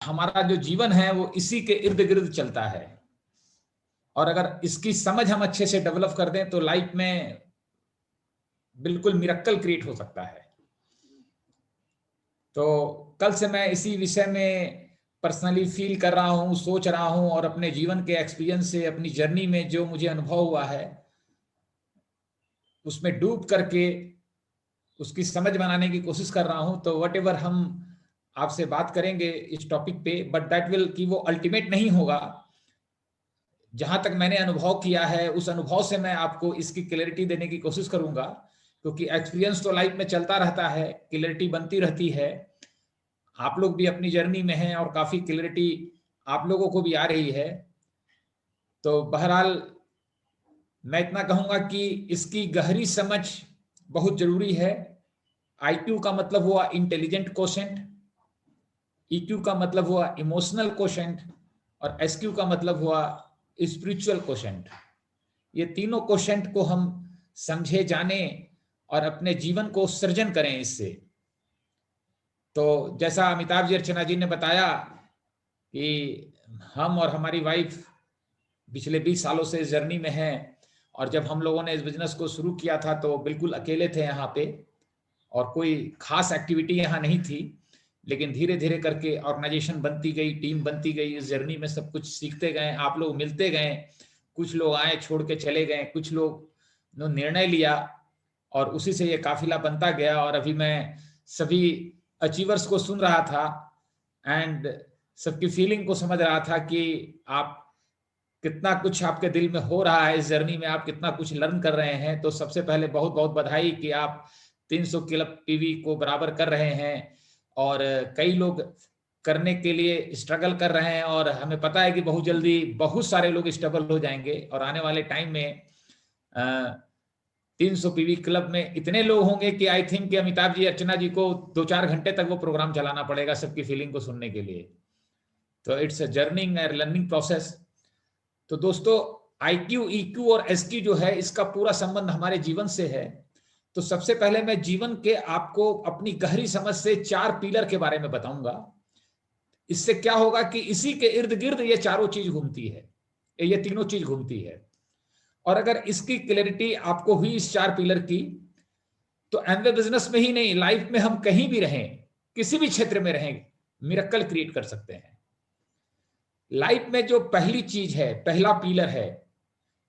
हमारा जो जीवन है वो इसी के इर्द गिर्द चलता है, और अगर इसकी समझ हम अच्छे से डेवलप कर दें तो लाइफ में बिल्कुल मिरेकल क्रिएट हो सकता है। तो कल से मैं इसी विषय में पर्सनली फील कर रहा हूँ, सोच रहा हूँ, और अपने जीवन के एक्सपीरियंस से, अपनी जर्नी में जो मुझे अनुभव हुआ है उसमें डूब करके उसकी समझ बनाने की कोशिश कर रहा हूँ। तो वट एवर हम आपसे बात करेंगे इस टॉपिक पे, बट दैट विल कि वो अल्टीमेट नहीं होगा। जहां तक मैंने अनुभव किया है उस अनुभव से मैं आपको इसकी क्लैरिटी देने की कोशिश करूंगा, क्योंकि एक्सपीरियंस तो लाइफ में चलता रहता है, क्लैरिटी बनती रहती है। आप लोग भी अपनी जर्नी में हैं और काफी क्लैरिटी आप लोगों को भी आ रही है। तो बहरहाल मैं इतना कहूंगा कि इसकी गहरी समझ बहुत जरूरी है। आईक्यू का मतलब हुआ इंटेलिजेंट कोशेंट, ईक्यू का मतलब हुआ इमोशनल कोशेंट, और एसक्यू का मतलब हुआ स्पिरिचुअल कोशेंट। ये तीनों कोशेंट को हम समझे, जाने और अपने जीवन को सृजन करें इससे। तो जैसा अमिताभ जी, अर्चना जी ने बताया कि हम और हमारी वाइफ पिछले 20 सालों से इस जर्नी में हैं, और जब हम लोगों ने इस बिजनेस को शुरू किया था तो बिल्कुल अकेले थे यहाँ पे, और कोई खास एक्टिविटी यहाँ नहीं थी। लेकिन धीरे धीरे करके ऑर्गेनाइजेशन बनती गई, टीम बनती गई, इस जर्नी में सब कुछ सीखते गए, आप लोग मिलते गए, कुछ लोग आए छोड़ के चले गए, कुछ लोग ने निर्णय लिया, और उसी से ये काफिला बनता गया। और अभी मैं सभी अचीवर्स को सुन रहा था एंड सबकी फीलिंग को समझ रहा था कि आप कितना कुछ आपके दिल में हो रहा है, इस जर्नी में आप कितना कुछ लर्न कर रहे हैं। तो सबसे पहले बहुत बहुत बधाई कि आप 300 क्लब पीवी को बराबर कर रहे हैं, और कई लोग करने के लिए स्ट्रगल कर रहे हैं, और हमें पता है कि बहुत जल्दी बहुत सारे लोग स्टेबल हो जाएंगे, और आने वाले टाइम में 300 पीवी क्लब में इतने लोग होंगे कि आई थिंक कि अमिताभ जी, अर्चना जी को 2-4 घंटे तक वो प्रोग्राम चलाना पड़ेगा सबकी फीलिंग को सुनने के लिए। तो it's a journeying and learning process. तो दोस्तों, आईक्यू, ईक्यू और एसक्यू जो है, इसका पूरा संबंध हमारे जीवन से है। तो सबसे पहले मैं जीवन के आपको अपनी गहरी समझ से 4 पिलर के बारे में बताऊंगा। इससे क्या होगा कि इसी के इर्द गिर्द ये चारों चीज घूमती है, ये तीनों चीज घूमती है। और अगर इसकी क्लैरिटी आपको हुई इस 4 पिलर की, तो एमवे बिजनेस में ही नहीं, लाइफ में हम कहीं भी रहें, किसी भी क्षेत्र में रहें, मिरेकल क्रिएट कर सकते हैं। लाइफ में जो पहली चीज है, पहला पिलर है,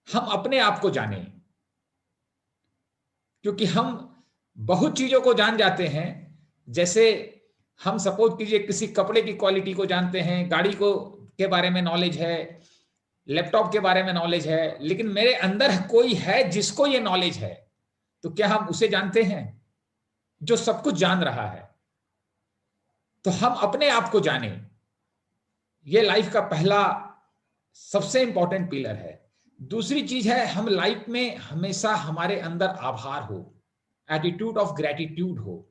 हम अपने आप को जानें। क्योंकि हम बहुत चीजों को जान जाते हैं, जैसे हम सपोज कीजिए किसी कपड़े की क्वालिटी को जानते हैं, गाड़ी को के बारे में नॉलेज है, लैपटॉप के बारे में नॉलेज है, लेकिन मेरे अंदर कोई है जिसको ये नॉलेज है, तो क्या हम उसे जानते हैं जो सब कुछ जान रहा है? तो हम अपने आप को जानें, ये लाइफ का पहला सबसे इंपॉर्टेंट पिलर है। दूसरी चीज है, हम लाइफ में हमेशा हमारे अंदर आभार हो, एटीट्यूड ऑफ ग्रेटिट्यूड हो।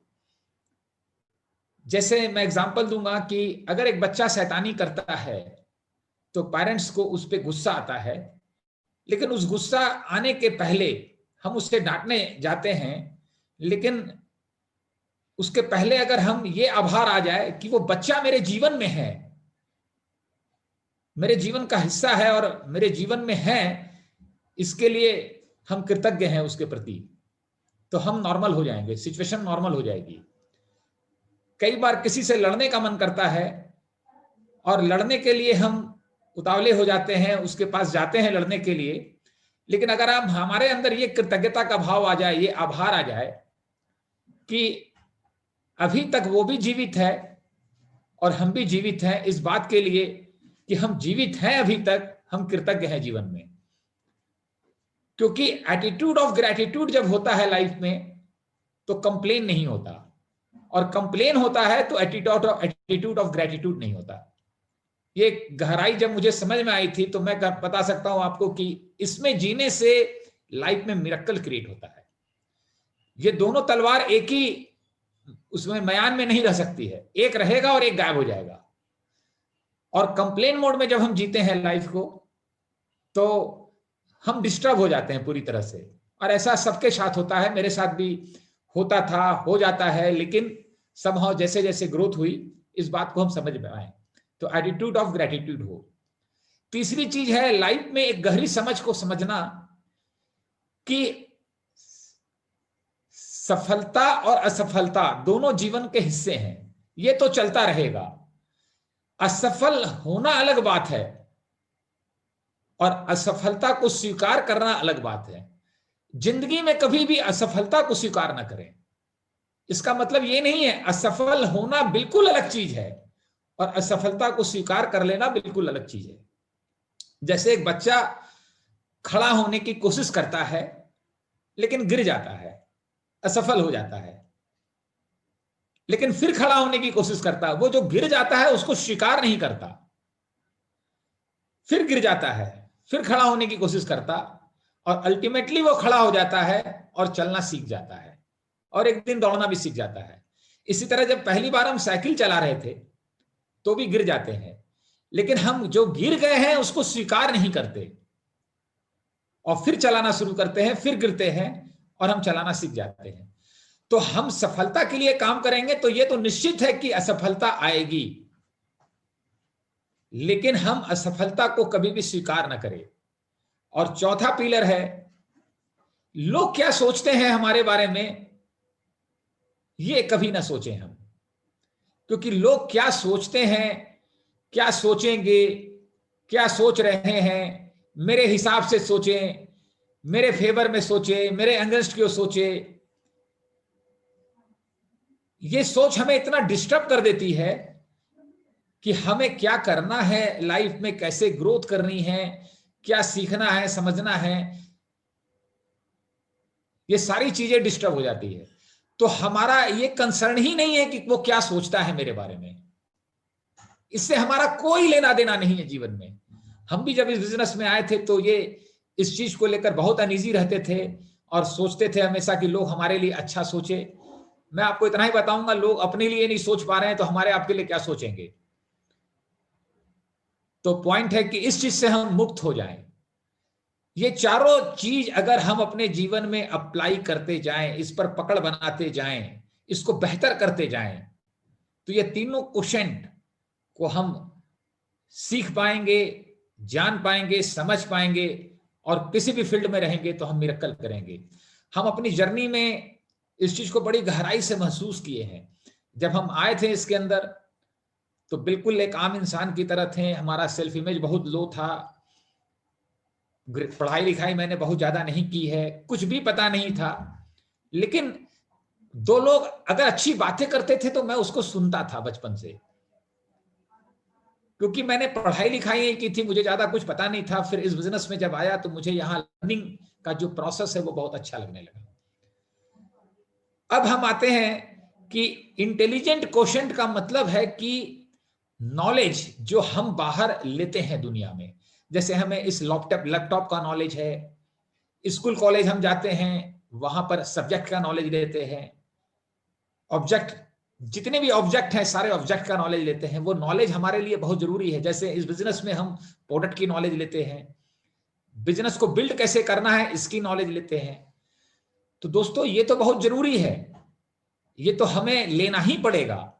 जैसे मैं एग्जांपल दूंगा कि अगर एक बच्चा शैतानी करता है तो पेरेंट्स को उस पर गुस्सा आता है, लेकिन उस गुस्सा आने के पहले हम उससे डांटने जाते हैं, लेकिन उसके पहले अगर हम ये आभार आ जाए कि वो बच्चा मेरे जीवन में है, मेरे जीवन का हिस्सा है और मेरे जीवन में है, इसके लिए हम कृतज्ञ हैं उसके प्रति, तो हम नॉर्मल हो जाएंगे, सिचुएशन नॉर्मल हो जाएगी। कई बार किसी से लड़ने का मन करता है और लड़ने के लिए हम उतावले हो जाते हैं, उसके पास जाते हैं लड़ने के लिए, लेकिन अगर हम हमारे अंदर ये कृतज्ञता का भाव आ जाए, ये आभार आ जाए कि अभी तक वो भी जीवित है और हम भी जीवित हैं, इस बात के लिए कि हम जीवित हैं, अभी तक हम कृतज्ञ हैं जीवन में। क्योंकि एटीट्यूड ऑफ ग्रेटिट्यूड जब होता है लाइफ में तो कंप्लेन नहीं होता, और कंप्लेन होता है तो एटीट्यूड ऑफ ग्रेटिट्यूड नहीं होता। ये गहराई जब मुझे समझ में आई थी तो मैं बता सकता हूं आपको कि इसमें जीने से लाइफ में मिरेकल क्रिएट होता है। ये दोनों तलवार एक ही उसमें म्यान में नहीं रह सकती है, एक रहेगा और एक गायब हो जाएगा। और कंप्लेन मोड में जब हम जीते हैं लाइफ को तो हम डिस्टर्ब हो जाते हैं पूरी तरह से, और ऐसा सबके साथ होता है, मेरे साथ भी होता था, हो जाता है। लेकिन समहाउ जैसे जैसे ग्रोथ हुई, इस बात को हम समझ में आए तो एटीट्यूड ऑफ ग्रेटिट्यूड हो। तीसरी चीज है लाइफ में एक गहरी समझ को समझना कि सफलता और असफलता दोनों जीवन के हिस्से हैं, ये तो चलता रहेगा। असफल होना अलग बात है और असफलता को स्वीकार करना अलग बात है। जिंदगी में कभी भी असफलता को स्वीकार ना करें। इसका मतलब ये नहीं है, असफल होना बिल्कुल अलग चीज है और असफलता को स्वीकार कर लेना बिल्कुल अलग चीज है। जैसे एक बच्चा खड़ा होने की कोशिश करता है लेकिन गिर जाता है, असफल हो जाता है, लेकिन फिर खड़ा होने की कोशिश करता है। वो जो गिर जाता है उसको स्वीकार नहीं करता, फिर गिर जाता है, फिर खड़ा होने की कोशिश करता और अल्टीमेटली वो खड़ा हो जाता है और चलना सीख जाता है और एक दिन दौड़ना भी सीख जाता है। इसी तरह जब पहली बार हम साइकिल चला रहे थे तो भी गिर जाते हैं, लेकिन हम जो गिर गए हैं उसको स्वीकार नहीं करते और फिर चलाना शुरू करते हैं, फिर गिरते हैं और हम चलाना सीख जाते हैं। तो हम सफलता के लिए काम करेंगे तो ये तो निश्चित है कि असफलता आएगी, लेकिन हम असफलता को कभी भी स्वीकार ना करें। और चौथा पिलर है, लोग क्या सोचते हैं हमारे बारे में ये कभी ना सोचें हम, क्योंकि लोग क्या सोचते हैं, क्या सोचेंगे, क्या सोच रहे हैं, मेरे हिसाब से सोचें, मेरे फेवर में सोचें, मेरे अगेंस्ट क्यों सोचें, ये सोच हमें इतना डिस्टर्ब कर देती है कि हमें क्या करना है लाइफ में, कैसे ग्रोथ करनी है, क्या सीखना है, समझना है, ये सारी चीजें डिस्टर्ब हो जाती है। तो हमारा ये कंसर्न ही नहीं है कि वो क्या सोचता है मेरे बारे में, इससे हमारा कोई लेना देना नहीं है जीवन में। हम भी जब इस बिजनेस में आए थे तो ये इस चीज को लेकर बहुत अनईजी रहते थे और सोचते थे हमेशा कि लोग हमारे लिए अच्छा सोचे। मैं आपको इतना ही बताऊंगा, लोग अपने लिए नहीं सोच पा रहे हैं तो हमारे आपके लिए क्या सोचेंगे। तो पॉइंट है कि इस चीज से हम मुक्त हो जाएं। ये चारों चीज अगर हम अपने जीवन में अप्लाई करते जाएं, इस पर पकड़ बनाते जाएं, इसको बेहतर करते जाएं, तो ये तीनों क्वोशंट को हम सीख पाएंगे, जान पाएंगे, समझ पाएंगे और किसी भी फील्ड में रहेंगे तो हम मिरेकल करेंगे। हम अपनी जर्नी में इस चीज को बड़ी गहराई से महसूस किए हैं। जब हम आए थे इसके अंदर तो बिल्कुल एक आम इंसान की तरह थे, हमारा सेल्फ इमेज बहुत लो था, पढ़ाई लिखाई मैंने बहुत ज्यादा नहीं की है, कुछ भी पता नहीं था, लेकिन दो लोग अगर अच्छी बातें करते थे तो मैं उसको सुनता था बचपन से, क्योंकि मैंने पढ़ाई लिखाई नहीं की थी, मुझे ज्यादा कुछ पता नहीं था। फिर इस बिजनेस में जब आया तो मुझे यहाँ लर्निंग का जो प्रोसेस है वो बहुत अच्छा लगने लगा। अब हम आते हैं कि इंटेलिजेंट क्वोशंट का मतलब है कि नॉलेज जो हम बाहर लेते हैं दुनिया में, जैसे हमें इस लैपटॉप का नॉलेज है, स्कूल कॉलेज हम जाते हैं वहां पर सब्जेक्ट का नॉलेज लेते हैं, ऑब्जेक्ट जितने भी ऑब्जेक्ट हैं सारे ऑब्जेक्ट का नॉलेज लेते हैं, वो नॉलेज हमारे लिए बहुत जरूरी है। जैसे इस बिजनेस में हम प्रोडक्ट की नॉलेज लेते हैं, बिजनेस को बिल्ड कैसे करना है इसकी नॉलेज लेते हैं। तो दोस्तों ये तो बहुत जरूरी है, ये तो हमें लेना ही पड़ेगा,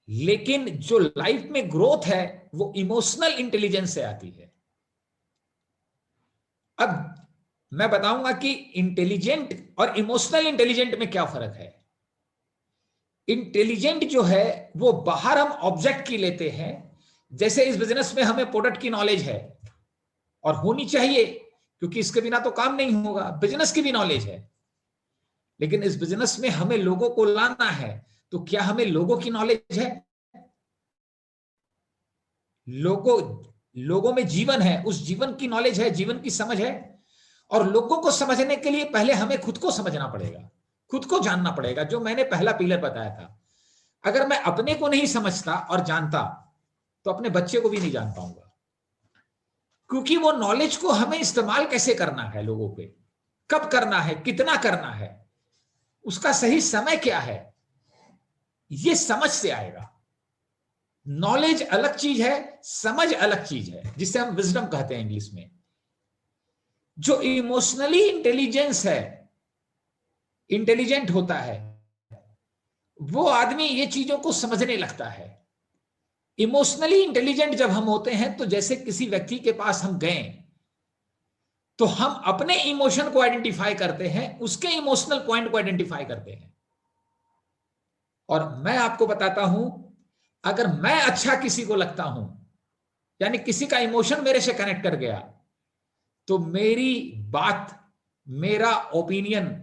लेकिन जो लाइफ में ग्रोथ है वो इमोशनल इंटेलिजेंस से आती है। अब मैं बताऊंगा कि इंटेलिजेंट और इमोशनल इंटेलिजेंट में क्या फर्क है। इंटेलिजेंट जो है वो बाहर हम ऑब्जेक्ट की लेते हैं, जैसे इस बिजनेस में हमें प्रोडक्ट की नॉलेज है और होनी चाहिए, क्योंकि इसके बिना तो काम नहीं होगा, बिजनेस की भी नॉलेज है, लेकिन इस बिजनेस में हमें लोगों को लाना है, तो क्या हमें लोगों की नॉलेज है? लोगों में जीवन है, उस जीवन की नॉलेज है, जीवन की समझ है। और लोगों को समझने के लिए पहले हमें खुद को समझना पड़ेगा, खुद को जानना पड़ेगा, जो मैंने पहला पिलर बताया था। अगर मैं अपने को नहीं समझता और जानता तो अपने बच्चे को भी नहीं जान पाऊंगा, क्योंकि वो नॉलेज को हमें इस्तेमाल कैसे करना है, लोगों पे कब करना है, कितना करना है, उसका सही समय क्या है, ये समझ से आएगा। नॉलेज अलग चीज है, समझ अलग चीज है, जिसे हम विजडम कहते हैं इंग्लिश में। जो इमोशनली इंटेलिजेंट होता है वो आदमी ये चीजों को समझने लगता है। इमोशनली इंटेलिजेंट जब हम होते हैं तो जैसे किसी व्यक्ति के पास हम गए तो हम अपने इमोशन को आइडेंटिफाई करते हैं, उसके इमोशनल पॉइंट को आइडेंटिफाई करते हैं। और मैं आपको बताता हूं, अगर मैं अच्छा किसी को लगता हूं, यानी किसी का इमोशन मेरे से कनेक्ट कर गया, तो मेरी बात, मेरा ओपिनियन,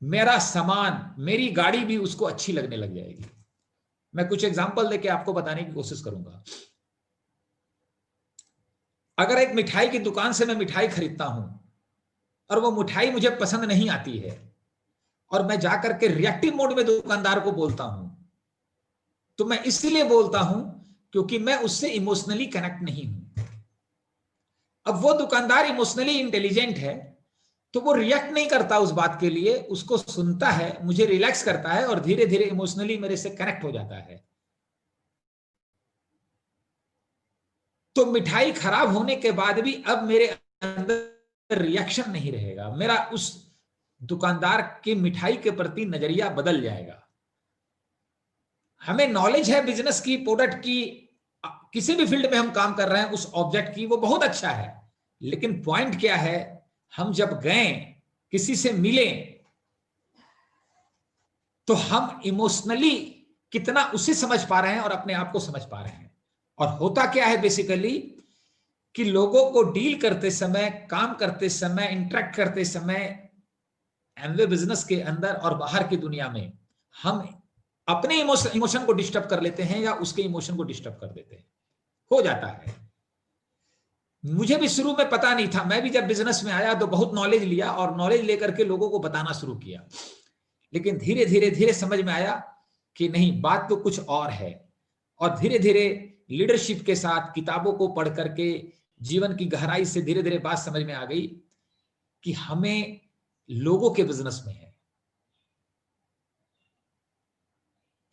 मेरा सामान, मेरी गाड़ी भी उसको अच्छी लगने लग जाएगी। मैं कुछ एग्जांपल देके आपको बताने की कोशिश करूंगा। अगर एक मिठाई की दुकान से मैं मिठाई खरीदता हूं और वो मिठाई मुझे पसंद नहीं आती है और मैं जाकर के रिएक्टिव मोड में दुकानदार को बोलता हूं, तो मैं इसलिए बोलता हूं क्योंकि मैं उससे इमोशनली कनेक्ट नहीं हूं। अब वो दुकानदार इमोशनली इंटेलिजेंट है तो वो रिएक्ट नहीं करता उस बात के लिए, उसको सुनता है, मुझे रिलैक्स करता है और धीरे धीरे इमोशनली मेरे से कनेक्ट हो जाता है। तो मिठाई खराब होने के बाद भी अब मेरे अंदर रिएक्शन नहीं रहेगा, मेरा उस दुकानदार की मिठाई के प्रति नजरिया बदल जाएगा। हमें नॉलेज है बिजनेस की, प्रोडक्ट की, किसी भी फील्ड में हम काम कर रहे हैं उस ऑब्जेक्ट की, वो बहुत अच्छा है, लेकिन पॉइंट क्या है, हम जब गए किसी से मिले तो हम इमोशनली कितना उसे समझ पा रहे हैं और अपने आप को समझ पा रहे हैं। और होता क्या है बेसिकली कि लोगों को डील करते समय, काम करते समय, इंटरेक्ट करते समय, एमवे बिजनेस के अंदर और बाहर की दुनिया में हम अपने इमोशन को डिस्टर्ब कर लेते हैं या उसके इमोशन को डिस्टर्ब कर देते हैं। हो जाता है। मुझे भी शुरू में पता नहीं था, मैं भी जब बिजनेस में आया तो बहुत नॉलेज लिया और नॉलेज लेकर के लोगों को बताना शुरू किया, लेकिन धीरे धीरे धीरे समझ में आया कि नहीं, बात तो कुछ और है। और धीरे धीरे लीडरशिप के साथ किताबों को पढ़ करके जीवन की गहराई से धीरे धीरे बात समझ में आ गई कि हमें लोगों के बिजनेस में है।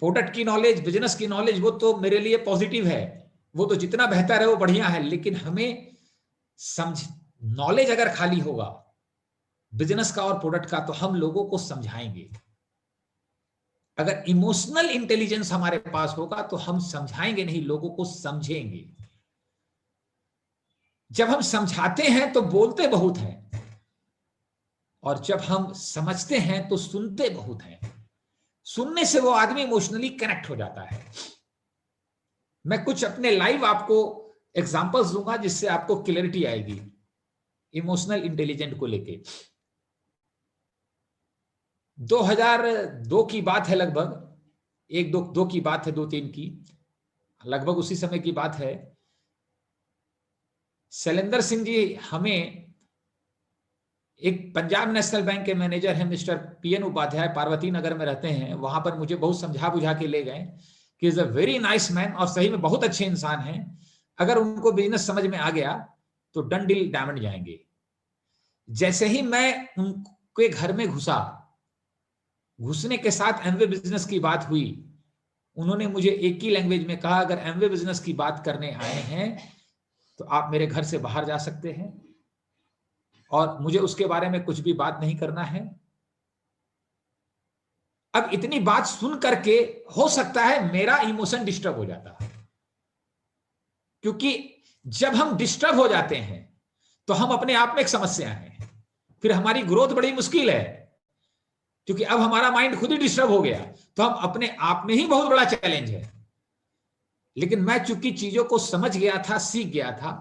प्रोडक्ट की नॉलेज, बिजनेस की नॉलेज, वो तो मेरे लिए पॉजिटिव है, वो तो जितना बेहतर है वो बढ़िया है, लेकिन हमें समझ, नॉलेज अगर खाली होगा बिजनेस का और प्रोडक्ट का तो हम लोगों को समझाएंगे। अगर इमोशनल इंटेलिजेंस हमारे पास होगा तो हम समझाएंगे नहीं, लोगों को समझेंगे। जब हम समझाते हैं तो बोलते बहुत हैं और जब हम समझते हैं तो सुनते बहुत हैं। सुनने से वो आदमी इमोशनली कनेक्ट हो जाता है। मैं कुछ अपने लाइव आपको एग्जांपल्स दूंगा जिससे आपको क्लैरिटी आएगी इमोशनल इंटेलिजेंट को लेके। 2002 की बात है, लगभग एक दो की बात है, 2-3 की, लगभग उसी समय की बात है। शैलेंद्र सिंह जी हमें, एक पंजाब नेशनल बैंक के मैनेजर हैं मिस्टर पीएन उपाध्याय, पार्वती नगर में रहते हैं, वहां पर मुझे बहुत समझा बुझा के ले गए कि is a very nice man, और सही में बहुत अच्छे इंसान हैं। अगर उनको बिजनेस समझ में आ गया तो डन डील डायमंड जाएंगे। जैसे ही मैं उनके घर में घुसा, घुसने के साथ एमवे बिजनेस की बात हुई, उन्होंने मुझे एक ही लैंग्वेज में कहा, अगर एमवे बिजनेस की बात करने आए हैं तो आप मेरे घर से बाहर जा सकते हैं और मुझे उसके बारे में कुछ भी बात नहीं करना है। अब इतनी बात सुन करके हो सकता है मेरा इमोशन डिस्टर्ब हो जाता है, क्योंकि जब हम डिस्टर्ब हो जाते हैं तो हम अपने आप में एक समस्या है, फिर हमारी ग्रोथ बड़ी मुश्किल है, क्योंकि अब हमारा माइंड खुद ही डिस्टर्ब हो गया, तो हम अपने आप में ही बहुत बड़ा चैलेंज है। लेकिन मैं चूंकि चीजों को समझ गया था, सीख गया था,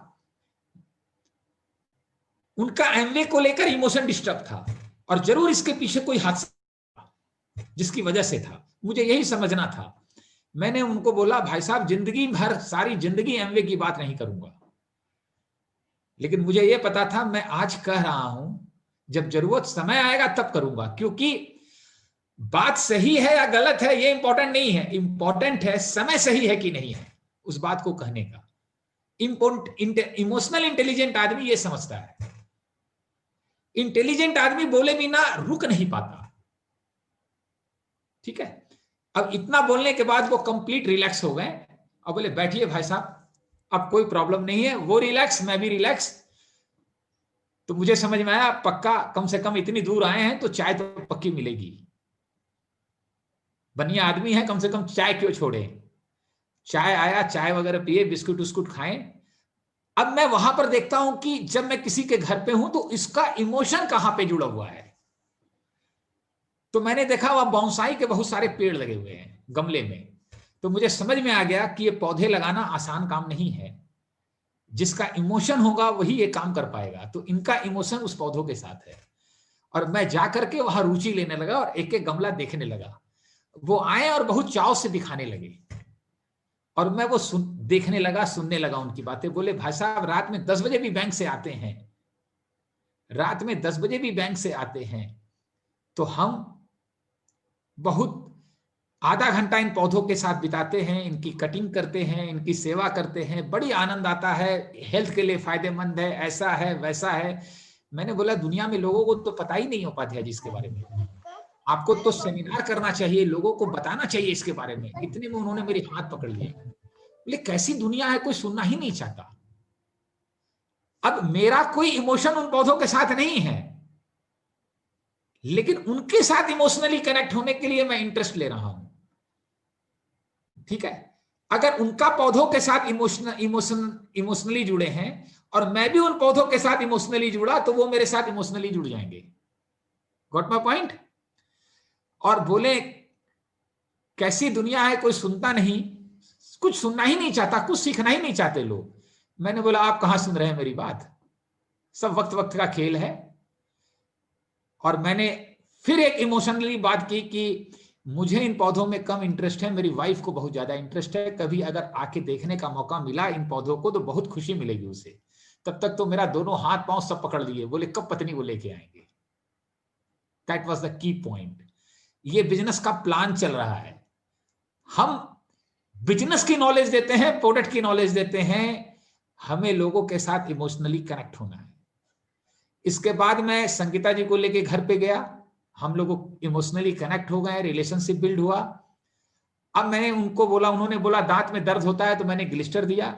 उनका एमवे को लेकर इमोशन डिस्टर्ब था और जरूर इसके पीछे कोई हादसा जिसकी वजह से था, मुझे यही समझना था। मैंने उनको बोला, भाई साहब, जिंदगी भर, सारी जिंदगी एमवे की बात नहीं करूंगा, लेकिन मुझे यह पता था मैं आज कह रहा हूं, जब जरूरत समय आएगा तब करूंगा, क्योंकि बात सही है या गलत है ये इंपॉर्टेंट नहीं है, इंपॉर्टेंट है समय सही है कि नहीं है उस बात को कहने का। इमोशनल इंटेलिजेंट आदमी ये समझता है। इंटेलिजेंट आदमी बोले बिना रुक नहीं पाता, ठीक है। अब इतना बोलने के बाद वो कंप्लीट रिलैक्स हो गए और बोले, बैठिए भाई साहब, अब कोई प्रॉब्लम नहीं है। वो रिलैक्स, मैं भी रिलैक्स। तो मुझे समझ में आया, पक्का कम से कम इतनी दूर आए हैं तो चाय तो पक्की मिलेगी, बढ़िया आदमी है, कम से कम चाय क्यों छोड़े। चाय आया, चाय वगैरह पिए, बिस्कुट उस्कुट खाएं। अब मैं वहां पर देखता हूं कि जब मैं किसी के घर पे हूं तो इसका इमोशन कहां पे जुड़ा हुआ है। तो मैंने देखा वह बोनसाई के बहुत सारे पेड़ लगे हुए हैं गमले में। तो मुझे समझ में आ गया कि ये पौधे लगाना आसान काम नहीं है, जिसका इमोशन होगा वही ये काम कर पाएगा। तो इनका इमोशन उस पौधों के साथ है। और मैं जाकर के वहां रुचि लेने लगा और एक एक गमला देखने लगा। वो आए और बहुत चाव से दिखाने लगे और मैं वो देखने लगा, सुनने लगा उनकी बातें। बोले भाई साहब रात में 10 बजे भी बैंक से आते हैं, रात में 10 बजे भी बैंक से आते हैं, तो हम बहुत आधा घंटा इन पौधों के साथ बिताते हैं, इनकी कटिंग करते हैं, इनकी सेवा करते हैं, बड़ी आनंद आता है, हेल्थ के लिए फायदेमंद है, ऐसा है वैसा है। मैंने बोला दुनिया में लोगों को तो पता ही नहीं हो पाता है जिसके बारे में। आपको तो सेमिनार करना चाहिए, लोगों को बताना चाहिए इसके बारे में। इतने में उन्होंने मेरे हाथ पकड़ लिए। बोले कैसी दुनिया है, कोई सुनना ही नहीं चाहता। अब मेरा कोई इमोशन उन पौधों के साथ नहीं है, लेकिन उनके साथ इमोशनली कनेक्ट होने के लिए मैं इंटरेस्ट ले रहा हूं। ठीक है, अगर उनका पौधों के साथ इमोशनली जुड़े हैं और मैं भी उन पौधों के साथ इमोशनली जुड़ा, तो वो मेरे साथ इमोशनली जुड़ जाएंगे। Got my point? और बोले कैसी दुनिया है, कोई सुनता नहीं, कुछ सुनना ही नहीं चाहता, कुछ सीखना ही नहीं चाहते लोग। मैंने बोला आप कहां सुन रहे हैं मेरी बात, सब वक्त वक्त का खेल है। और मैंने फिर एक इमोशनली बात की कि मुझे इन पौधों में कम इंटरेस्ट है, मेरी वाइफ को बहुत ज्यादा इंटरेस्ट है। कभी अगर आके देखने का मौका मिला इन पौधों को तो बहुत खुशी मिलेगी उसे। तब तक तो मेरा दोनों हाथ पांव सब पकड़ लिए। बोले कब पत्नी को लेके आएंगे। That was the key point. ये बिजनेस का प्लान चल रहा है। हम बिजनेस की नॉलेज देते हैं, प्रोडक्ट की नॉलेज देते हैं, हमें लोगों के साथ इमोशनली कनेक्ट होना है। इसके बाद मैं संगीता जी को लेके घर पे गया, हम लोग इमोशनली कनेक्ट हो गए, रिलेशनशिप बिल्ड हुआ। अब मैंने उनको बोला, उन्होंने बोला दांत में दर्द होता है, तो मैंने ग्लिस्टर दिया।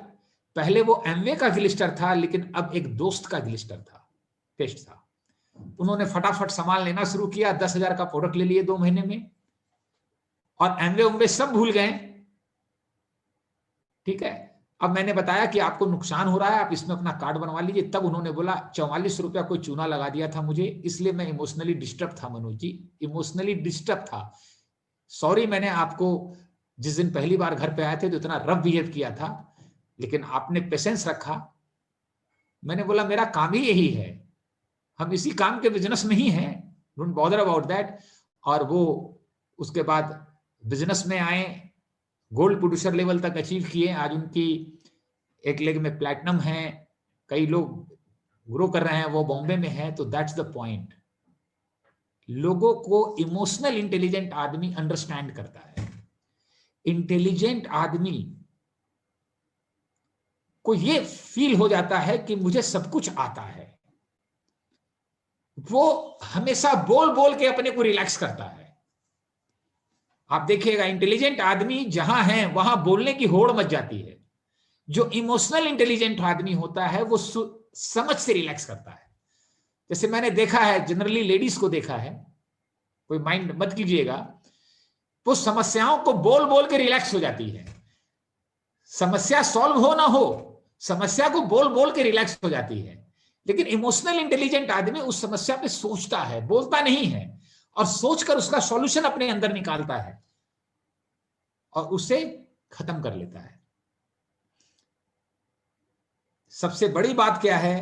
पहले वो एमवे का ग्लिस्टर था, लेकिन अब एक दोस्त का ग्लिस्टर था, टेस्ट था। उन्होंने फटाफट सामान लेना शुरू किया, 10,000 का प्रोडक्ट ले लिए 2 महीने में, और एमवे उमवे सब भूल गए। ठीक है, अब मैंने बताया कि आपको नुकसान हो रहा है, आप इसमें अपना कार्ड बनवा लीजिए। तब उन्होंने बोला 44 रुपया कोई चूना लगा दिया था मुझे, इसलिए मैं इमोशनली डिस्टर्ब था मनोज जी, इमोशनली डिस्टर्ब था। सॉरी, मैंने आपको जिस दिन पहली बार घर पे आए थे तो इतना रफ बिहेव किया था, लेकिन आपने पेशेंस रखा। मैंने बोला मेरा काम ही यही है, हम इसी काम के बिजनेस में ही हैं, डोंट बॉदर अबाउट दैट। और वो उसके बाद बिजनेस में आए, गोल्ड प्रोड्यूसर लेवल तक अचीव किए। आज उनकी एक लेग में प्लैटिनम है, कई लोग ग्रो कर रहे हैं, वो बॉम्बे में है। तो दैट्स द पॉइंट। लोगों को इमोशनल इंटेलिजेंट आदमी अंडरस्टैंड करता है। इंटेलिजेंट आदमी को ये फील हो जाता है कि मुझे सब कुछ आता है। वो हमेशा बोल बोल के अपने को रिलैक्स करता है। आप देखिएगा इंटेलिजेंट आदमी जहां है वहां बोलने की होड़ मच जाती है। जो इमोशनल इंटेलिजेंट आदमी होता है वो समझ से रिलैक्स करता है। जैसे मैंने देखा है, जनरली लेडीज को देखा है, कोई माइंड मत कीजिएगा, वो समस्याओं को बोल बोल के रिलैक्स हो जाती है। समस्या सॉल्व हो ना हो, समस्या को बोल बोल के रिलैक्स हो जाती है। लेकिन इमोशनल इंटेलिजेंट आदमी उस समस्या पे सोचता है, बोलता नहीं है, और सोचकर उसका सॉल्यूशन अपने अंदर निकालता है और उसे खत्म कर लेता है। सबसे बड़ी बात क्या है,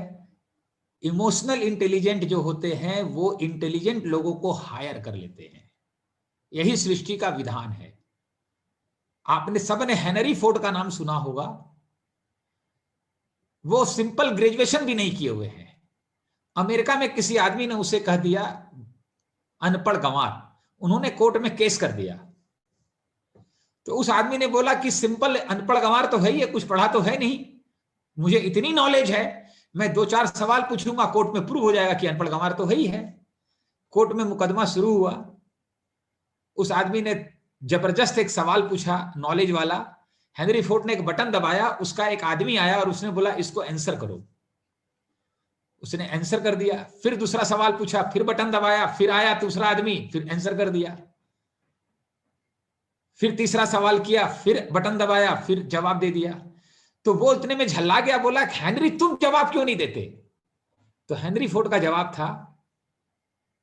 इमोशनल इंटेलिजेंट जो होते हैं वो इंटेलिजेंट लोगों को हायर कर लेते हैं। यही सृष्टि का विधान है। आपने सबने हेनरी फोर्ड का नाम सुना होगा। वो सिंपल ग्रेजुएशन भी नहीं किए हुए हैं। अमेरिका में किसी आदमी ने उसे कह दिया अनपढ़ गंवार, उन्होंने कोर्ट में केस कर दिया। तो उस आदमी ने बोला कि सिंपल अनपढ़ गंवार तो है ही है, कुछ पढ़ा तो है नहीं, मुझे इतनी नॉलेज है, मैं 2-4 सवाल पूछूंगा, कोर्ट में प्रूव हो जाएगा कि अनपढ़ गंवार तो है ही है। कोर्ट में मुकदमा शुरू हुआ। उस आदमी ने जबरदस्त एक सवाल पूछा, नॉलेज वाला। हेनरी फोर्ड ने एक बटन दबाया, उसका एक आदमी आया और उसने बोला इसको आंसर करो। उसने आंसर कर दिया। फिर दूसरा सवाल पूछा, फिर बटन दबाया, फिर आया दूसरा आदमी, फिर आंसर कर दिया। फिर तीसरा सवाल किया, फिर बटन दबाया, फिर जवाब दे दिया। तो वो इतने में झल्ला गया, बोला हेनरी तुम जवाब क्यों नहीं देते? तो हेनरी फोर्ड का जवाब था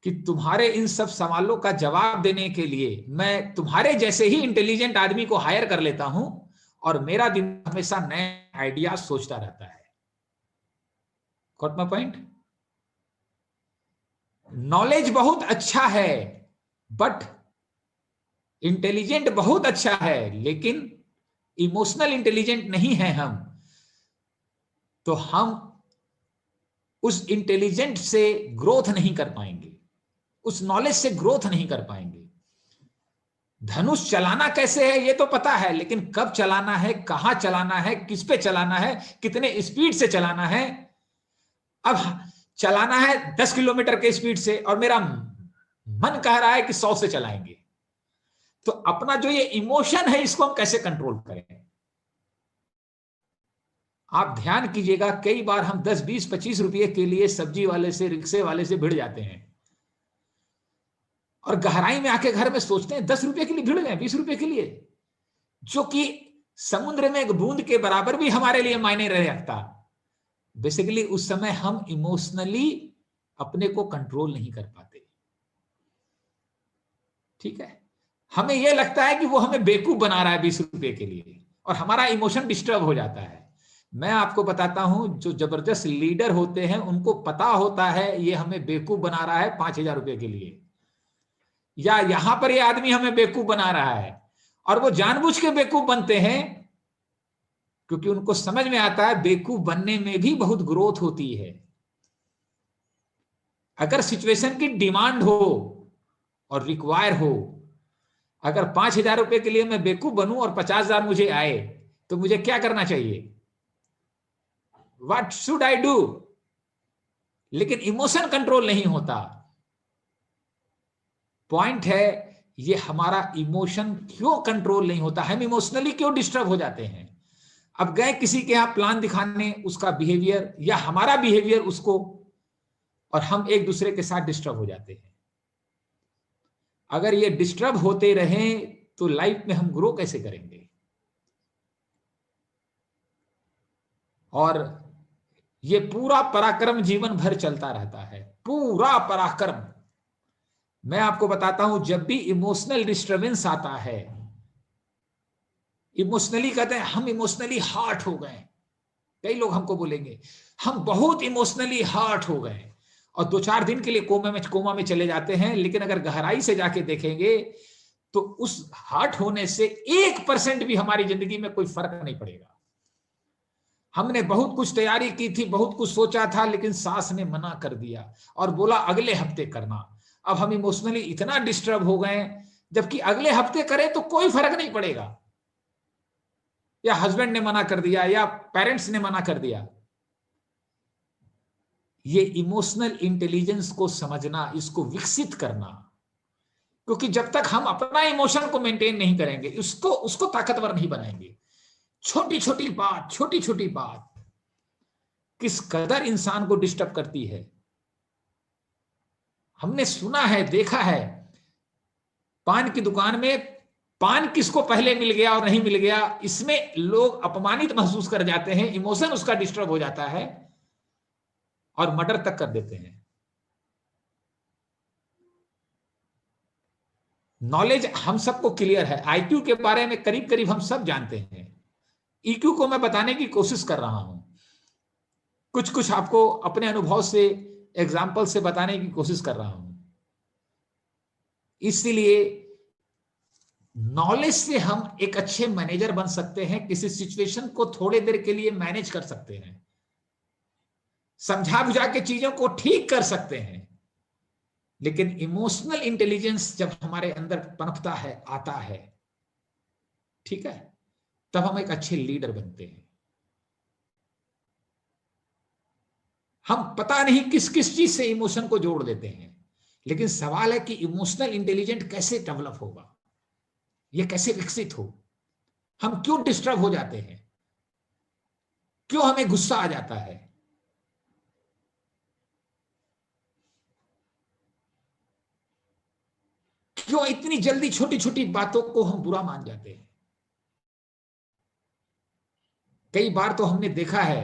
कि तुम्हारे इन सब सवालों का जवाब देने के लिए मैं तुम्हारे जैसे ही इंटेलिजेंट आदमी को हायर कर लेता हूं, और मेरा दिमाग हमेशा नए आइडिया सोचता रहता है। Got my point? नॉलेज बहुत अच्छा है, बट इंटेलिजेंट बहुत अच्छा है, लेकिन इमोशनल इंटेलिजेंट नहीं है हम, तो हम उस इंटेलिजेंट से ग्रोथ नहीं कर पाएंगे, उस नॉलेज से ग्रोथ नहीं कर पाएंगे। धनुष चलाना कैसे है ये तो पता है, लेकिन कब चलाना है, कहां चलाना है, किस पे चलाना है, कितने स्पीड से चलाना है। अब चलाना है 10 किलोमीटर के स्पीड से, और मेरा मन कह रहा है कि 100 से चलाएंगे, तो अपना जो ये इमोशन है इसको हम कैसे कंट्रोल करें? आप ध्यान कीजिएगा, कई बार हम 10, 20, 25 रुपए के लिए सब्जी वाले से, रिक्शे वाले से भिड़ जाते हैं, और गहराई में आके घर में सोचते हैं 10 रुपए के लिए भिड़ गए, 20 रुपए के लिए, जो कि समुद्र में एक बूंद के बराबर भी हमारे लिए मायने नहीं रखता। बेसिकली उस समय हम इमोशनली अपने को कंट्रोल नहीं कर पाते। ठीक है, हमें यह लगता है कि वो हमें बेवकूफ बना रहा है 20 रुपए के लिए, और हमारा इमोशन डिस्टर्ब हो जाता है। मैं आपको बताता हूं, जो जबरदस्त लीडर होते हैं उनको पता होता है ये हमें बेवकूफ बना रहा है 5,000 रुपए के लिए, या यहां पर ये आदमी हमें बेवकूफ बना रहा है, और वो जानबूझ के बेवकूफ बनते हैं, क्योंकि उनको समझ में आता है बेवकूफ बनने में भी बहुत ग्रोथ होती है। अगर सिचुएशन की डिमांड हो और रिक्वायर हो, अगर 5,000 रुपए के लिए मैं बेवकूफ बनूं और 50,000 मुझे आए, तो मुझे क्या करना चाहिए? What should I do? लेकिन इमोशन कंट्रोल नहीं होता। पॉइंट है, ये हमारा इमोशन क्यों कंट्रोल नहीं होता, हम इमोशनली क्यों डिस्टर्ब हो जाते हैं? अब गए किसी के यहां प्लान दिखाने, उसका बिहेवियर या हमारा बिहेवियर उसको, और हम एक दूसरे के साथ डिस्टर्ब हो जाते हैं। अगर ये डिस्टर्ब होते रहें तो लाइफ में हम ग्रो कैसे करेंगे? और ये पूरा पराक्रम जीवन भर चलता रहता है, पूरा पराक्रम। मैं आपको बताता हूं, जब भी इमोशनल डिस्टर्बेंस आता है, इमोशनली कहते हैं हम इमोशनली हार्ट हो गए, कई लोग हमको बोलेंगे हम बहुत इमोशनली हार्ट हो गए, और 2-4 दिन के लिए कोमा में चले जाते हैं, लेकिन अगर गहराई से जाके देखेंगे तो उस हार्ट होने से 1% भी हमारी जिंदगी में कोई फर्क नहीं पड़ेगा। हमने बहुत कुछ तैयारी की थी, बहुत कुछ सोचा था, लेकिन सास ने मना कर दिया और बोला अगले हफ्ते करना। अब हम इमोशनली इतना डिस्टर्ब हो गए, जबकि अगले हफ्ते करें तो कोई फर्क नहीं पड़ेगा, या हस्बैंड ने मना कर दिया, या पेरेंट्स ने मना कर दिया। ये इमोशनल इंटेलिजेंस को समझना, इसको विकसित करना, क्योंकि जब तक हम अपना इमोशन को मेंटेन नहीं करेंगे, उसको ताकतवर नहीं बनाएंगे। छोटी छोटी बात किस कदर इंसान को डिस्टर्ब करती है। हमने सुना है, देखा है, पान की दुकान में पान किसको पहले मिल गया और नहीं मिल गया, इसमें लोग अपमानित महसूस कर जाते हैं, इमोशन उसका डिस्टर्ब हो जाता है, और मर्डर तक कर देते हैं। नॉलेज हम सबको क्लियर है, आईक्यू के बारे में करीब करीब हम सब जानते हैं, ईक्यू को मैं बताने की कोशिश कर रहा हूं, कुछ कुछ आपको अपने अनुभव से, एग्जाम्पल से बताने की कोशिश कर रहा हूं। इसलिए नॉलेज से हम एक अच्छे मैनेजर बन सकते हैं, किसी सिचुएशन को थोड़ी देर के लिए मैनेज कर सकते हैं, समझा बुझा के चीजों को ठीक कर सकते हैं। लेकिन इमोशनल इंटेलिजेंस जब हमारे अंदर पनपता है, आता है, ठीक है, तब हम एक अच्छे लीडर बनते हैं। हम पता नहीं किस किस चीज से इमोशन को जोड़ देते हैं, लेकिन सवाल है कि इमोशनल इंटेलिजेंट कैसे डेवलप होगा, यह कैसे विकसित हो। हम क्यों डिस्टर्ब हो जाते हैं, क्यों हमें गुस्सा आ जाता है, क्यों इतनी जल्दी छोटी छोटी बातों को हम बुरा मान जाते हैं? कई बार तो हमने देखा है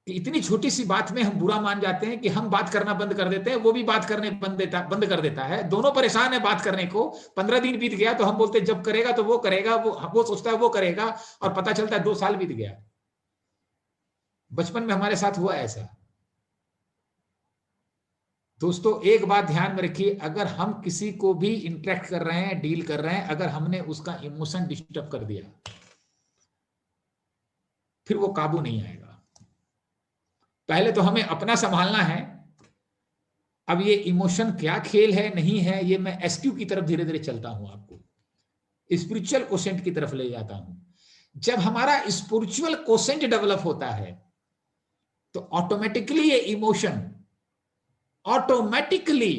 कि इतनी छोटी सी बात में हम बुरा मान जाते हैं कि हम बात करना बंद कर देते हैं, वो भी बात करने बंद कर देता है। दोनों परेशान है बात करने को। 15 दिन बीत गया तो हम बोलते हैं जब करेगा तो वो करेगा, वो सोचता है वो करेगा, और पता चलता है 2 साल बीत गया। बचपन में हमारे साथ हुआ ऐसा। दोस्तों एक बात ध्यान में रखिए, अगर हम किसी को भी इंटरेक्ट कर रहे हैं, डील कर रहे हैं, अगर हमने उसका इमोशन डिस्टर्ब कर दिया, फिर वो काबू नहीं आएगा। पहले तो हमें अपना संभालना है। अब ये इमोशन क्या खेल है नहीं है, ये मैं एसक्यू की तरफ धीरे धीरे चलता हूं, आपको स्पिरिचुअल कोसेंट की तरफ ले जाता हूं। जब हमारा स्पिरिचुअल कोसेंट डेवलप होता है तो ऑटोमेटिकली ये इमोशन ऑटोमेटिकली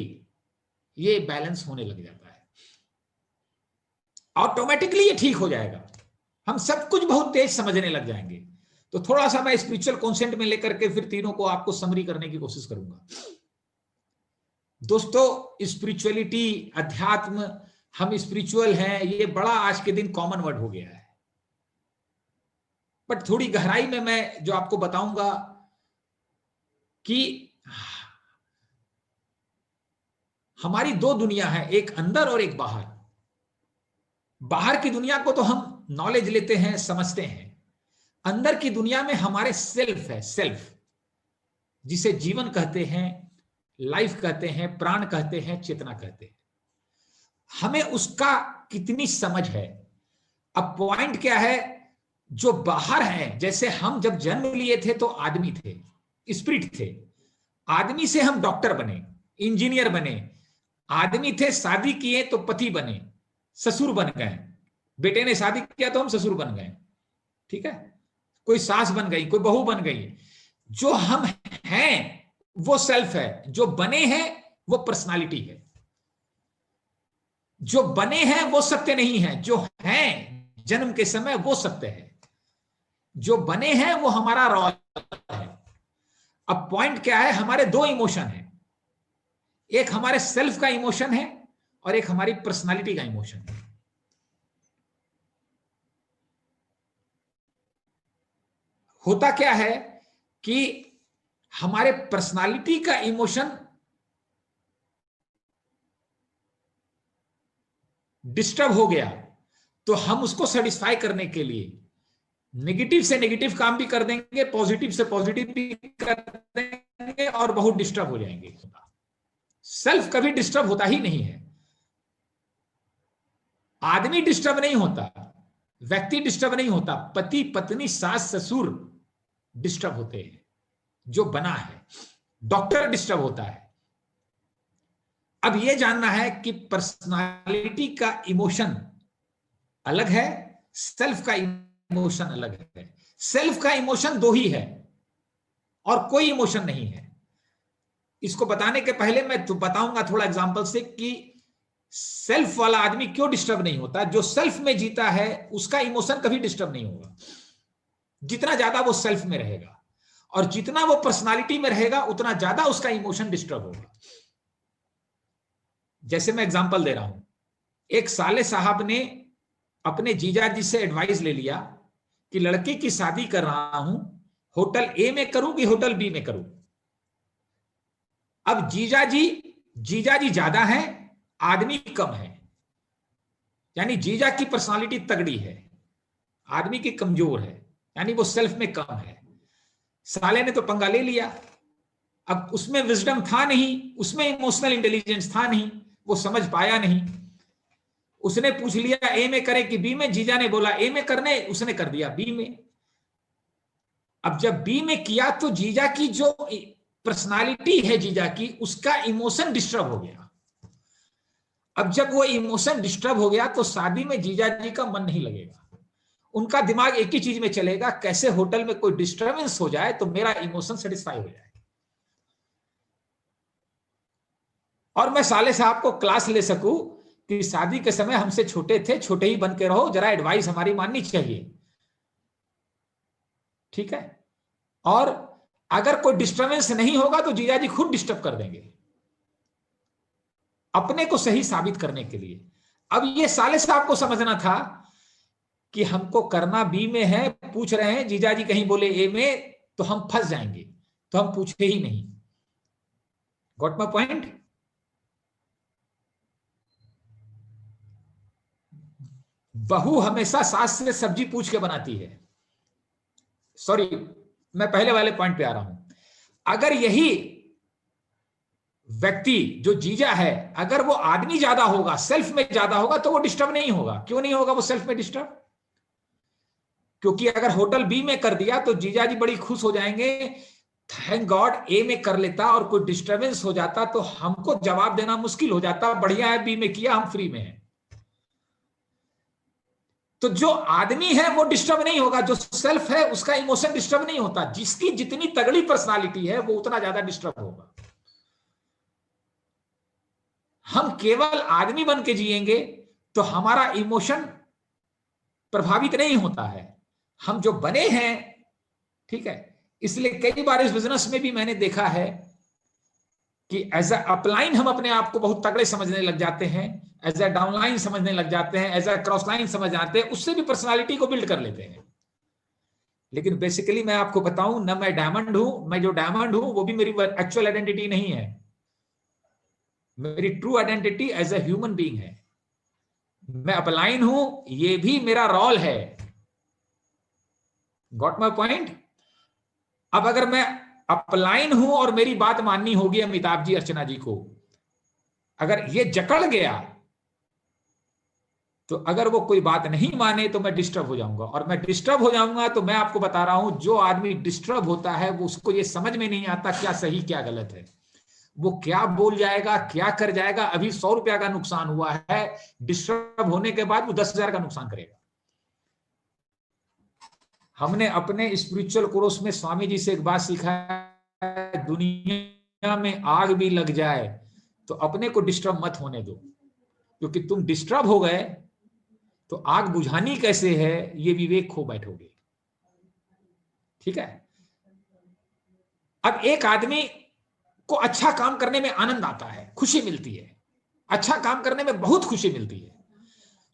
ये बैलेंस होने लग जाता है, ऑटोमेटिकली ये ठीक हो जाएगा। हम सब कुछ बहुत तेज समझने लग जाएंगे। तो थोड़ा सा मैं स्पिरिचुअल कॉन्सेप्ट में लेकर के फिर तीनों को आपको समरी करने की कोशिश करूंगा। दोस्तों स्पिरिचुअलिटी, अध्यात्म, हम स्पिरिचुअल हैं, ये बड़ा आज के दिन कॉमन वर्ड हो गया है। बट थोड़ी गहराई में मैं जो आपको बताऊंगा कि हमारी 2 दुनिया है, एक अंदर और एक बाहर। बाहर की दुनिया को तो हम नॉलेज लेते हैं, समझते हैं। अंदर की दुनिया में हमारे सेल्फ है, सेल्फ, जिसे जीवन कहते हैं, लाइफ कहते हैं, प्राण कहते हैं, चेतना कहते हैं। हमें उसका कितनी समझ है? अब पॉइंट क्या है, जो बाहर है, जैसे हम जब जन्म लिए थे तो आदमी थे, स्पिरिट थे। आदमी से हम डॉक्टर बने, इंजीनियर बने। आदमी थे, शादी किए तो पति बने, ससुर बन गए। बेटे ने शादी किया तो हम ससुर बन गए, ठीक है। कोई सास बन गई, कोई बहू बन गई। जो हम हैं वो सेल्फ है, जो बने हैं वो पर्सनालिटी है। जो बने हैं वो सत्य नहीं है, जो हैं जन्म के समय वो सत्य है। जो बने हैं वो हमारा रॉल है। अब पॉइंट क्या है, हमारे 2 इमोशन है, एक हमारे सेल्फ का इमोशन है और एक हमारी पर्सनालिटी का इमोशन है। होता क्या है कि हमारे पर्सनालिटी का इमोशन डिस्टर्ब हो गया तो हम उसको सेटिस्फाई करने के लिए नेगेटिव से नेगेटिव काम भी कर देंगे, पॉजिटिव से पॉजिटिव भी कर देंगे और बहुत डिस्टर्ब हो जाएंगे। सेल्फ कभी डिस्टर्ब होता ही नहीं है। आदमी डिस्टर्ब नहीं होता, व्यक्ति डिस्टर्ब नहीं होता, पति पत्नी सास ससुर डिस्टर्ब होते हैं, जो बना है। डॉक्टर डिस्टर्ब होता है। अब यह जानना है कि पर्सनालिटी का इमोशन अलग है, सेल्फ का इमोशन अलग है। सेल्फ का इमोशन 2 ही है और कोई इमोशन नहीं है। इसको बताने के पहले मैं तो बताऊंगा थोड़ा एग्जांपल से कि सेल्फ वाला आदमी क्यों डिस्टर्ब नहीं होता। जो सेल्फ में जीता है उसका इमोशन कभी डिस्टर्ब नहीं होगा। जितना ज्यादा वो सेल्फ में रहेगा और जितना वो पर्सनालिटी में रहेगा उतना ज्यादा उसका इमोशन डिस्टर्ब होगा। जैसे मैं एग्जांपल दे रहा हूं, एक साले साहब ने अपने जीजा जी से एडवाइस ले लिया कि लड़के की शादी कर रहा हूं, होटल ए में करूं कि होटल बी में करूं। अब जीजा जी ज्यादा है, आदमी कम है। यानी जीजा की पर्सनालिटी तगड़ी है, आदमी की कमजोर है, यानी वो सेल्फ में कम है। साले ने तो पंगा ले लिया। अब उसमें विजडम था नहीं, उसमें इमोशनल इंटेलिजेंस था नहीं, वो समझ पाया नहीं। उसने पूछ लिया ए में करे कि बी में। जीजा ने बोला ए में करने, उसने कर दिया बी में। अब जब बी में किया तो जीजा की जो पर्सनालिटी है जीजा की, उसका इमोशन डिस्टर्ब हो गया। अब जब वो इमोशन डिस्टर्ब हो गया तो शादी में जीजा जी का मन नहीं लगेगा। उनका दिमाग एक ही चीज में चलेगा, कैसे होटल में कोई डिस्टर्बेंस हो जाए तो मेरा इमोशन सेटिस्फाई हो जाए और मैं साले साहब को क्लास ले सकूं कि शादी के समय हमसे छोटे थे, छोटे ही बन के रहो, जरा एडवाइस हमारी माननी चाहिए, ठीक है। और अगर कोई डिस्टर्बेंस नहीं होगा तो जीजा जी खुद डिस्टर्ब कर देंगे। अपने को सही साबित करने के लिए। अब ये साले साहब को समझना था कि हमको करना बी में है, पूछ रहे हैं जीजाजी कहीं बोले ए में, तो हम फंस जाएंगे, तो हम पूछे ही नहीं। Got my point? बहू हमेशा सास से सब्जी पूछ के बनाती है। सॉरी, मैं पहले वाले पॉइंट पे आ रहा हूं। अगर यही व्यक्ति जो जीजा है, अगर वो आदमी ज्यादा होगा, सेल्फ में ज्यादा होगा, तो वो डिस्टर्ब नहीं होगा। क्यों नहीं होगा वो सेल्फ में डिस्टर्ब? क्योंकि अगर होटल बी में कर दिया तो जीजा जी बड़ी खुश हो जाएंगे, थैंक गॉड ए में कर लेता और कोई डिस्टर्बेंस हो जाता तो हमको जवाब देना मुश्किल हो जाता, बढ़िया है बी में किया, हम फ्री में हैं। तो जो आदमी है वो डिस्टर्ब नहीं होगा, जो सेल्फ है उसका इमोशन डिस्टर्ब नहीं होता। जिसकी जितनी तगड़ी पर्सनालिटी है वो उतना ज्यादा डिस्टर्ब होगा। हम केवल आदमी बन के जिएंगे तो हमारा इमोशन प्रभावित नहीं होता है। हम जो बने हैं, ठीक है, इसलिए कई बार इस बिजनेस में भी मैंने देखा है कि एज अ अपलाइन हम अपने आप को बहुत तगड़े समझने लग जाते हैं, एज अ डाउनलाइन समझने लग जाते हैं, एज अ क्रॉस लाइन समझ जाते हैं, उससे भी पर्सनालिटी को बिल्ड कर लेते हैं। लेकिन बेसिकली मैं आपको बताऊं ना, मैं डायमंड हूं, मैं जो डायमंड हूं वो भी मेरी एक्चुअल आइडेंटिटी नहीं है। मेरी true identity as a human being है। मैं अपलाइन हूं, ये भी मेरा रोल है। Got my point? अब अगर मैं अपलाइन हूं और मेरी बात माननी होगी अमिताभ जी, अर्चना जी को, अगर ये जकड़ गया तो अगर वो कोई बात नहीं माने तो मैं डिस्टर्ब हो जाऊंगा, और मैं डिस्टर्ब हो जाऊंगा तो मैं आपको बता रहा हूं, जो आदमी डिस्टर्ब होता है वो उसको ये समझ में नहीं आता क्या सही क्या गलत है। वो क्या बोल जाएगा, क्या कर जाएगा। अभी 100 रुपया का नुकसान हुआ है, डिस्टर्ब होने के बाद वो 10,000 का नुकसान करेगा। हमने अपने स्पिरिचुअल कोर्स में स्वामी जी से एक बात सीखा है, दुनिया में आग भी लग जाए तो अपने को डिस्टर्ब मत होने दो, क्योंकि तुम डिस्टर्ब हो गए तो आग बुझानी कैसे है ये विवेक खो बैठोगे। ठीक है? अब एक आदमी को अच्छा काम करने में आनंद आता है, खुशी मिलती है, अच्छा काम करने में बहुत खुशी मिलती है,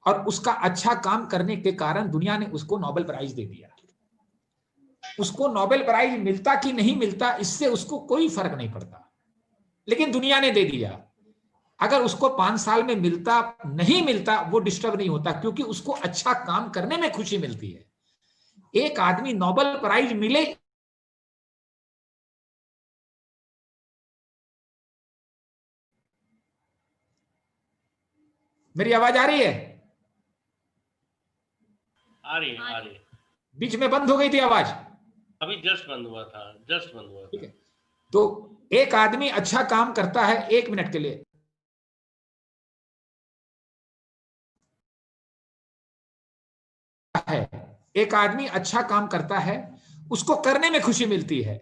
और उसका अच्छा काम करने के कारण दुनिया ने उसको नोबेल प्राइज दे दिया। उसको नोबेल प्राइज मिलता कि नहीं मिलता इससे उसको कोई फर्क नहीं पड़ता, लेकिन दुनिया ने दे दिया। अगर उसको 5 साल में मिलता नहीं मिलता वो डिस्टर्ब नहीं होता, क्योंकि उसको अच्छा काम करने में खुशी मिलती है। एक आदमी नोबेल प्राइज मिले, मेरी आवाज आ रही है? आ रही है। बीच में बंद हो गई थी आवाज, अभी जस्ट बंद हुआ था, ठीक है। तो एक आदमी अच्छा काम करता है, 1 मिनट के लिए, है एक आदमी अच्छा काम करता है, उसको करने में खुशी मिलती है।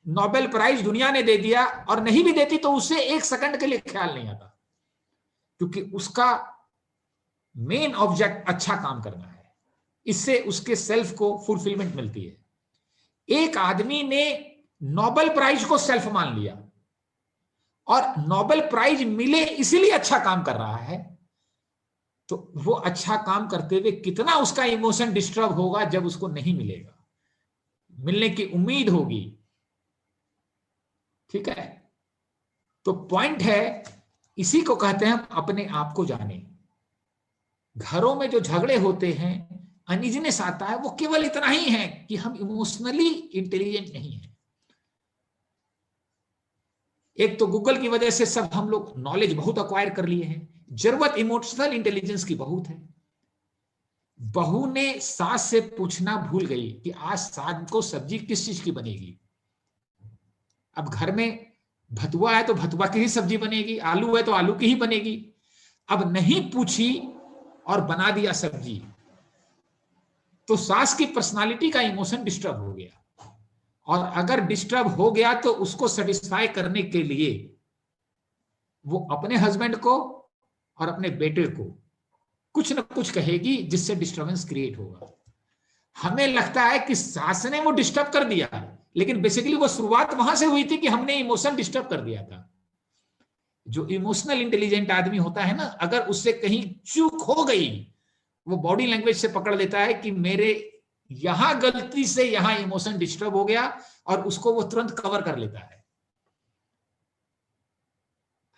नोबेल प्राइज दुनिया ने दे दिया, और नहीं भी देती तो उसे 1 सेकंड के लिए ख्याल नहीं आता, क्योंकि उसका मेन ऑब्जेक्ट अच्छा काम करना है। इससे उसके सेल्फ को फुलफिलमेंट मिलती है। एक आदमी ने नोबेल प्राइज को सेल्फ मान लिया और नोबेल प्राइज मिले इसीलिए अच्छा काम कर रहा है, तो वो अच्छा काम करते हुए कितना उसका इमोशन डिस्टर्ब होगा जब उसको नहीं मिलेगा, मिलने की उम्मीद होगी। ठीक है? तो पॉइंट है, इसी को कहते हैं अपने आप को जाने। घरों में जो झगड़े होते हैं, अनइजीनेस आता है, वो केवल इतना ही है कि हम इमोशनली इंटेलिजेंट नहीं है। एक तो गूगल की वजह से सब हम लोग नॉलेज बहुत अक्वायर कर लिए हैं, जरूरत इमोशनल इंटेलिजेंस की बहुत है। बहू ने सास से पूछना भूल गई कि आज शाम को सब्जी किस चीज की बनेगी। अब घर में भतुआ है तो भतुआ की ही सब्जी बनेगी, आलू है तो आलू की ही बनेगी। अब नहीं पूछी और बना दिया सब्जी, तो सास की पर्सनालिटी का इमोशन डिस्टर्ब हो गया, और अगर डिस्टर्ब हो गया तो उसको सेटिस्फाई करने के लिए वो अपने हस्बैंड को और अपने बेटे को कुछ न कुछ कहेगी जिससे डिस्टर्बेंस क्रिएट होगा। हमें लगता है कि सास ने वो डिस्टर्ब कर दिया, लेकिन बेसिकली वो शुरुआत वहां से हुई थी कि हमने इमोशन डिस्टर्ब कर दिया था। जो इमोशनल इंटेलिजेंट आदमी होता है ना, अगर उससे कहीं चूक हो गई, वो बॉडी लैंग्वेज से पकड़ लेता है कि मेरे यहां गलती से यहां इमोशन डिस्टर्ब हो गया, और उसको वो तुरंत कवर कर लेता है।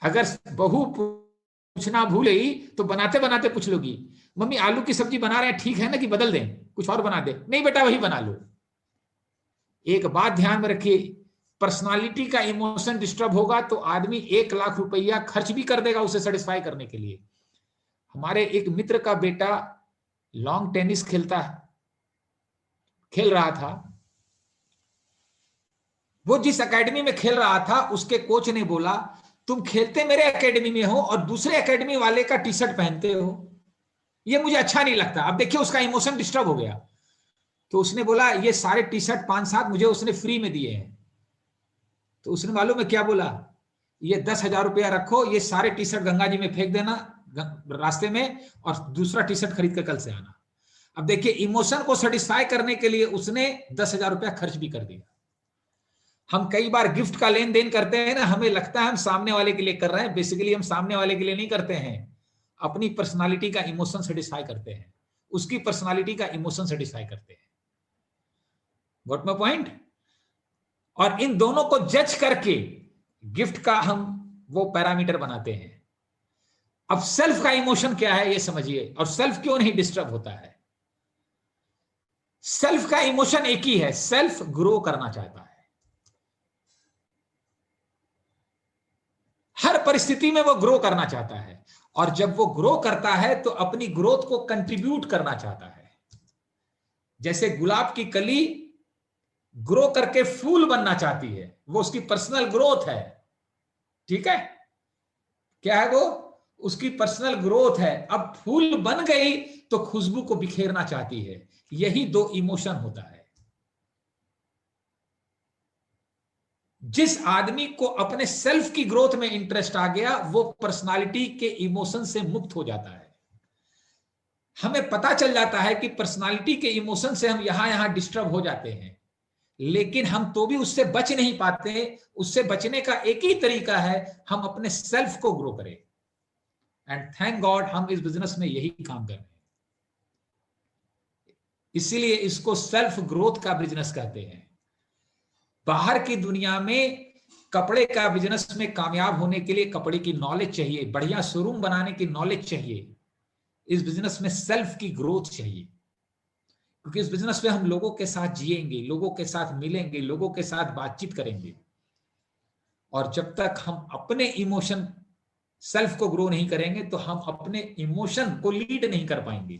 अगर बहू पूछना भूल गई तो बनाते बनाते पूछ लोगी, मम्मी आलू की सब्जी बना रहे हैं, ठीक है ना कि बदल दें, कुछ और बना दे? नहीं बेटा वही बना लो। एक बात ध्यान में रखिए, पर्सनालिटी का इमोशन डिस्टर्ब होगा तो आदमी 1 लाख रुपया खर्च भी कर देगा उसे सेटिस्फाई करने के लिए। हमारे एक मित्र का बेटा लॉन्ग टेनिस खेल रहा था। वो जिस एकेडमी में खेल रहा था उसके कोच ने बोला, तुम खेलते मेरे एकेडमी में हो और दूसरे एकेडमी वाले का टी शर्ट पहनते हो, ये मुझे अच्छा नहीं लगता। अब देखिए उसका इमोशन डिस्टर्ब हो गया। तो उसने बोला, ये सारे टी शर्ट 5-7 मुझे उसने फ्री में दिए हैं। तो उसने मालूम है क्या बोला, ये 10,000 रुपया रखो, ये सारे टी शर्ट गंगा जी में फेंक देना रास्ते में, और दूसरा टी शर्ट खरीद कर कल से आना। अब देखिए इमोशन को सेटिस्फाई करने के लिए उसने 10,000 रुपया खर्च भी कर दिया। हम कई बार गिफ्ट का लेन देन करते हैं ना, हमें लगता है हम सामने वाले के लिए कर रहे हैं, बेसिकली हम सामने वाले के लिए नहीं करते हैं, अपनी पर्सनालिटी का इमोशन सेटिस्फाई करते हैं, उसकी पर्सनालिटी का इमोशन सेटिस्फाई करते हैं। What my point? और इन दोनों को जज करके गिफ्ट का हम वो पैरामीटर बनाते हैं। अब सेल्फ का इमोशन क्या है ये समझिए, और सेल्फ क्यों नहीं डिस्टर्ब होता है। सेल्फ का इमोशन एक ही है, सेल्फ ग्रो करना चाहता है। हर परिस्थिति में वो ग्रो करना चाहता है, और जब वो ग्रो करता है तो अपनी ग्रोथ को कंट्रीब्यूट करना चाहता है। जैसे गुलाब की कली ग्रो करके फूल बनना चाहती है, वो उसकी पर्सनल ग्रोथ है। ठीक है, क्या है वो? उसकी पर्सनल ग्रोथ है। अब फूल बन गई तो खुशबू को बिखेरना चाहती है। यही दो इमोशन होता है। जिस आदमी को अपने सेल्फ की ग्रोथ में इंटरेस्ट आ गया, वो पर्सनालिटी के इमोशन से मुक्त हो जाता है। हमें पता चल जाता है कि पर्सनालिटी के इमोशन से हम यहां डिस्टर्ब हो जाते हैं, लेकिन हम तो भी उससे बच नहीं पाते। उससे बचने का एक ही तरीका है, हम अपने सेल्फ को ग्रो करें। एंड थैंक गॉड हम इस बिजनेस में यही काम कर रहे हैं। इसीलिए इसको सेल्फ ग्रोथ का बिजनेस कहते हैं। बाहर की दुनिया में कपड़े का बिजनेस में कामयाब होने के लिए कपड़े की नॉलेज चाहिए, बढ़िया शोरूम बनाने की नॉलेज चाहिए। इस बिजनेस में सेल्फ की ग्रोथ चाहिए, क्योंकि इस बिजनेस में हम लोगों के साथ जिएंगे, लोगों के साथ मिलेंगे, लोगों के साथ बातचीत करेंगे। और जब तक हम अपने इमोशन सेल्फ को ग्रो नहीं करेंगे तो हम अपने इमोशन को लीड नहीं कर पाएंगे।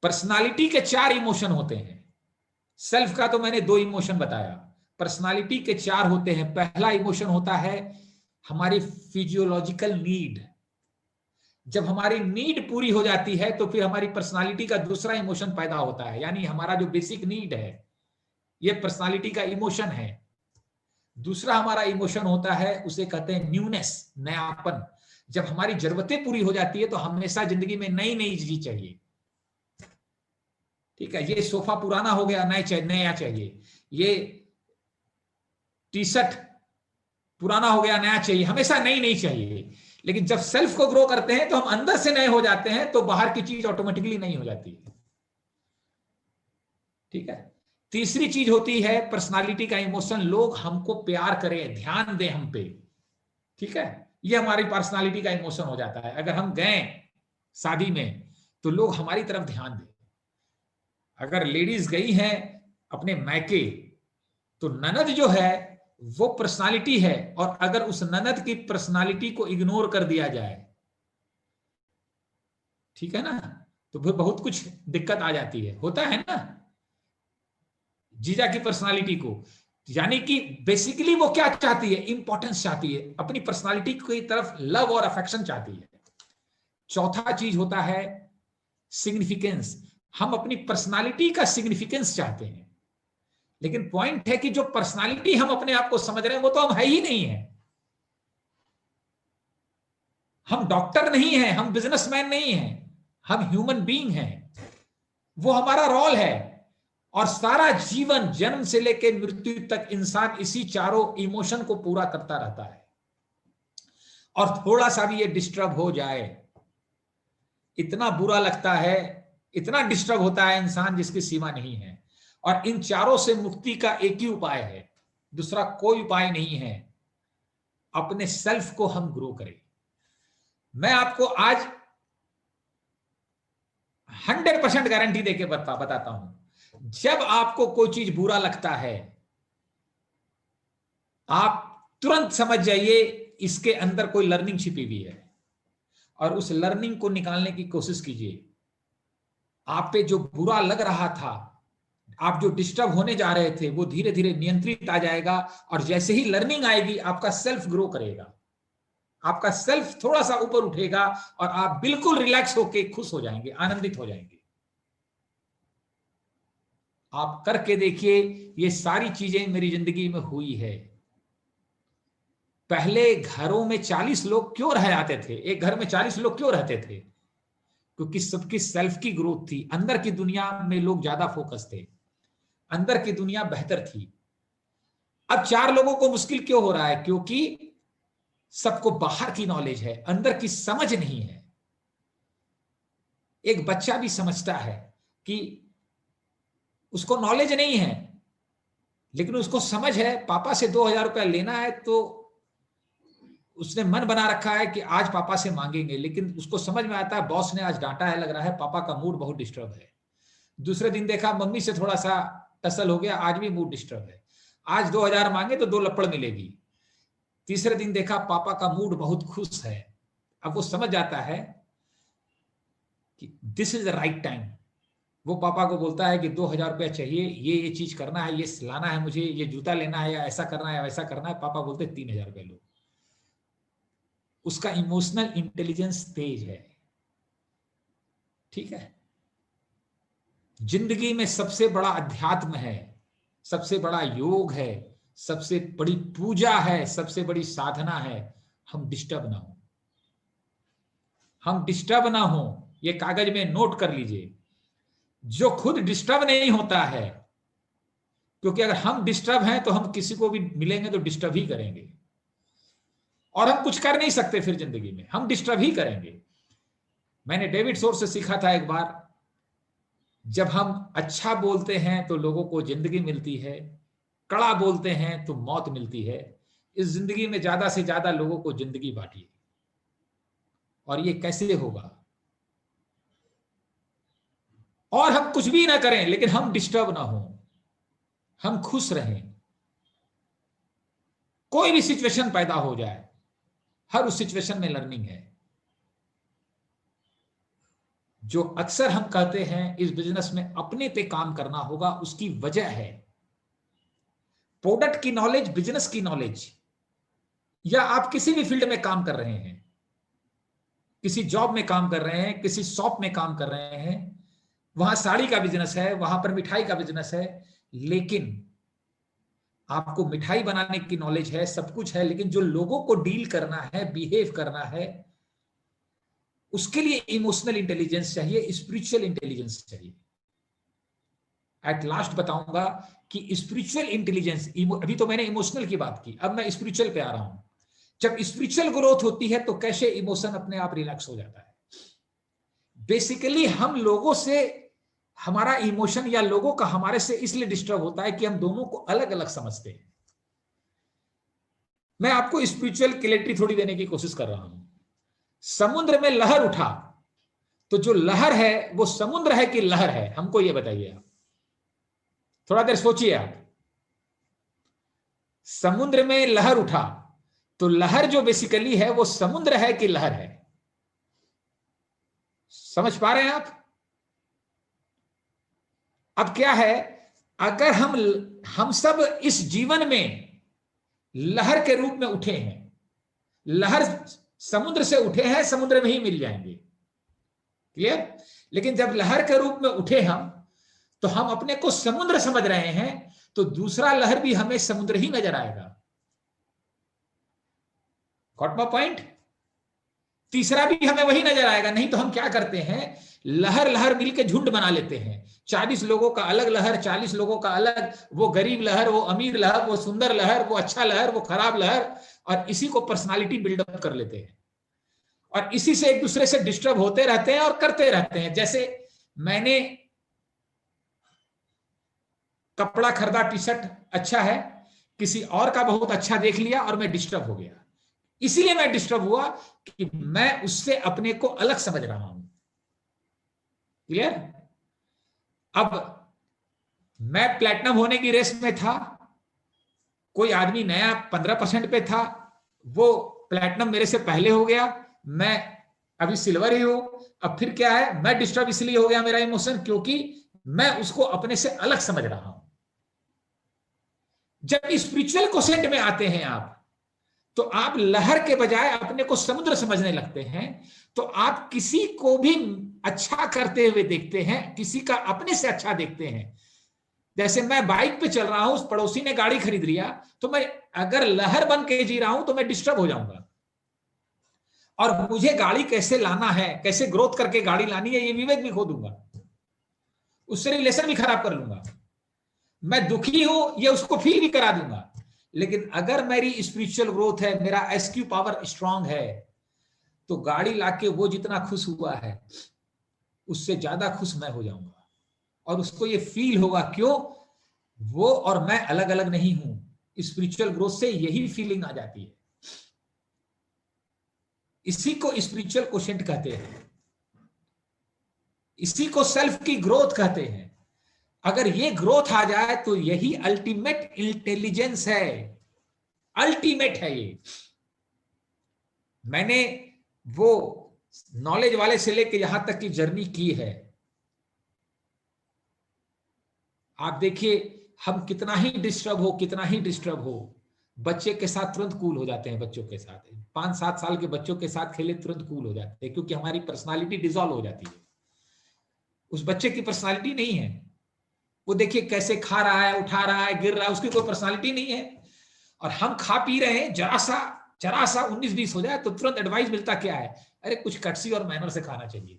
पर्सनालिटी के 4 इमोशन होते हैं। सेल्फ का तो मैंने 2 इमोशन बताया, पर्सनालिटी के 4 होते हैं। पहला इमोशन होता है हमारी फिजियोलॉजिकल नीड। जब हमारी नीड पूरी हो जाती है तो फिर हमारी पर्सनालिटी का दूसरा इमोशन पैदा होता है, यानी हमारा जो बेसिक नीड है, ये पर्सनालिटी का इमोशन है। दूसरा हमारा इमोशन होता है, उसे कहते हैं न्यूनेस, नयापन। जब हमारी जरूरतें पूरी हो जाती है तो हमेशा जिंदगी में नई नई चीज चाहिए। ठीक है, ये सोफा पुराना हो गया, नया चाहिए। ये टी शर्ट पुराना हो गया, नया चाहिए। हमेशा नई नई चाहिए। लेकिन जब सेल्फ को ग्रो करते हैं तो हम अंदर से नए हो जाते हैं, तो बाहर की चीज ऑटोमेटिकली नई हो जाती है। ठीक है, तीसरी चीज होती है पर्सनालिटी का इमोशन, लोग हमको प्यार करें, ध्यान दें हम पे। ठीक है, ये हमारी पर्सनालिटी का इमोशन हो जाता है। अगर हम गए शादी में तो लोग हमारी तरफ ध्यान दें। अगर लेडीज गई हैं अपने मैके तो ननद जो है वो पर्सनालिटी है, और अगर उस ननद की पर्सनालिटी को इग्नोर कर दिया जाए, ठीक है ना, तो फिर बहुत कुछ दिक्कत आ जाती है। होता है ना, जीजा की पर्सनालिटी को, यानी कि बेसिकली वो क्या चाहती है, इंपॉर्टेंस चाहती है, अपनी पर्सनालिटी की तरफ लव और अफेक्शन चाहती है। चौथा चीज होता है सिग्निफिकेंस। हम अपनी पर्सनालिटी का सिग्निफिकेंस चाहते हैं, लेकिन पॉइंट है कि जो पर्सनालिटी हम अपने आप को समझ रहे हैं वो तो हम है ही नहीं है। हम डॉक्टर नहीं है, हम बिजनेसमैन नहीं है, हम ह्यूमन बीइंग हैं। वो हमारा रोल है। और सारा जीवन जन्म से लेकर मृत्यु तक इंसान इसी चारों इमोशन को पूरा करता रहता है। और थोड़ा सा भी ये डिस्टर्ब हो जाए, इतना बुरा लगता है, इतना डिस्टर्ब होता है इंसान जिसकी सीमा नहीं है। और इन चारों से मुक्ति का एक ही उपाय है, दूसरा कोई उपाय नहीं है। अपने सेल्फ को हम ग्रो करें। मैं आपको आज 100% गारंटी देके बताता हूं, जब आपको कोई चीज बुरा लगता है, आप तुरंत समझ जाइए इसके अंदर कोई लर्निंग छिपी हुई है, और उस लर्निंग को निकालने की कोशिश कीजिए। आप पे जो बुरा लग रहा था, आप जो डिस्टर्ब होने जा रहे थे, वो धीरे धीरे नियंत्रित आ जाएगा। और जैसे ही लर्निंग आएगी, आपका सेल्फ ग्रो करेगा, आपका सेल्फ थोड़ा सा ऊपर उठेगा, और आप बिल्कुल रिलैक्स होके खुश हो जाएंगे, आनंदित हो जाएंगे। आप करके देखिए, ये सारी चीजें मेरी जिंदगी में हुई है। पहले घरों में 40 लोग क्यों रह जाते थे? एक घर में 40 लोग क्यों रहते थे? क्योंकि सबकी सेल्फ की ग्रोथ थी, अंदर की दुनिया में लोग ज्यादा फोकस थे, अंदर की दुनिया बेहतर थी। अब 4 लोगों को मुश्किल क्यों हो रहा है? क्योंकि सबको बाहर की नॉलेज है, अंदर की समझ नहीं है। एक बच्चा भी समझता है कि उसको नॉलेज नहीं है, लेकिन उसको समझ है पापा से 2000 रुपया लेना है, तो उसने मन बना रखा है कि आज पापा से मांगेंगे। लेकिन उसको समझ में आता है बॉस ने आज डांटा है, लग रहा है पापा का मूड बहुत डिस्टर्ब है। दूसरे दिन देखा मम्मी से थोड़ा सा टसल हो गया, आज भी मूड डिस्टर्ब है, आज 2000 मांगे तो 2 लपड़ मिलेगी। तीसरे दिन देखा पापा का मूड बहुत खुश है। अब वो समझ जाता है कि this is the right time. वो पापा को बोलता है कि 2000 रुपया चाहिए, ये चीज करना है, ये लाना है मुझे, ये जूता लेना है, या ऐसा करना है या वैसा करना है। पापा बोलते 3000 रुपया लो। उसका इमोशनल इंटेलिजेंस तेज है। ठीक है, जिंदगी में सबसे बड़ा अध्यात्म है, सबसे बड़ा योग है, सबसे बड़ी पूजा है, सबसे बड़ी साधना है, हम डिस्टर्ब ना हो। हम डिस्टर्ब ना हो, ये कागज में नोट कर लीजिए। जो खुद डिस्टर्ब नहीं होता है, क्योंकि अगर हम डिस्टर्ब हैं तो हम किसी को भी मिलेंगे तो डिस्टर्ब ही करेंगे, और हम कुछ कर नहीं सकते फिर जिंदगी में, हम डिस्टर्ब ही करेंगे। मैंने डेविड सोर से सीखा था एक बार, जब हम अच्छा बोलते हैं तो लोगों को जिंदगी मिलती है, कड़ा बोलते हैं तो मौत मिलती है। इस जिंदगी में ज्यादा से ज्यादा लोगों को जिंदगी बांटिए। और ये कैसे होगा? और हम कुछ भी ना करें, लेकिन हम डिस्टर्ब ना हो, हम खुश रहें। कोई भी सिचुएशन पैदा हो जाए, हर उस सिचुएशन में लर्निंग है। जो अक्सर हम कहते हैं इस बिजनेस में अपने पे काम करना होगा, उसकी वजह है प्रोडक्ट की नॉलेज, बिजनेस की नॉलेज, या आप किसी भी फील्ड में काम कर रहे हैं, किसी जॉब में काम कर रहे हैं, किसी शॉप में काम कर रहे हैं, वहां साड़ी का बिजनेस है, वहां पर मिठाई का बिजनेस है, लेकिन आपको मिठाई बनाने की नॉलेज है, सब कुछ है, लेकिन जो लोगों को डील करना है, बिहेव करना है, उसके लिए इमोशनल इंटेलिजेंस चाहिए, स्पिरिचुअल इंटेलिजेंस चाहिए। एट लास्ट बताऊंगा कि स्पिरिचुअल इंटेलिजेंस, अभी तो मैंने इमोशनल की बात की, अब मैं स्पिरिचुअल पे आ रहा हूं। जब स्पिरिचुअल ग्रोथ होती है तो कैसे इमोशन अपने आप रिलैक्स हो जाता है। बेसिकली हम लोगों से, हमारा इमोशन या लोगों का हमारे से इसलिए डिस्टर्ब होता है कि हम दोनों को अलग अलग समझते हैं। मैं आपको स्पिरिचुअल क्लैरिटी थोड़ी देने की कोशिश कर रहा हूं। समुद्र में लहर उठा, तो जो लहर है वो समुद्र है कि लहर है? हमको ये बताइए आप, थोड़ा देर सोचिए आप। समुद्र में लहर उठा, तो लहर जो बेसिकली है वो समुद्र है कि लहर है? समझ पा रहे हैं आप? अब क्या है, अगर हम सब इस जीवन में लहर के रूप में उठे हैं, लहर समुद्र से उठे हैं, समुद्र में ही मिल जाएंगे, क्लियर? लेकिन जब लहर के रूप में उठे हम, तो हम अपने को समुद्र समझ रहे हैं, तो दूसरा लहर भी हमें समुद्र ही नजर आएगा। Got my point? तीसरा भी हमें वही नजर आएगा। नहीं तो हम क्या करते हैं, लहर लहर मिलके झुंड बना लेते हैं। 40 लोगों का अलग लहर, 40 लोगों का अलग, वो गरीब लहर, वो अमीर लहर, वो सुंदर लहर, वो अच्छा लहर, वो खराब लहर, और इसी को पर्सनालिटी बिल्डअप कर लेते हैं। और इसी से एक दूसरे से डिस्टर्ब होते रहते हैं और करते रहते हैं। जैसे मैंने कपड़ा खरीदा, टी शर्ट अच्छा है, किसी और का बहुत अच्छा देख लिया और मैं डिस्टर्ब हो गया। इसीलिए मैं डिस्टर्ब हुआ कि मैं उससे अपने को अलग समझ रहा हूं। क्लियर? अब मैं प्लेटिनम होने की रेस में था, कोई आदमी नया 15% पे था, वो प्लेटिनम मेरे से पहले हो गया, मैं अभी सिल्वर ही हूं। अब फिर क्या है, मैं डिस्टर्ब इसलिए हो गया, मेरा इमोशन, क्योंकि मैं उसको अपने से अलग समझ रहा हूं। जब स्पिरिचुअल क्वोशेंट में आते हैं आप, तो आप लहर के बजाय अपने को समुद्र समझने लगते हैं। तो आप किसी को भी अच्छा करते हुए देखते हैं, किसी का अपने से अच्छा देखते हैं। जैसे मैं बाइक पे चल रहा हूं, उस पड़ोसी ने गाड़ी खरीद लिया, तो मैं अगर लहर बन के जी रहा हूं तो मैं डिस्टर्ब हो जाऊंगा। और मुझे गाड़ी कैसे लाना है, कैसे ग्रोथ करके गाड़ी लानी है, ये विवेक भी खो दूंगा, उससे रिलेशन भी खराब कर लूंगा। मैं दुखी हूं ये उसको फील भी करा दूंगा। लेकिन अगर मेरी स्पिरिचुअल ग्रोथ है, मेरा एसक्यू पावर स्ट्रांग है, तो गाड़ी लाके वो जितना खुश हुआ है उससे ज्यादा खुश मैं हो जाऊंगा। और उसको ये फील होगा, क्यों, वो और मैं अलग अलग नहीं हूं। स्पिरिचुअल ग्रोथ से यही फीलिंग आ जाती है। इसी को स्पिरिचुअल क्वोशेंट कहते हैं, इसी को सेल्फ की ग्रोथ कहते हैं। अगर ये ग्रोथ आ जाए तो यही अल्टीमेट इंटेलिजेंस है, अल्टीमेट है ये। मैंने वो नॉलेज वाले से लेकर यहां तक की जर्नी की है। आप देखिए, हम कितना ही डिस्टर्ब हो, कितना ही डिस्टर्ब हो, बच्चे के साथ तुरंत कूल हो जाते हैं। बच्चों के साथ 5-7 साल के बच्चों के साथ खेले, तुरंत कूल हो जाते हैं, क्योंकि हमारी पर्सनालिटी डिसॉल्व हो जाती है। उस बच्चे की पर्सनालिटी नहीं है। वो देखिए कैसे खा रहा है, उठा रहा है, गिर रहा है, उसकी कोई पर्सनालिटी नहीं है। और हम खा पी रहे हैं, जरा सा 19-20 हो जाए तो तुरंत एडवाइस मिलता क्या है, अरे कुछ कटसी और मैनर से खाना चाहिए।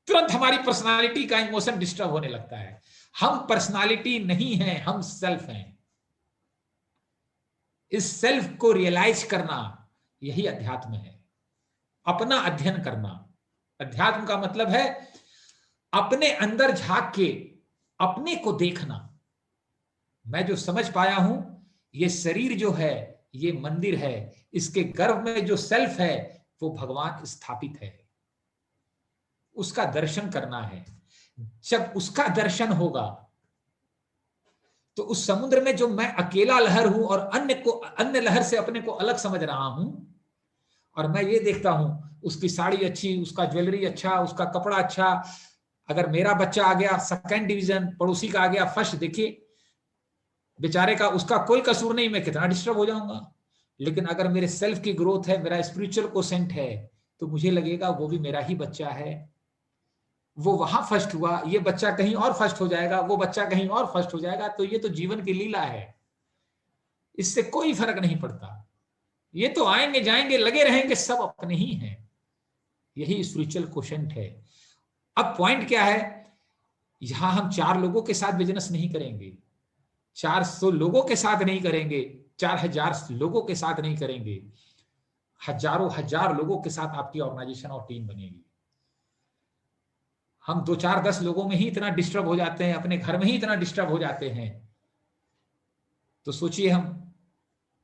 तुरंत हमारी पर्सनालिटी का इमोशन डिस्टर्ब होने लगता है। हम पर्सनालिटी नहीं है, हम सेल्फ हैं। इस सेल्फ को रियलाइज करना, यही अध्यात्म है। अपना अध्ययन करना। अध्यात्म का मतलब है अपने अंदर झांक के अपने को देखना। मैं जो समझ पाया हूं, ये शरीर जो है ये मंदिर है, इसके गर्भ में जो सेल्फ है वो भगवान स्थापित है, उसका दर्शन करना है। जब उसका दर्शन होगा तो उस समुद्र में जो मैं अकेला लहर हूं और अन्य लहर से अपने को अलग समझ रहा हूं, और मैं ये देखता हूं उसकी साड़ी अच्छी, उसका ज्वेलरी अच्छा, उसका कपड़ा अच्छा, अगर मेरा बच्चा आ गया 2nd डिवीजन, पड़ोसी का आ गया 1st, देखिए बेचारे का, उसका कोई कसूर नहीं, मैं कितना डिस्टर्ब हो जाऊंगा। लेकिन अगर मेरे सेल्फ की ग्रोथ है, मेरा स्पिरिचुअल क्वोशेंट है, तो मुझे लगेगा वो भी मेरा ही बच्चा है। वो वहां फर्स्ट हुआ, ये बच्चा कहीं और फर्स्ट हो जाएगा, वो बच्चा कहीं और फर्स्ट हो जाएगा। तो ये तो जीवन की लीला है, इससे कोई फर्क नहीं पड़ता। ये तो आएंगे जाएंगे लगे रहेंगे, सब अपने ही हैं। यही स्पिरिचुअल क्वोशेंट है। अब पॉइंट क्या है, यहां हम 4 लोगों के साथ बिजनेस नहीं करेंगे, 400 लोगों के साथ नहीं करेंगे, 4000 लोगों के साथ नहीं करेंगे, हजारों हजार लोगों के साथ आपकी ऑर्गेनाइजेशन और टीम बनेगी। हम 2-4-10 लोगों में ही इतना डिस्टर्ब हो जाते हैं, अपने घर में ही इतना डिस्टर्ब हो जाते हैं। तो सोचिए हम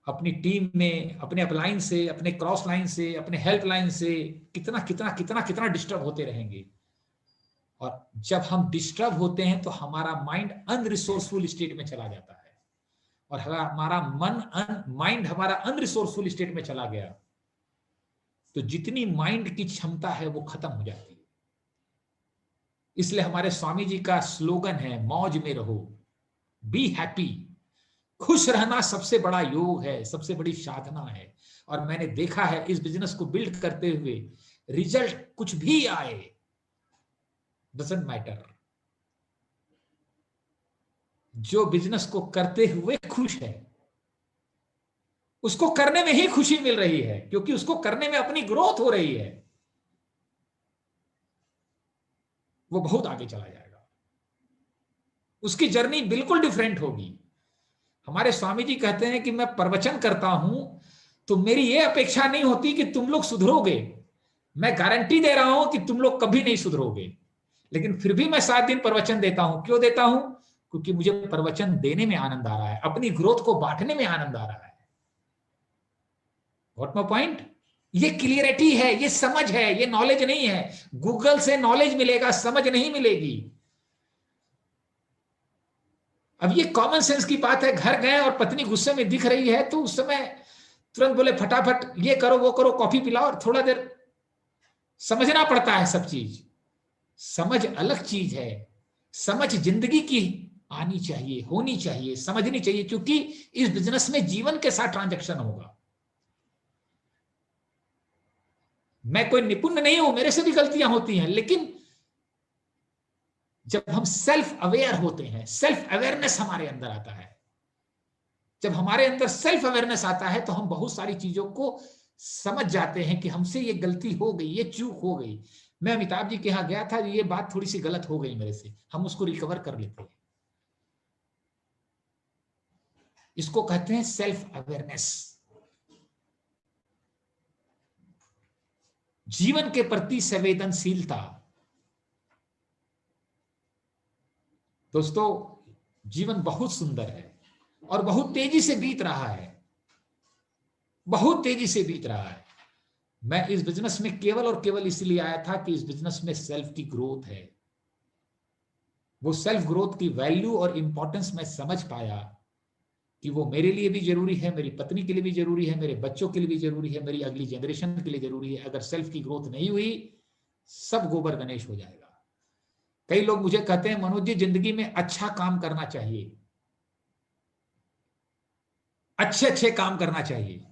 अपनी टीम में, अपने अपलाइन से, अपने क्रॉस लाइन से, अपने हेल्प लाइन से कितना कितना कितना कितना डिस्टर्ब होते रहेंगे। और जब हम डिस्टर्ब होते हैं तो हमारा माइंड अनरिसोर्सफुल स्टेट में चला जाता है, और हमारा माइंड हमारा अनरिसोर्सफुल स्टेट में चला गया तो जितनी माइंड की क्षमता है वो खत्म हो जाती है। इसलिए हमारे स्वामी जी का स्लोगन है, मौज में रहो, बी हैप्पी। खुश रहना सबसे बड़ा योग है, सबसे बड़ी साधना है। और मैंने देखा है इस बिजनेस को बिल्ड करते हुए, रिजल्ट कुछ भी आए डजंट मैटर, जो बिजनेस को करते हुए खुश है उसको करने में ही खुशी मिल रही है, क्योंकि उसको करने में अपनी ग्रोथ हो रही है, वो बहुत आगे चला जाएगा, उसकी जर्नी बिल्कुल डिफरेंट होगी। हमारे स्वामी जी कहते हैं कि मैं प्रवचन करता हूं तो मेरी ये अपेक्षा नहीं होती कि तुम लोग सुधरोगे, मैं गारंटी दे रहा हूं कि तुम लोग कभी नहीं सुधरोगे, लेकिन फिर भी मैं 7 दिन प्रवचन देता हूं। क्यों देता हूं? क्योंकि मुझे प्रवचन देने में आनंद आ रहा है, अपनी ग्रोथ को बांटने में आनंद आ रहा है। What my point? ये क्लियरिटी है, ये समझ है, ये नॉलेज नहीं है। गूगल से नॉलेज मिलेगा, समझ नहीं मिलेगी। अब ये कॉमन सेंस की बात है, घर गए और पत्नी गुस्से में दिख रही है तो उस समय तुरंत बोले फटाफट ये करो वो करो, कॉफी पिलाओ, और थोड़ा देर समझना पड़ता है सब चीज। समझ अलग चीज है, समझ जिंदगी की आनी चाहिए, होनी चाहिए, समझनी चाहिए, क्योंकि इस बिजनेस में जीवन के साथ ट्रांजैक्शन होगा। मैं कोई निपुण नहीं हूं, मेरे से भी गलतियां होती हैं, लेकिन जब हम सेल्फ अवेयर होते हैं, सेल्फ अवेयरनेस हमारे अंदर आता है, जब हमारे अंदर सेल्फ अवेयरनेस आता है तो हम बहुत सारी चीजों को समझ जाते हैं कि हमसे ये गलती हो गई, ये चूक हो गई। मैं अमिताभ जी के यहाँ गया था, ये बात थोड़ी सी गलत हो गई मेरे से, हम उसको रिकवर कर लेते हैं। इसको कहते हैं सेल्फ अवेयरनेस। जीवन के प्रति संवेदनशीलता। दोस्तों, जीवन बहुत सुंदर है और बहुत तेजी से बीत रहा है, बहुत तेजी से बीत रहा है। मैं इस बिजनेस में केवल और केवल इसलिए आया था कि इस बिजनेस में सेल्फ की ग्रोथ है। वो सेल्फ ग्रोथ की वैल्यू और इंपॉर्टेंस मैं समझ पाया कि वो मेरे लिए भी जरूरी है, मेरी पत्नी के लिए भी जरूरी है, मेरे बच्चों के लिए भी जरूरी है, मेरी अगली जनरेशन के लिए जरूरी है। अगर सेल्फ की ग्रोथ नहीं हुई, सब गोबर गणेश हो जाएगा। कई लोग मुझे कहते हैं मनोज जी, जिंदगी में अच्छा काम करना चाहिए, अच्छे अच्छे काम करना चाहिए।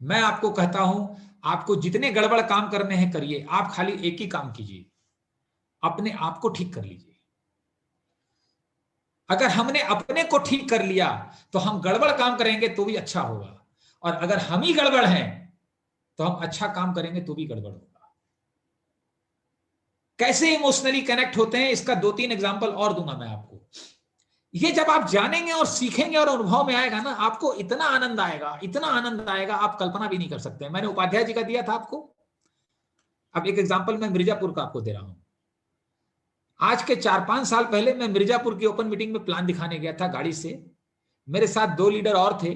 मैं आपको कहता हूं, आपको जितने गड़बड़ काम करने हैं करिए, आप खाली एक ही काम कीजिए, अपने आप को ठीक कर लीजिए। अगर हमने अपने को ठीक कर लिया तो हम गड़बड़ काम करेंगे तो भी अच्छा होगा, और अगर हम ही गड़बड़ हैं तो हम अच्छा काम करेंगे तो भी गड़बड़ होगा। कैसे इमोशनली कनेक्ट होते हैं, इसका 2-3 एग्जांपल और दूंगा मैं आपको। ये जब आप जानेंगे और सीखेंगे और अनुभव में आएगा ना, आपको इतना आनंद आएगा, इतना आनंद आएगा, आप कल्पना भी नहीं कर सकते। मैंने उपाध्याय जी का दिया था आपको, अब एक एग्जांपल मैं मिर्जापुर का आपको दे रहा हूं। आज के 4-5 साल पहले मैं मिर्जापुर की ओपन मीटिंग में प्लान दिखाने गया था गाड़ी से। मेरे साथ 2 लीडर और थे,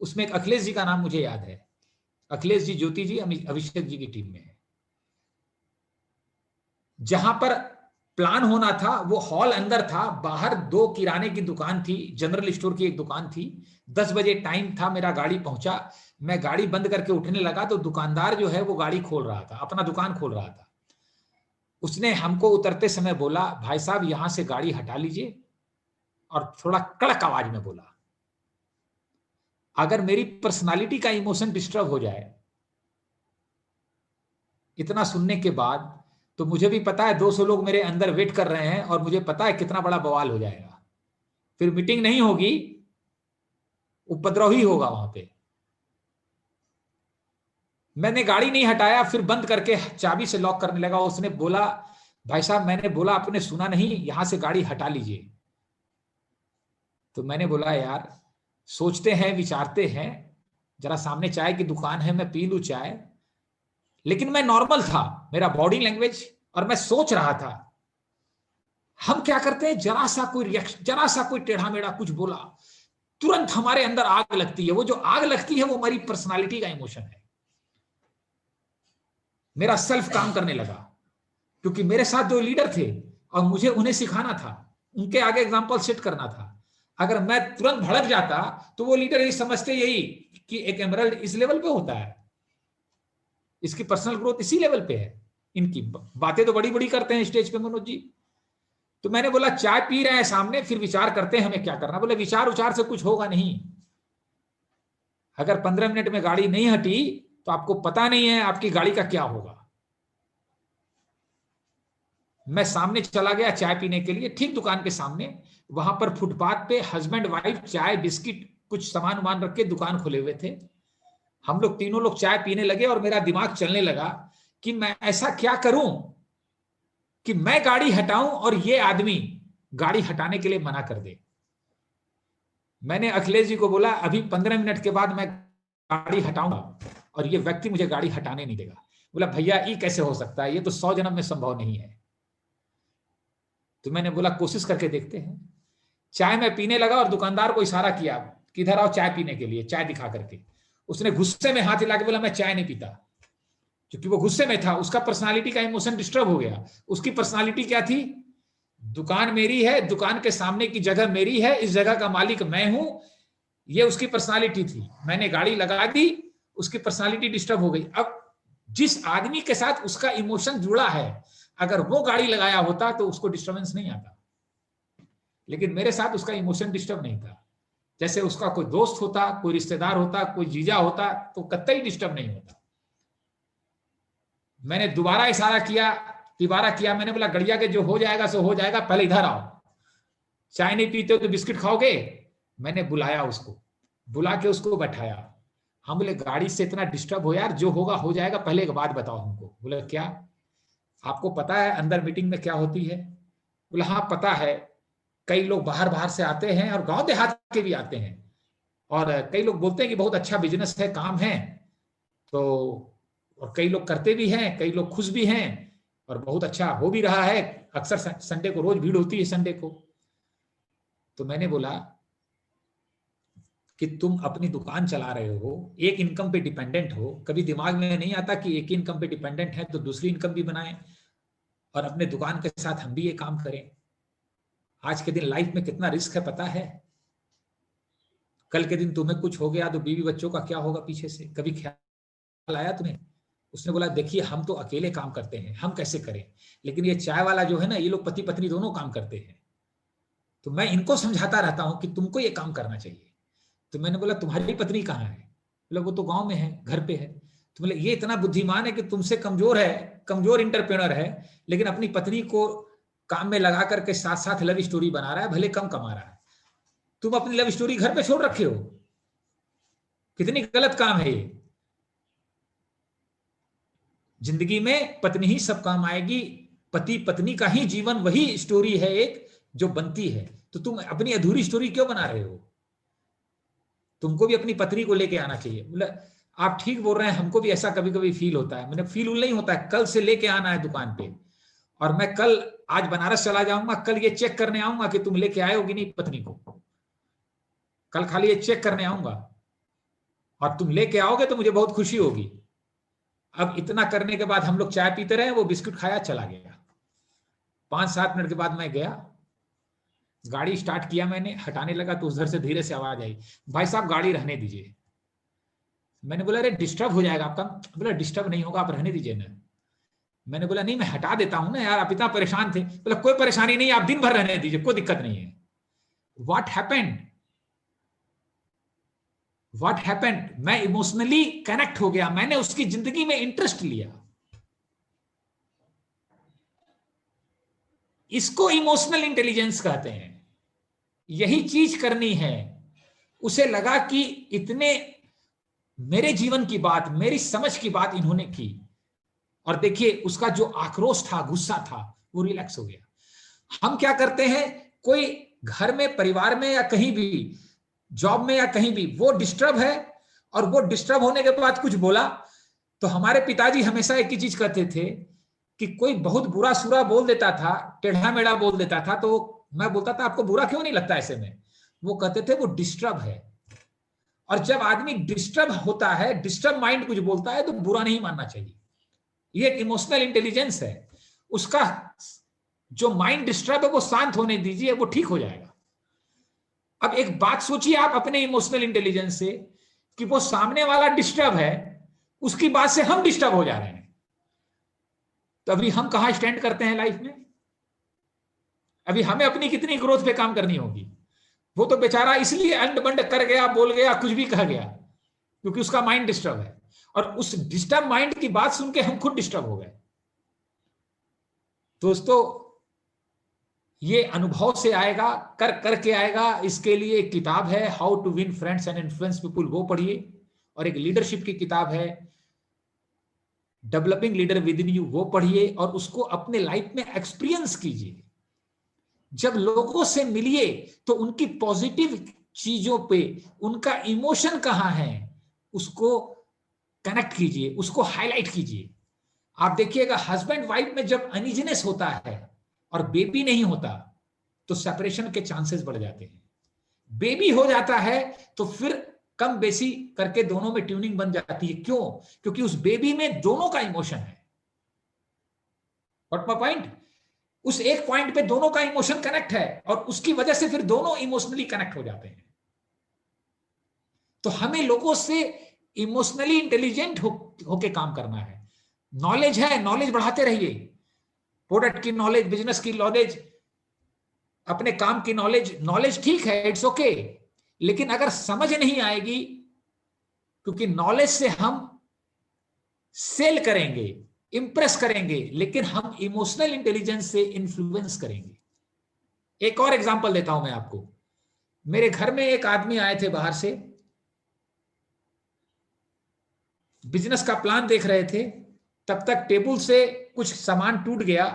उसमें एक अखिलेश जी का नाम मुझे याद है, अखिलेश जी, ज्योति जी, अभिषेक जी की टीम में है। जहां पर प्लान होना था वो हॉल अंदर था, बाहर 2 किराने की दुकान थी, जनरल स्टोर की एक दुकान थी। 10 बजे टाइम था, मेरा गाड़ी पहुंचा, मैं गाड़ी बंद करके उठने लगा तो दुकानदार जो है वो गाड़ी खोल रहा था, अपना दुकान खोल रहा था। उसने हमको उतरते समय बोला, भाई साहब यहां से गाड़ी हटा लीजिए, और थोड़ा कड़क आवाज में बोला। अगर मेरी पर्सनालिटी का इमोशन डिस्टर्ब हो जाए इतना सुनने के बाद, तो मुझे भी पता है 200 लोग मेरे अंदर वेट कर रहे हैं और मुझे पता है कितना बड़ा बवाल हो जाएगा। फिर मीटिंग नहीं होगी, उपद्रव ही होगा वहां पे। मैंने गाड़ी नहीं हटाया, फिर बंद करके चाबी से लॉक करने लगा। उसने बोला, भाई साहब मैंने बोला आपने सुना नहीं, यहां से गाड़ी हटा लीजिए। तो मैंने बोला, यार सोचते हैं, विचारते हैं, जरा सामने चाय की दुकान है, मैं पी लूं चाय। लेकिन मैं नॉर्मल था, मेरा बॉडी लैंग्वेज, और मैं सोच रहा था। हम क्या करते हैं, जरा सा कोई रिएक्शन, जरा सा कोई टेढ़ा मेढ़ा कुछ बोला, तुरंत हमारे अंदर आग लगती है। वो जो आग लगती है वो हमारी पर्सनालिटी का इमोशन है। मेरा सेल्फ काम करने लगा, क्योंकि मेरे साथ 2 लीडर थे और मुझे उन्हें सिखाना था, उनके आगे एग्जाम्पल सेट करना था। अगर मैं तुरंत भड़क जाता तो वो लीडर यही समझते यही कि एक एमरल्ड इस लेवल पे होता है, इसकी पर्सनल ग्रोथ इसी लेवल पे है, इनकी बातें तो बड़ी बड़ी करते हैं स्टेज पे मनोज जी। तो मैंने बोला, चाय पी रहे हैं सामने, फिर विचार करते हैं हमें क्या करना। बोले, विचार उचार से कुछ होगा नहीं। अगर 15 मिनट में गाड़ी नहीं हटी तो आपको पता नहीं है आपकी गाड़ी का क्या होगा। मैं सामने चला गया चाय पीने के लिए, ठीक दुकान के सामने, वहां पर फुटपाथ पे हस्बैंड वाइफ चाय बिस्किट कुछ सामान वामान रख के दुकान खोले हुए थे। हम लोग तीनों लोग चाय पीने लगे और मेरा दिमाग चलने लगा कि मैं ऐसा क्या करूं कि मैं गाड़ी हटाऊं और ये आदमी गाड़ी हटाने के लिए मना कर दे। मैंने अखिलेश जी को बोला अभी 15 मिनट के बाद मैं गाड़ी हटाऊंगा और ये व्यक्ति मुझे गाड़ी हटाने नहीं देगा। बोला भैया ये कैसे हो सकता है, ये तो 100 जन्म में संभव नहीं है। तो मैंने बोला कोशिश करके देखते हैं। चाय मैं पीने लगा और दुकानदार को इशारा किया किधर आओ चाय पीने के लिए, चाय दिखा करके। उसने गुस्से में हाथ हिला के बोला मैं चाय नहीं पीता, क्योंकि वो गुस्से में था। उसका पर्सनालिटी का इमोशन डिस्टर्ब हो गया। उसकी पर्सनालिटी क्या थी, दुकान मेरी है, दुकान के सामने की जगह मेरी है, इस जगह का मालिक मैं हूं, ये उसकी पर्सनालिटी थी। मैंने गाड़ी लगा दी, उसकी पर्सनालिटी डिस्टर्ब हो गई। अब जिस आदमी के साथ उसका इमोशन जुड़ा है, अगर वो गाड़ी लगाया होता तो उसको डिस्टर्बेंस नहीं आता, लेकिन मेरे साथ उसका इमोशन डिस्टर्ब नहीं था। जैसे उसका कोई दोस्त होता, कोई रिश्तेदार होता, कोई जीजा होता तो कतई डिस्टर्ब नहीं होता। मैंने दोबारा इशारा किया, तिबारा किया। मैंने बोला गड़िया के जो हो जाएगा सो हो जाएगा, पहले इधर आओ। चाय नहीं पीते हो तो बिस्किट खाओगे। मैंने बुलाया उसको, बुला के उसको बैठाया। हम बोले गाड़ी से इतना डिस्टर्ब हो यार, जो होगा हो जाएगा, पहले एक बात बताओ हमको। बोले क्या, आपको पता है अंदर मीटिंग में क्या होती है? बोले हाँ पता है, कई लोग बाहर बाहर से आते हैं और गांव देहात के भी आते हैं, और कई लोग बोलते हैं कि बहुत अच्छा बिजनेस है, काम है, तो और कई लोग करते भी हैं, कई लोग खुश भी हैं और बहुत अच्छा हो भी रहा है। अक्सर संडे को रोज भीड़ होती है संडे को। तो मैंने बोला कि तुम अपनी दुकान चला रहे हो, एक इनकम पे डिपेंडेंट हो, कभी दिमाग में नहीं आता कि एक इनकम पे डिपेंडेंट है तो दूसरी इनकम भी बनाएं और अपने दुकान के साथ हम भी ये काम करें। आज के दिन लाइफ में कितना रिस्क है पता है? कल के दिन तुम्हें कुछ हो गया तो बीवी बच्चों का क्या होगा पीछे से, कभी ख्याल आया तुम्हें? उसने बोला देखिए हम तो अकेले काम करते हैं, हम कैसे करें, लेकिन ये चाय वाला जो है ना, ये लोग पति पत्नी दोनों काम करते हैं, तो मैं इनको समझाता रहता हूं कि तुमको ये काम करना चाहिए। तो मैंने बोला तुम्हारी पत्नी कहाँ है? बोला वो तो गांव में है, घर पे है। तो बोले ये इतना बुद्धिमान है कि तुमसे कमजोर है, कमजोर इंटरप्रेन्योर है, लेकिन अपनी पत्नी को काम में लगा करके साथ साथ लव स्टोरी बना रहा है, भले कम कमा रहा है। तुम अपनी लव स्टोरी घर पे छोड़ रखे हो, कितनी गलत काम है ये। जिंदगी में पत्नी ही सब काम आएगी, पति पत्नी का ही जीवन वही स्टोरी है एक जो बनती है। तो तुम अपनी अधूरी स्टोरी क्यों बना रहे हो? तुमको भी अपनी पत्नी को लेके आना चाहिए। मतलब आप ठीक बोल रहे हैं, हमको भी ऐसा कभी कभी फील होता है। मैंने फील नहीं होता है, कल से लेके आना है दुकान पे, और मैं कल आज बनारस चला जाऊंगा, कल ये चेक करने आऊंगा कि तुम लेके आए हो कि नहीं पत्नी को। कल खाली ये चेक करने आऊंगा और तुम लेके आओगे तो मुझे बहुत खुशी होगी। अब इतना करने के बाद हम लोग चाय पीते रहे, वो बिस्कुट खाया चला गया। 5-7 मिनट के बाद मैं गया, गाड़ी स्टार्ट किया, मैंने हटाने लगा तो उधर से धीरे से आवाज आई, भाई साहब गाड़ी रहने दीजिए। मैंने बोला अरे डिस्टर्ब हो जाएगा आपका। बोला डिस्टर्ब नहीं होगा, आप रहने दीजिए ना। मैंने बोला नहीं मैं हटा देता हूं ना यार, आप इतना परेशान थे। बोला कोई परेशानी नहीं, आप दिन भर रहने दीजिए, कोई दिक्कत नहीं है। व्हाट हैपेंड, व्हाट हैपेंड, मैं इमोशनली कनेक्ट हो गया, मैंने उसकी जिंदगी में इंटरेस्ट लिया। इसको इमोशनल इंटेलिजेंस कहते हैं। यही चीज करनी है। उसे लगा कि इतने मेरे जीवन की बात, मेरी समझ की बात इन्होंने की, और देखिए उसका जो आक्रोश था, गुस्सा था, वो रिलैक्स हो गया। हम क्या करते हैं, कोई घर में, परिवार में या कहीं भी, जॉब में या कहीं भी, वो डिस्टर्ब है और वो डिस्टर्ब होने के बाद कुछ बोला, तो हमारे पिताजी हमेशा एक ही चीज कहते थे कि कोई बहुत बुरा सुरा बोल देता था, टेढ़ा मेढ़ा बोल देता था, तो मैं बोलता था आपको बुरा क्यों नहीं लगता ऐसे में? वो कहते थे वो डिस्टर्ब है। और जब आदमी डिस्टर्ब होता है, डिस्टर्ब माइंड कुछ बोलता है, तो बुरा नहीं मानना चाहिए। ये एक इमोशनल इंटेलिजेंस है। उसका जो माइंड डिस्टर्ब है वो शांत होने दीजिए, वो ठीक हो जाएगा। अब एक बात सोचिए आप अपने इमोशनल इंटेलिजेंस से, कि वो सामने वाला डिस्टर्ब है, उसकी बात से हम डिस्टर्ब हो जा रहे हैं, तो अभी हम कहां स्टैंड करते हैं लाइफ में? अभी हमें अपनी कितनी ग्रोथ पे काम करनी होगी। वो तो बेचारा इसलिए अंड बंड कर गया, बोल गया, कुछ भी कह गया, क्योंकि उसका माइंड डिस्टर्ब है, और उस डिस्टर्ब माइंड की बात सुन के हम खुद डिस्टर्ब हो गए। दोस्तों ये अनुभव से आएगा, कर करके आएगा। इसके लिए एक किताब है, how to win friends and influence people, वो पढ़िए और एक लीडरशिप की किताब है developing leader within you, वो पढ़िए और उसको अपने लाइफ में एक्सपीरियंस कीजिए। जब लोगों से मिलिए तो उनकी पॉजिटिव चीजों पे उनका इमोशन कहां है उसको कनेक्ट कीजिए, उसको हाईलाइट कीजिए। आप देखिएगा हस्बैंड वाइफ में जब अनइजीनेस होता है और बेबी नहीं होता तो सेपरेशन के चांसेस बढ़ जाते हैं। बेबी हो जाता है तो फिर कम बेसी करके दोनों में ट्यूनिंग बन जाती है। क्यों? क्योंकि उस बेबी में दोनों का इमोशन है। What my point? उस एक पॉइंट पे दोनों का इमोशन कनेक्ट है और उसकी वजह से फिर दोनों इमोशनली कनेक्ट हो जाते हैं। तो हमें लोगों से इमोशनली इंटेलिजेंट होके काम करना है। नॉलेज है, नॉलेज बढ़ाते रहिए, प्रोडक्ट की नॉलेज, बिजनेस की नॉलेज, अपने काम की नॉलेज। नॉलेज ठीक है, इट्स ओके, लेकिन अगर समझ नहीं आएगी, क्योंकि नॉलेज से हम सेल करेंगे, इंप्रेस करेंगे, लेकिन हम इमोशनल इंटेलिजेंस से इन्फ्लुएंस करेंगे। एक और एग्जांपल देता हूं मैं आपको। मेरे घर में एक आदमी आए थे बाहर से, बिजनेस का प्लान देख रहे थे, तब तक टेबल से कुछ सामान टूट गया,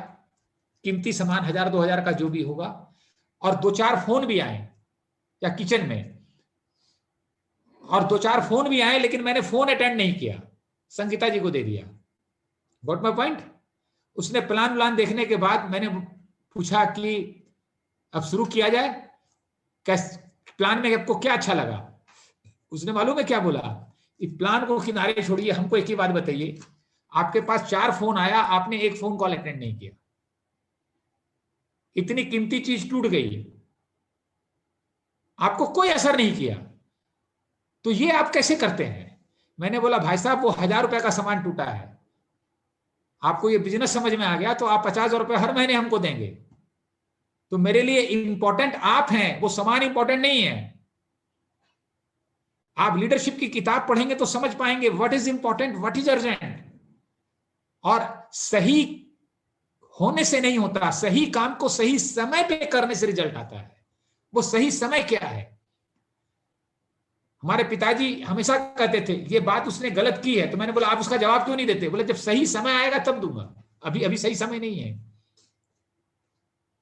कीमती सामान 1000-2000 का जो भी होगा, और 2-4 फोन भी आए या किचन में, और 2-4 फोन भी आए, लेकिन मैंने फोन अटेंड नहीं किया, संगीता जी को दे दिया। Got my point? उसने प्लान देखने के बाद मैंने पूछा कि अब शुरू किया जाए, कैसे प्लान में आपको क्या अच्छा लगा? उसने मालूम है क्या बोला? इस प्लान को किनारे छोड़िए, हमको एक ही बात बताइए, आपके पास 4 फोन आया, आपने एक फोन कॉल अटेंड नहीं किया, इतनी कीमती चीज टूट गई, आपको कोई असर नहीं किया, तो ये आप कैसे करते हैं? मैंने बोला भाई साहब, वो 1000 रुपए का सामान टूटा है, आपको ये बिजनेस समझ में आ गया तो आप 50,000 रुपए हर महीने हमको देंगे, तो मेरे लिए इंपॉर्टेंट आप हैं, वो सामान इंपॉर्टेंट नहीं है। आप लीडरशिप की किताब पढ़ेंगे तो समझ पाएंगे what is important, what is urgent. और सही होने से नहीं होता, सही काम को सही समय पे करने से रिजल्ट आता है। वो सही समय क्या है? हमारे पिताजी हमेशा कहते थे ये बात उसने गलत की है, तो मैंने बोला आप उसका जवाब क्यों नहीं देते? बोले जब सही समय आएगा तब दूंगा, अभी अभी सही समय नहीं है।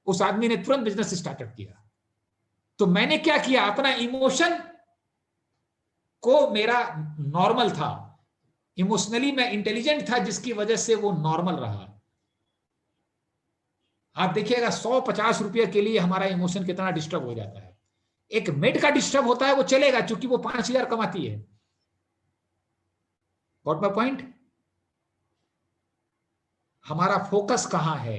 उस आदमी ने तुरंत बिजनेस स्टार्टअप किया। तो मैंने क्या किया, अपना इमोशन को, मेरा नॉर्मल था, इमोशनली मैं इंटेलिजेंट था, जिसकी वजह से वो नॉर्मल रहा। आप देखिएगा 150 रुपये के लिए हमारा इमोशन कितना डिस्टर्ब हो जाता है। एक मेड का डिस्टर्ब होता है, वो चलेगा क्योंकि वो 5000 कमाती है। Got my point? हमारा फोकस कहां है?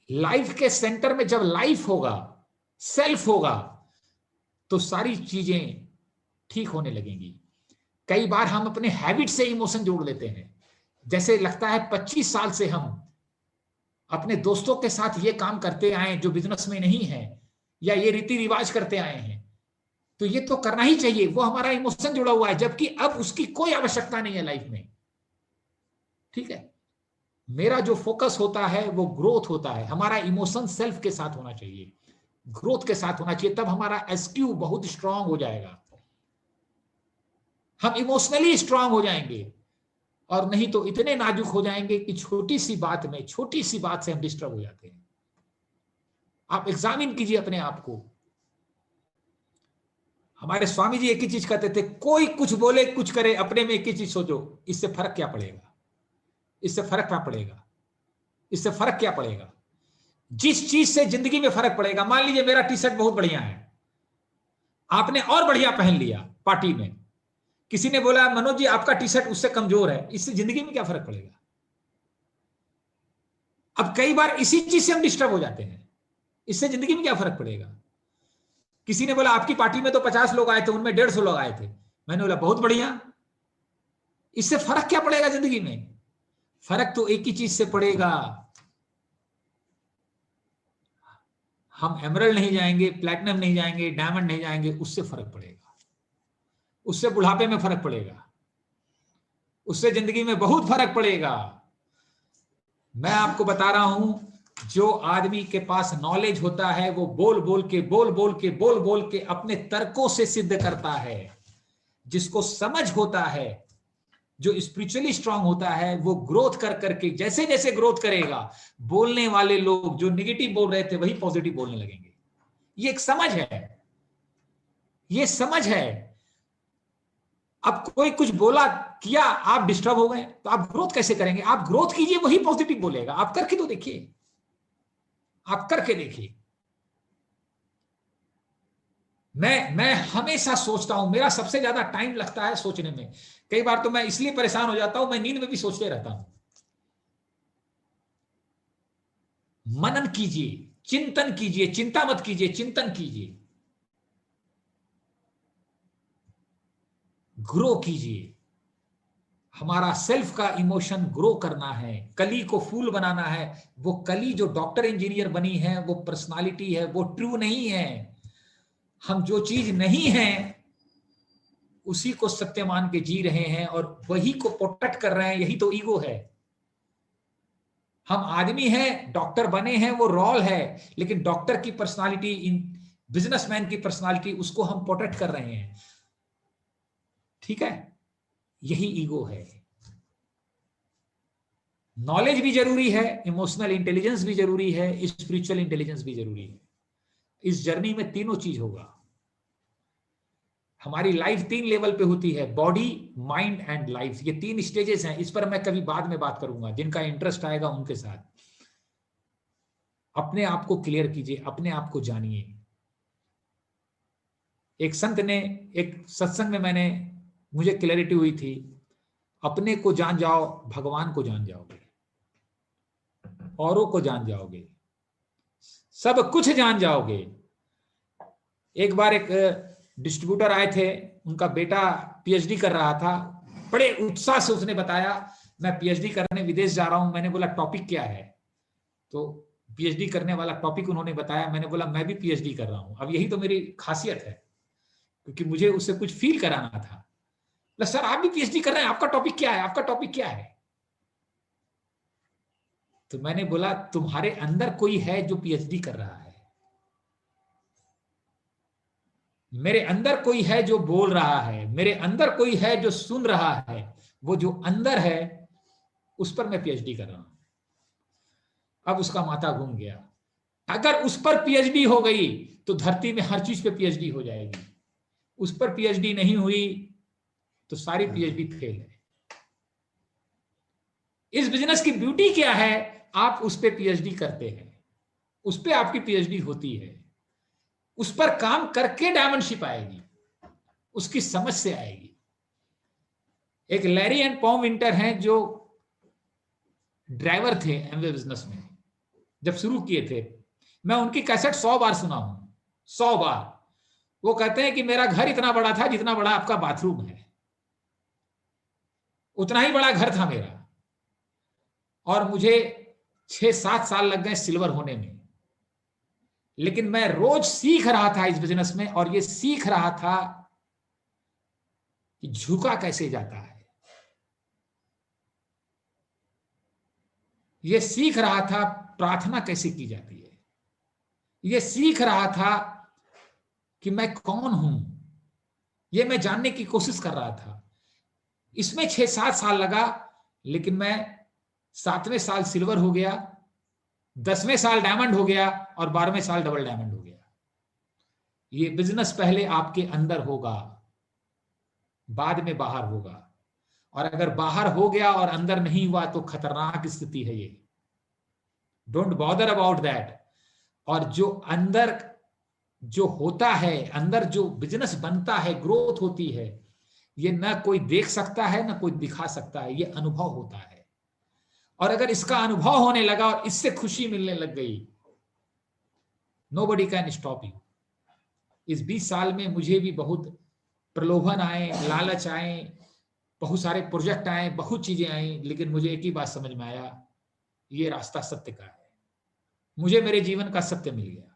लाइफ के सेंटर में जब लाइफ होगा, सेल्फ होगा, तो सारी चीजें ठीक होने लगेंगी। कई बार हम अपने हैबिट से इमोशन जोड़ लेते हैं। जैसे लगता है 25 साल से हम अपने दोस्तों के साथ ये काम करते आए जो बिजनेस में नहीं है, या ये रीति रिवाज करते आए हैं, तो ये तो करना ही चाहिए, वो हमारा इमोशन जुड़ा हुआ है, जबकि अब उसकी कोई आवश्यकता नहीं है लाइफ में। ठीक है? मेरा जो फोकस होता है वो ग्रोथ होता है। हमारा इमोशन सेल्फ के साथ होना चाहिए, ग्रोथ के साथ होना चाहिए, तब हमारा एसक्यू बहुत स्ट्रांग हो जाएगा, हम इमोशनली स्ट्रांग हो जाएंगे, और नहीं तो इतने नाजुक हो जाएंगे कि छोटी सी बात से हम डिस्टर्ब हो जाते हैं। आप एग्जामिन कीजिए अपने आप को। हमारे स्वामी जी एक ही चीज कहते थे, कोई कुछ बोले कुछ करे, अपने में एक ही चीज सोचो, इससे फर्क क्या पड़ेगा, इससे फर्क क्या पड़ेगा, इससे फर्क क्या पड़ेगा। जिस चीज से जिंदगी में फर्क पड़ेगा, मान लीजिए मेरा टी शर्ट बहुत बढ़िया है, आपने और बढ़िया पहन लिया पार्टी में, किसी ने बोला मनोज जी आपका टी शर्ट उससे कमजोर है, इससे जिंदगी में क्या फर्क पड़ेगा? अब कई बार इसी चीज से हम डिस्टर्ब हो जाते हैं, इससे जिंदगी में क्या फर्क पड़ेगा? किसी ने बोला आपकी पार्टी में तो 50 लोग आए थे, उनमें 150 लोग आए थे, मैंने बोला बहुत बढ़िया, इससे फर्क क्या पड़ेगा जिंदगी में? फर्क तो एक ही चीज से पड़ेगा, हम एमरल्ड नहीं जाएंगे, प्लैटिनम नहीं जाएंगे, डायमंड नहीं जाएंगे, उससे फर्क पड़ेगा, उससे बुढ़ापे में फर्क पड़ेगा, उससे जिंदगी में बहुत फर्क पड़ेगा। मैं आपको बता रहा हूं, जो आदमी के पास नॉलेज होता है वो बोल बोल के अपने तर्कों से सिद्ध करता है। जिसको समझ होता है, जो स्पिरिचुअली स्ट्रांग होता है, वो ग्रोथ कर करके जैसे जैसे ग्रोथ करेगा, बोलने वाले लोग जो नेगेटिव बोल रहे थे वही पॉजिटिव बोलने लगेंगे। ये एक समझ है, ये समझ है। अब कोई कुछ बोला किया, आप डिस्टर्ब हो गए, तो आप ग्रोथ कैसे करेंगे? आप ग्रोथ कीजिए, वही पॉजिटिव बोलेगा। आप करके तो देखिए, आप करके देखिए। मैं हमेशा सोचता हूं, मेरा सबसे ज्यादा टाइम लगता है सोचने में। कई बार तो मैं इसलिए परेशान हो जाता हूं, मैं नींद में भी सोचते रहता हूं। मनन कीजिए, चिंतन कीजिए, चिंता मत कीजिए, चिंतन कीजिए, ग्रो कीजिए। हमारा सेल्फ का इमोशन ग्रो करना है, कली को फूल बनाना है। वो कली जो डॉक्टर इंजीनियर बनी है, वो पर्सनालिटी है, वो ट्रू नहीं है। हम जो चीज नहीं है उसी को सत्य मान के जी रहे हैं और वही को प्रोटेक्ट कर रहे हैं। यही तो ईगो है। हम आदमी हैं, डॉक्टर बने हैं, वो रोल है, लेकिन डॉक्टर की पर्सनालिटी, बिजनेसमैन की पर्सनालिटी, उसको हम प्रोटेक्ट कर रहे हैं। ठीक है, यही ईगो है। नॉलेज भी जरूरी है, इमोशनल इंटेलिजेंस भी जरूरी है, स्पिरिचुअल इंटेलिजेंस भी जरूरी है। इस जर्नी में तीनों चीज होगा। हमारी लाइफ 3 लेवल पे होती है, बॉडी, माइंड एंड लाइफ। ये 3 स्टेजेस हैं। इस पर मैं कभी बाद में बात करूंगा, जिनका इंटरेस्ट आएगा उनके साथ। अपने आप को क्लियर कीजिए, अपने आप को जानिए। एक संत ने, एक सत्संग में मुझे क्लैरिटी हुई थी, अपने को जान जाओ, भगवान को जान जाओगे, औरों को जान जाओगे, सब कुछ जान जाओगे। एक बार एक डिस्ट्रीब्यूटर आए थे, उनका बेटा पीएचडी कर रहा था। बड़े उत्साह से उसने बताया, मैं पीएचडी करने विदेश जा रहा हूं। मैंने बोला टॉपिक क्या है? तो पीएचडी करने वाला टॉपिक उन्होंने बताया। मैंने बोला मैं भी पीएचडी कर रहा हूं। अब यही तो मेरी खासियत है, क्योंकि मुझे उससे कुछ फील कराना था। सर आप भी पीएचडी कर रहे हैं, आपका टॉपिक क्या है? आपका टॉपिक क्या है? तो मैंने बोला तुम्हारे अंदर कोई है जो पीएचडी कर रहा है, मेरे अंदर कोई है जो बोल रहा है, मेरे अंदर कोई है जो सुन रहा है। वो जो अंदर है उस पर मैं पीएचडी कर रहा हूं। अब उसका माथा घूम गया। अगर उस पर पीएचडी हो गई तो धरती में हर चीज पे पीएचडी हो जाएगी। उस पर पीएचडी नहीं हुई तो सारी पीएचडी फेल है। इस बिजनेस की ब्यूटी क्या है? आप उस पर पीएचडी करते हैं, उस पर आपकी पीएचडी होती है, उस पर काम करके डायमंडशिप आएगी, उसकी समझ से आएगी। एक लैरी एंड पॉम विंटर हैं जो ड्राइवर थे एमवे बिजनेस में, जब शुरू किए थे। मैं उनकी कैसेट 100 बार सुना हूं, 100 बार। वो कहते हैं कि मेरा घर इतना बड़ा था जितना बड़ा आपका बाथरूम है, उतना ही बड़ा घर था मेरा, और मुझे 6-7 साल लग गए सिल्वर होने में। लेकिन मैं रोज सीख रहा था इस बिजनेस में, और ये सीख रहा था कि झुका कैसे जाता है, ये सीख रहा था प्रार्थना कैसे की जाती है, ये सीख रहा था कि मैं कौन हूं, ये मैं जानने की कोशिश कर रहा था। इसमें 6-7 साल लगा, लेकिन मैं 7वें साल सिल्वर हो गया, 10वें साल डायमंड हो गया, और 12वें साल डबल डायमंड हो गया। ये बिजनेस पहले आपके अंदर होगा, बाद में बाहर होगा। और अगर बाहर हो गया और अंदर नहीं हुआ तो खतरनाक स्थिति है ये। Don't bother about that. और जो अंदर जो होता है, अंदर जो बिजनेस बनता है, ग्रोथ होती है, ये ना कोई देख सकता है ना कोई दिखा सकता है, ये अनुभव होता है। और अगर इसका अनुभव होने लगा और इससे खुशी मिलने लग गई, नोबडी कैन स्टॉप यू। इस 20 साल में मुझे भी बहुत प्रलोभन आए, लालच आए, बहुत सारे प्रोजेक्ट आए, बहुत चीजें आई, लेकिन मुझे एक ही बात समझ में आया, ये रास्ता सत्य का है। मुझे मेरे जीवन का सत्य मिल गया,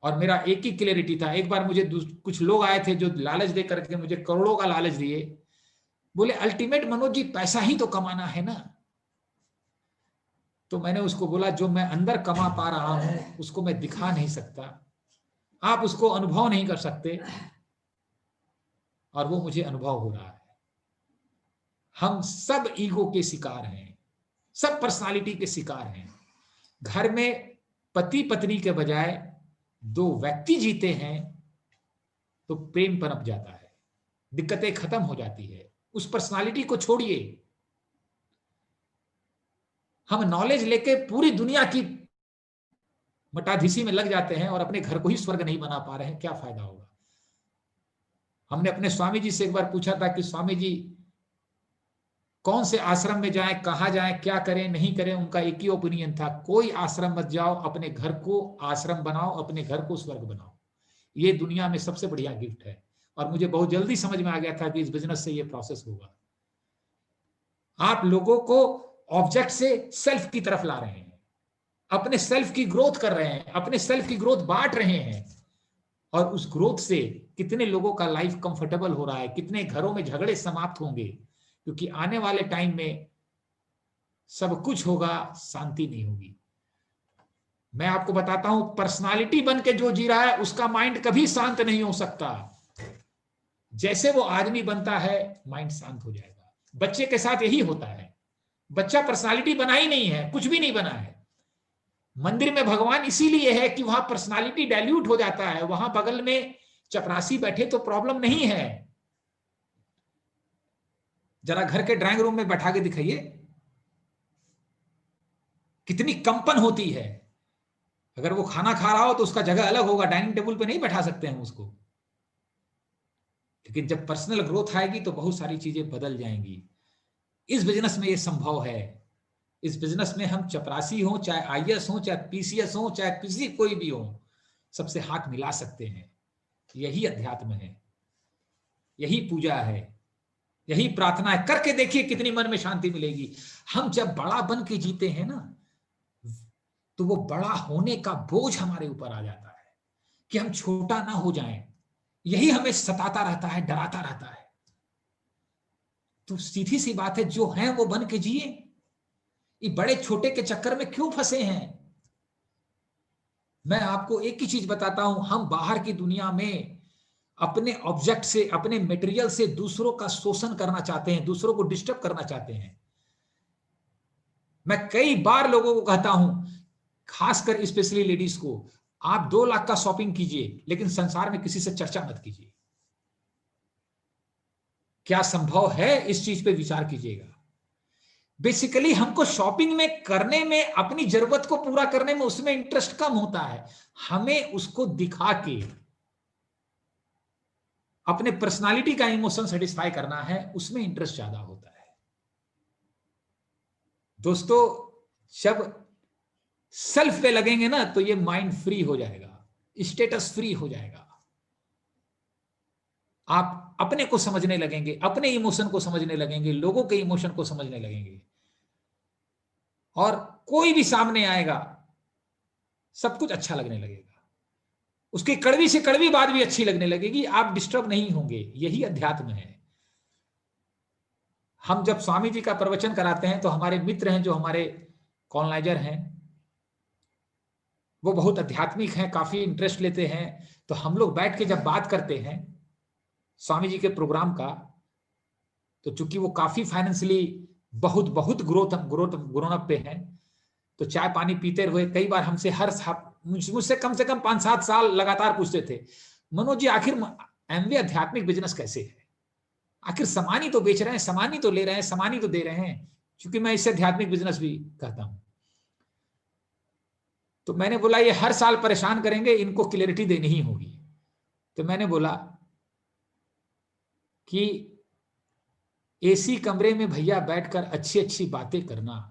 और मेरा एक ही क्लैरिटी था। एक बार मुझे कुछ लोग आए थे जो लालच दे करके मुझे करोड़ों का लालच दिए। बोले अल्टीमेट मनोज जी पैसा ही तो कमाना है ना। तो मैंने उसको बोला जो मैं अंदर कमा पा रहा हूं उसको मैं दिखा नहीं सकता, आप उसको अनुभव नहीं कर सकते, और वो मुझे अनुभव हो रहा है। हम सब ईगो के शिकार हैं, सब पर्सनालिटी के शिकार हैं। घर में पति पत्नी के बजाय दो व्यक्ति जीते हैं तो प्रेम पनप जाता है, दिक्कतें खत्म हो जाती है। उस पर्सनालिटी को छोड़िए, हम नॉलेज लेके पूरी दुनिया की मटाधीसी में लग जाते हैं और अपने घर को ही स्वर्ग नहीं बना पा रहे हैं, क्या फायदा होगा। हमने अपने स्वामी जी से एक बार पूछा था कि स्वामी जी कौन से आश्रम में जाएं, कहां जाएं, क्या करें नहीं करें। उनका एक ही ओपिनियन था, कोई आश्रम मत जाओ, अपने घर को आश्रम बनाओ, अपने घर को स्वर्ग बनाओ। ये दुनिया में सबसे बढ़िया गिफ्ट है। और मुझे बहुत जल्दी समझ में आ गया था कि इस बिजनेस से ये प्रोसेस होगा। आप लोगों को ऑब्जेक्ट से सेल्फ की तरफ ला रहे हैं, अपने सेल्फ की ग्रोथ कर रहे हैं, अपने सेल्फ की ग्रोथ बांट रहे हैं। और उस ग्रोथ से कितने लोगों का लाइफ कंफर्टेबल हो रहा है, कितने घरों में झगड़े समाप्त होंगे। क्योंकि आने वाले टाइम में सब कुछ होगा, शांति नहीं होगी। मैं आपको बताता हूं, पर्सनालिटी बन के जो जी रहा है उसका माइंड कभी शांत नहीं हो सकता। जैसे वो आदमी बनता है माइंड शांत हो जाएगा। बच्चे के साथ यही होता है। बच्चा पर्सनालिटी बना ही नहीं है, कुछ भी नहीं बना है। मंदिर में भगवान इसीलिए है कि वहां पर्सनालिटी डाइल्यूट हो जाता है। वहां बगल में चपरासी बैठे तो प्रॉब्लम नहीं है। जरा घर के ड्राइंग रूम में बैठा के दिखाइए, कितनी कंपन होती है। अगर वो खाना खा रहा हो तो उसका जगह अलग होगा, डाइनिंग टेबल पे नहीं बैठा सकते हैं उसको। लेकिन जब पर्सनल ग्रोथ आएगी तो बहुत सारी चीजें बदल जाएंगी। इस बिजनेस में ये संभव है। इस बिजनेस में हम चपरासी हो, चाहे आईएएस हो, चाहे पीसीएस हो, चाहे किसी कोई भी हो, सबसे हाथ मिला सकते हैं। यही अध्यात्म है, यही पूजा है, यही प्रार्थना है। करके देखिए कितनी मन में शांति मिलेगी। हम जब बड़ा बन के जीते हैं ना, तो वो बड़ा होने का बोझ हमारे ऊपर आ जाता है कि हम छोटा ना हो जाएं। यही हमें सताता रहता है, डराता रहता है। तो सीधी सी बात है, जो है वो बन के जिए। ये बड़े छोटे के चक्कर में क्यों फंसे हैं। मैं आपको एक ही चीज बताता हूं, हम बाहर की दुनिया में अपने ऑब्जेक्ट से, अपने मटेरियल से दूसरों का शोषण करना चाहते हैं, दूसरों को डिस्टर्ब करना चाहते हैं। मैं कई बार लोगों को कहता हूं, खासकर स्पेशली लेडीज को, आप 2 लाख का शॉपिंग कीजिए, लेकिन संसार में किसी से चर्चा मत कीजिए। क्या संभव है, इस चीज पे विचार कीजिएगा। बेसिकली हमको शॉपिंग में करने में, अपनी जरूरत को पूरा करने में, उसमें इंटरेस्ट कम होता है। हमें उसको दिखा के अपने पर्सनालिटी का इमोशन सेटिस्फाई करना है, उसमें इंटरेस्ट ज्यादा होता है। दोस्तों, जब सेल्फ पे लगेंगे ना तो ये माइंड फ्री हो जाएगा, स्टेटस फ्री हो जाएगा। आप अपने को समझने लगेंगे, अपने इमोशन को समझने लगेंगे, लोगों के इमोशन को समझने लगेंगे। और कोई भी सामने आएगा, सब कुछ अच्छा लगने लगेगा। उसकी कड़वी से कड़वी बात भी अच्छी लगने लगेगी। आप डिस्टर्ब नहीं होंगे। यही अध्यात्म है। हम जब स्वामी जी का प्रवचन कराते हैं तो हमारे मित्र हैं, जो हमारे कॉलोनाइजर हैं, वो बहुत आध्यात्मिक हैं, काफी इंटरेस्ट लेते हैं। तो हम लोग बैठ के जब बात करते हैं स्वामी जी के प्रोग्राम का, तो चूंकि वो काफी फाइनेंशियली बहुत ग्रोन अप पे हैं, तो चाय पानी पीते हुए कई बार हमसे मुझसे कम से कम 5-7 साल लगातार पूछते थे, मनोज जी आखिर एमवे आध्यात्मिक बिजनेस कैसे है? आखिर सामान ही तो बेच रहे हैं, सामान ही तो ले रहे हैं, सामान ही तो दे रहे हैं। क्योंकि मैं इसे आध्यात्मिक बिजनेस भी कहता हूं। तो मैंने बोला ये हर साल परेशान करेंगे, इनको क्लियरिटी देनी ही होगी। तो मैंने बोला कि एसी कमरे में भैया बैठकर अच्छी अच्छी बातें करना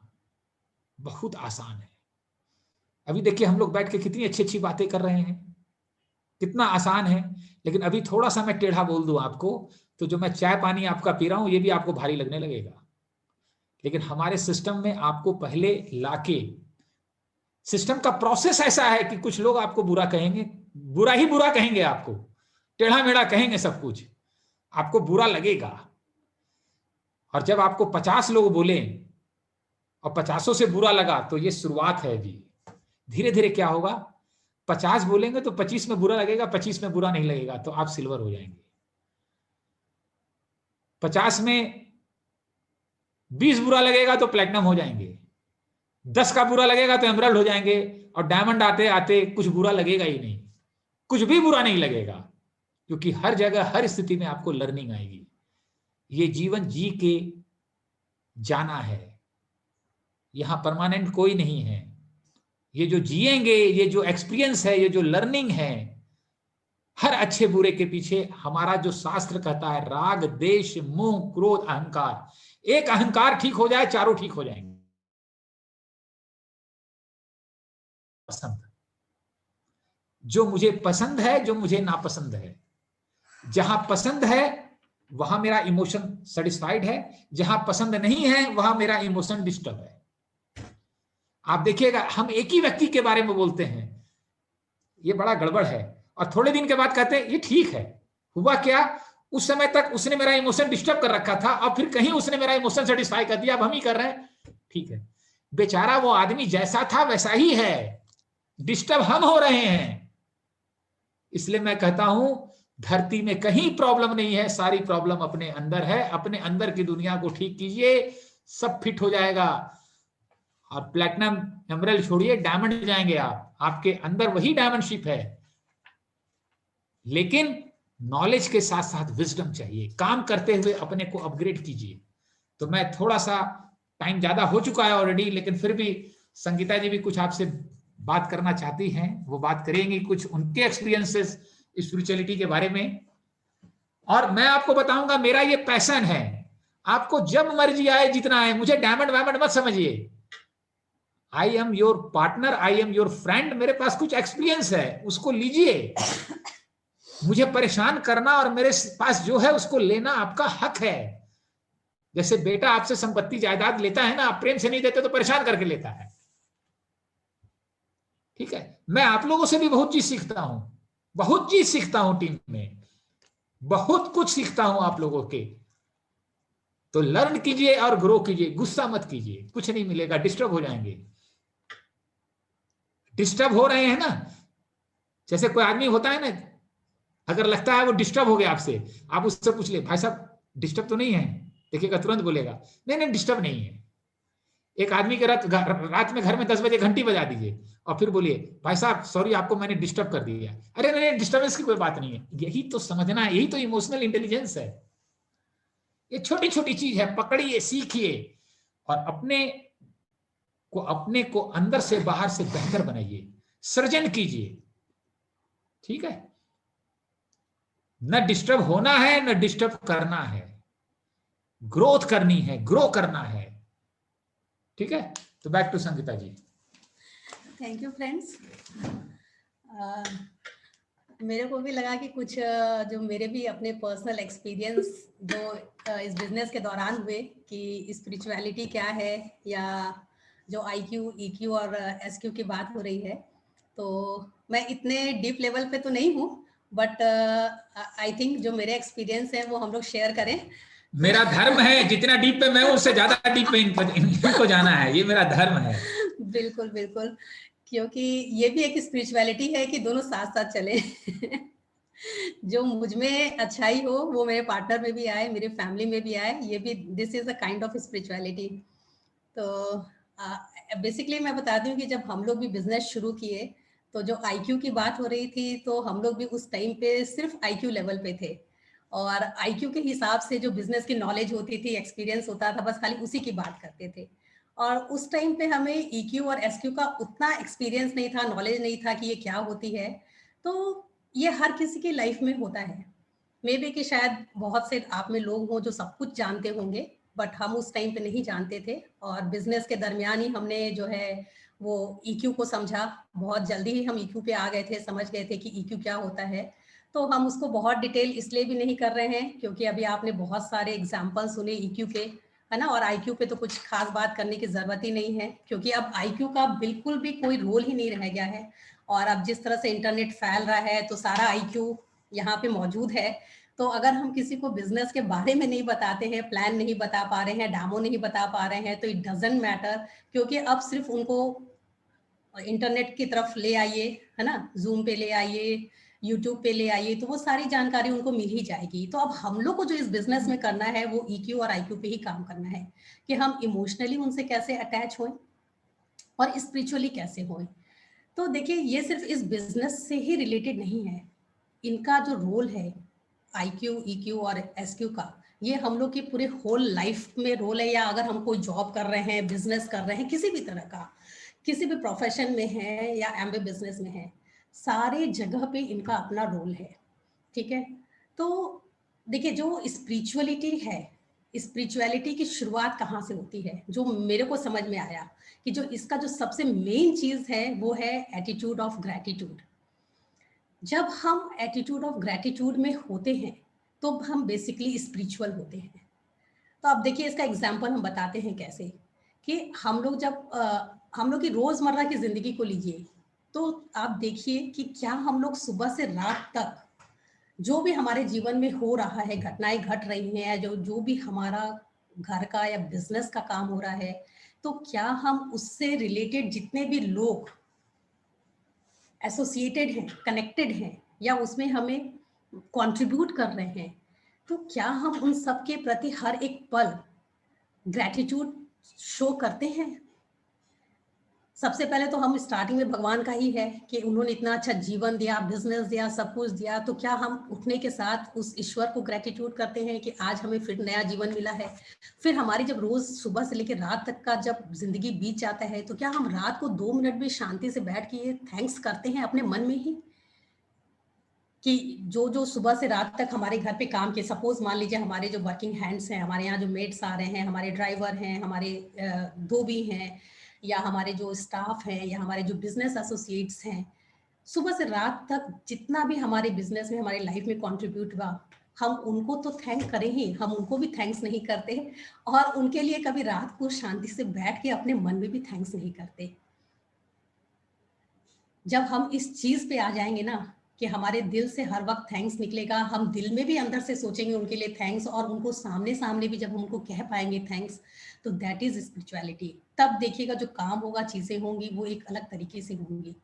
बहुत आसान है। अभी देखिए हम लोग बैठ के कितनी अच्छी अच्छी बातें कर रहे हैं, कितना आसान है। लेकिन अभी थोड़ा सा मैं टेढ़ा बोल दूं आपको, तो जो मैं चाय पानी आपका पी रहा हूं ये भी आपको भारी लगने लगेगा। लेकिन हमारे सिस्टम में आपको पहले लाके, सिस्टम का प्रोसेस ऐसा है कि कुछ लोग आपको बुरा कहेंगे, बुरा ही बुरा कहेंगे, आपको टेढ़ा मेढ़ा कहेंगे, सब कुछ आपको बुरा लगेगा। और जब आपको 50 लोग बोले और 50 से बुरा लगा, तो ये शुरुआत है। अभी धीरे धीरे क्या होगा, 50 बोलेंगे तो 25 में बुरा लगेगा, 25 में बुरा नहीं लगेगा, तो आप सिल्वर हो जाएंगे। 50 में 20 बुरा लगेगा तो प्लेटिनम हो जाएंगे, 10 का बुरा लगेगा तो एमराल्ड हो जाएंगे, और डायमंड आते आते कुछ बुरा लगेगा ही नहीं, कुछ भी बुरा नहीं लगेगा, क्योंकि हर जगह हर स्थिति में आपको लर्निंग आएगी। ये जीवन जी के जाना है, यहां परमानेंट कोई नहीं है। ये जो जिएंगे, ये जो एक्सपीरियंस है, ये जो लर्निंग है, हर अच्छे बुरे के पीछे हमारा जो शास्त्र कहता है राग देश मोह क्रोध अहंकार, एक अहंकार ठीक हो जाए चारों ठीक हो जाएंगे। पसंद, जो मुझे पसंद है, जो मुझे नापसंद है, जहां पसंद है वहां मेरा इमोशन सेटिस्फाइड है, जहां पसंद नहीं है वहां मेरा इमोशन डिस्टर्ब है। आप देखिएगा, हम एक ही व्यक्ति के बारे में बोलते हैं ये बड़ा गड़बड़ है, और थोड़े दिन के बाद कहते हैं ये ठीक है। हुआ क्या, उस समय तक उसने मेरा इमोशन डिस्टर्ब कर रखा था, और फिर कहीं उसने मेरा इमोशन सेटिस्फाई कर दिया, अब हम ही कर रहे हैं, ठीक है। बेचारा वो आदमी जैसा था वैसा ही है, डिस्टर्ब हम हो रहे हैं। इसलिए मैं कहता हूं धरती में कहीं प्रॉब्लम नहीं है, सारी प्रॉब्लम अपने अंदर है। अपने अंदर की दुनिया को ठीक कीजिए, सब फिट हो जाएगा। और प्लैटिनम एमराल्ड छोड़िए, डायमंड जाएंगे आप, आपके अंदर वही डायमंडशिप है, लेकिन नॉलेज के साथ साथ विजडम चाहिए। काम करते हुए अपने को अपग्रेड कीजिए। तो मैं थोड़ा सा, टाइम ज्यादा हो चुका है ऑलरेडी, लेकिन फिर भी संगीता जी भी कुछ आपसे बात करना चाहती हैं, वो बात करेंगी कुछ उनके एक्सपीरियंसेस स्पिरिचुअलिटी के बारे में। और मैं आपको बताऊंगा मेरा ये पैशन है, आपको जब मर्जी आए जितना आए, मुझे डायमंड वायमंड मत समझिए। I am your partner, I am your friend, मेरे पास कुछ एक्सपीरियंस है उसको लीजिए। मुझे परेशान करना और मेरे पास जो है उसको लेना आपका हक है। जैसे बेटा आपसे संपत्ति जायदाद लेता है ना, आप प्रेम से नहीं देते तो परेशान करके लेता है, ठीक है। मैं आप लोगों से भी बहुत चीज सीखता हूं, बहुत चीज सीखता हूं, टीम में बहुत कुछ सीखता हूं आप लोगों के। तो लर्न कीजिए और ग्रो कीजिए, गुस्सा मत कीजिए, कुछ नहीं मिलेगा, डिस्टर्ब हो जाएंगे। डिस्टर्ब हो रहे हैं ना, जैसे कोई आदमी होता है ना, अगर लगता है वो डिस्टर्ब हो गया आपसे, आप उससे पूछ ले भाई साहब डिस्टर्ब तो नहीं है, देखिएगा तुरंत बोलेगा नहीं नहीं डिस्टर्ब नहीं है। एक आदमी के रात में घर में 10 बजे घंटी बजा दीजिए और फिर बोलिए भाई साहब सॉरी आपको मैंने डिस्टर्ब कर दिया। अरे नहीं डिस्टर्बेंस की कोई बात नहीं है, यही तो समझना है, यही तो इमोशनल इंटेलिजेंस है। ये छोटी छोटी चीज है, पकड़िए, सीखिए और अपने को अंदर से बाहर से बेहतर बनाइए, सृजन कीजिए, ठीक है। न डिस्टर्ब होना है न डिस्टर्ब करना है, ग्रोथ करनी है, ग्रो करना है, ठीक है। तो back to Sangeeta ji. Thank you friends. मेरे को भी लगा कि कुछ जो मेरे भी अपने पर्सनल एक्सपीरियंस जो इस बिजनेस के दौरान हुए कि स्पिरिचुअलिटी क्या है, या जो IQ, EQ और SQ की बात हो रही है, तो मैं इतने डीप लेवल पे तो नहीं हूँ, बट आई थिंक जो मेरे एक्सपीरियंस है वो हम लोग शेयर करें। मेरा धर्म है, जितना डीप पे मैं हूं उससे ज्यादा डीप पे इनको जाना है, ये मेरा धर्म है। बिल्कुल बिल्कुल, क्योंकि ये भी एक स्पिरिचुअलिटी है कि दोनों साथ साथ चले। जो मुझ में अच्छाई हो वो मेरे पार्टनर में भी आए, मेरे फैमिली में भी आए, ये भी this is a kind of spirituality. तो बेसिकली मैं बताती हूँ कि जब हम लोग भी बिजनेस शुरू किए तो जो IQ की बात हो रही थी, तो हम लोग भी उस टाइम पे सिर्फ IQ लेवल पे थे, और IQ के हिसाब से जो बिजनेस की नॉलेज होती थी, एक्सपीरियंस होता था, बस खाली उसी की बात करते थे। और उस टाइम पे हमें EQ और SQ का उतना एक्सपीरियंस नहीं था, नॉलेज नहीं था कि ये क्या होती है। तो ये हर किसी की लाइफ में होता है, मे बी कि शायद बहुत से आप में लोग हों जो सब कुछ जानते होंगे, बट हम उस टाइम पे नहीं जानते थे, और बिजनेस के दरमियान ही हमने जो है वो EQ को समझा। बहुत जल्दी ही हम EQ पे आ गए थे, समझ गए थे कि EQ क्या होता है। तो हम उसको बहुत डिटेल इसलिए भी नहीं कर रहे हैं क्योंकि अभी आपने बहुत सारे एग्जाम्पल सुने EQ के, है ना, और IQ पे तो कुछ खास बात करने की जरूरत ही नहीं है, क्योंकि अब IQ का बिल्कुल भी कोई रोल ही नहीं रह गया है। और अब जिस तरह से इंटरनेट फैल रहा है तो सारा IQ यहाँ पे मौजूद है। तो अगर हम किसी को बिजनेस के बारे में नहीं बताते हैं, प्लान नहीं बता पा रहे हैं, डेमो नहीं बता पा रहे हैं, तो इट डजंट मैटर, क्योंकि अब सिर्फ उनको इंटरनेट की तरफ ले आइए, है ना, जूम पे ले आइए, यूट्यूब पे ले आइए, तो वो सारी जानकारी उनको मिल ही जाएगी। तो अब हम लोग को जो इस बिजनेस में करना है वो ईक्यू और आईक्यू पे ही काम करना है, कि हम इमोशनली उनसे कैसे अटैच हों और स्पिरिचुअली कैसे हों। तो देखिए, ये सिर्फ इस बिजनेस से ही रिलेटेड नहीं है, इनका जो रोल है आईक्यू, ईक्यू और एसक्यू का, ये हम लोग की पूरे होल लाइफ में रोल है। या अगर हम कोई जॉब कर रहे हैं, बिजनेस कर रहे हैं, किसी भी तरह का, किसी भी प्रोफेशन में है या एमबी बिजनेस में है, सारे जगह पे इनका अपना रोल है। ठीक है। तो देखिए, जो स्पिरिचुअलिटी है, स्पिरिचुअलिटी की शुरुआत कहाँ से होती है, जो मेरे को समझ में आया कि जो इसका जो सबसे मेन चीज है वो है एटीट्यूड ऑफ ग्रैटिट्यूड। जब हम एटीट्यूड ऑफ ग्रैटिट्यूड में होते हैं तो हम बेसिकली स्पिरिचुअल होते हैं। तो अब देखिए, इसका एग्जांपल हम बताते हैं कैसे, कि हम लोग जब हम लोग की रोजमर्रा की जिंदगी को लीजिए, तो आप देखिए कि क्या हम लोग सुबह से रात तक जो भी हमारे जीवन में हो रहा है, घटनाएं घट रही हैं, जो जो भी हमारा घर का या बिजनेस का काम हो रहा है, तो क्या हम उससे रिलेटेड जितने भी लोग एसोसिएटेड हैं, कनेक्टेड हैं, या उसमें हमें कंट्रीब्यूट कर रहे हैं, तो क्या हम उन सब के प्रति हर एक पल ग्रैटिट्यूड शो करते हैं? सबसे पहले तो हम स्टार्टिंग में भगवान का ही है कि उन्होंने इतना अच्छा जीवन दिया, बिजनेस दिया, सब कुछ दिया, तो क्या हम उठने के साथ उस ईश्वर को ग्रैटिट्यूड करते हैं कि आज हमें फिर नया जीवन मिला है? फिर हमारी जब रोज सुबह से लेकर रात तक का जब जिंदगी बीत जाता है, तो क्या हम रात को 2 मिनट भी शांति से बैठ के ये थैंक्स करते हैं अपने मन में ही, कि जो जो सुबह से रात तक हमारे घर पे काम किए, सपोज मान लीजिए हमारे जो वर्किंग हैंड्स हैं, हमारे यहाँ जो मेड्स आ रहे हैं, हमारे ड्राइवर हैं, हमारे धोबी हैं, या हमारे जो स्टाफ हैं, या हमारे जो बिजनेस एसोसिएट्स हैं, सुबह से रात तक जितना भी हमारे बिजनेस में, हमारे लाइफ में कंट्रीब्यूट हुआ, हम उनको तो थैंक करें ही, हम उनको भी थैंक्स नहीं करते, और उनके लिए कभी रात को शांति से बैठ के अपने मन में भी थैंक्स नहीं करते। जब हम इस चीज पे आ जाएंगे ना, कि हमारे दिल से हर वक्त थैंक्स निकलेगा, हम दिल में भी अंदर से सोचेंगे उनके लिए थैंक्स, और उनको सामने सामने भी जब उनको कह पाएंगे थैंक्स, तो दैट इज स्पिरिचुअलिटी। तब देखिएगा जो काम होगा, चीजें होंगी, वो एक अलग तरीके से होंगी।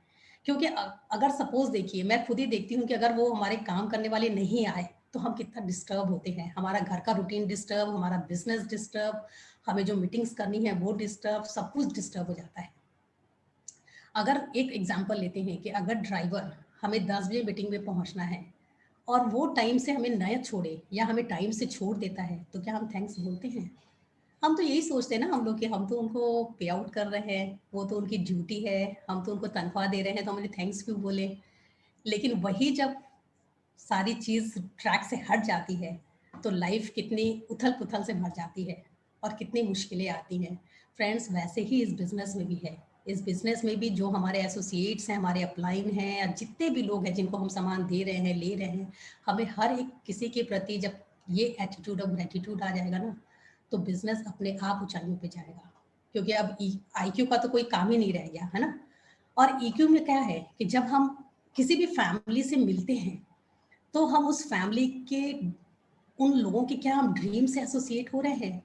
क्योंकि अगर सपोज देखिए, मैं खुद ही देखती हूँ कि अगर वो हमारे काम करने वाले नहीं आए, तो हम कितना डिस्टर्ब होते हैं, हमारा घर का रूटीन डिस्टर्ब, हमारा बिजनेस डिस्टर्ब, हमें जो मीटिंग्स करनी है वो डिस्टर्ब, सब कुछ डिस्टर्ब हो जाता है। अगर एक एग्जांपल लेते हैं कि अगर ड्राइवर हमें 10 बजे मीटिंग में पहुंचना है, और वो टाइम से हमें न छोड़े, या हमें टाइम से छोड़ देता है, तो क्या हम थैंक्स बोलते हैं? हम तो यही सोचते हैं ना हम लोग, कि हम तो उनको पे आउट कर रहे हैं, वो तो उनकी ड्यूटी है, हम तो उनको तनख्वाह दे रहे हैं, तो हम उन्हें थैंक्स क्यों बोले? लेकिन वही जब सारी चीज ट्रैक से हट जाती है, तो लाइफ कितनी उथल पुथल से भर जाती है, और कितनी मुश्किलें आती हैं। फ्रेंड्स, वैसे ही इस बिजनेस में भी है। इस बिजनेस में भी जो हमारे एसोसिएट्स हैं, हमारे अपलाइन हैं, या जितने भी लोग हैं जिनको हम सामान दे रहे हैं, ले रहे हैं, हमें हर एक किसी के प्रति जब ये एटीट्यूड ऑफ ग्रेटिट्यूड आ जाएगा ना, तो बिजनेस अपने आप ऊंचाइयों पे जाएगा। क्योंकि अब आईक्यू का तो कोई काम ही नहीं रह गया है ना। और ईक्यू में क्या है कि जब हम किसी भी फैमिली से मिलते हैं, तो हम उस फैमिली के उन लोगों के, क्या हम ड्रीम से एसोसिएट हो रहे हैं?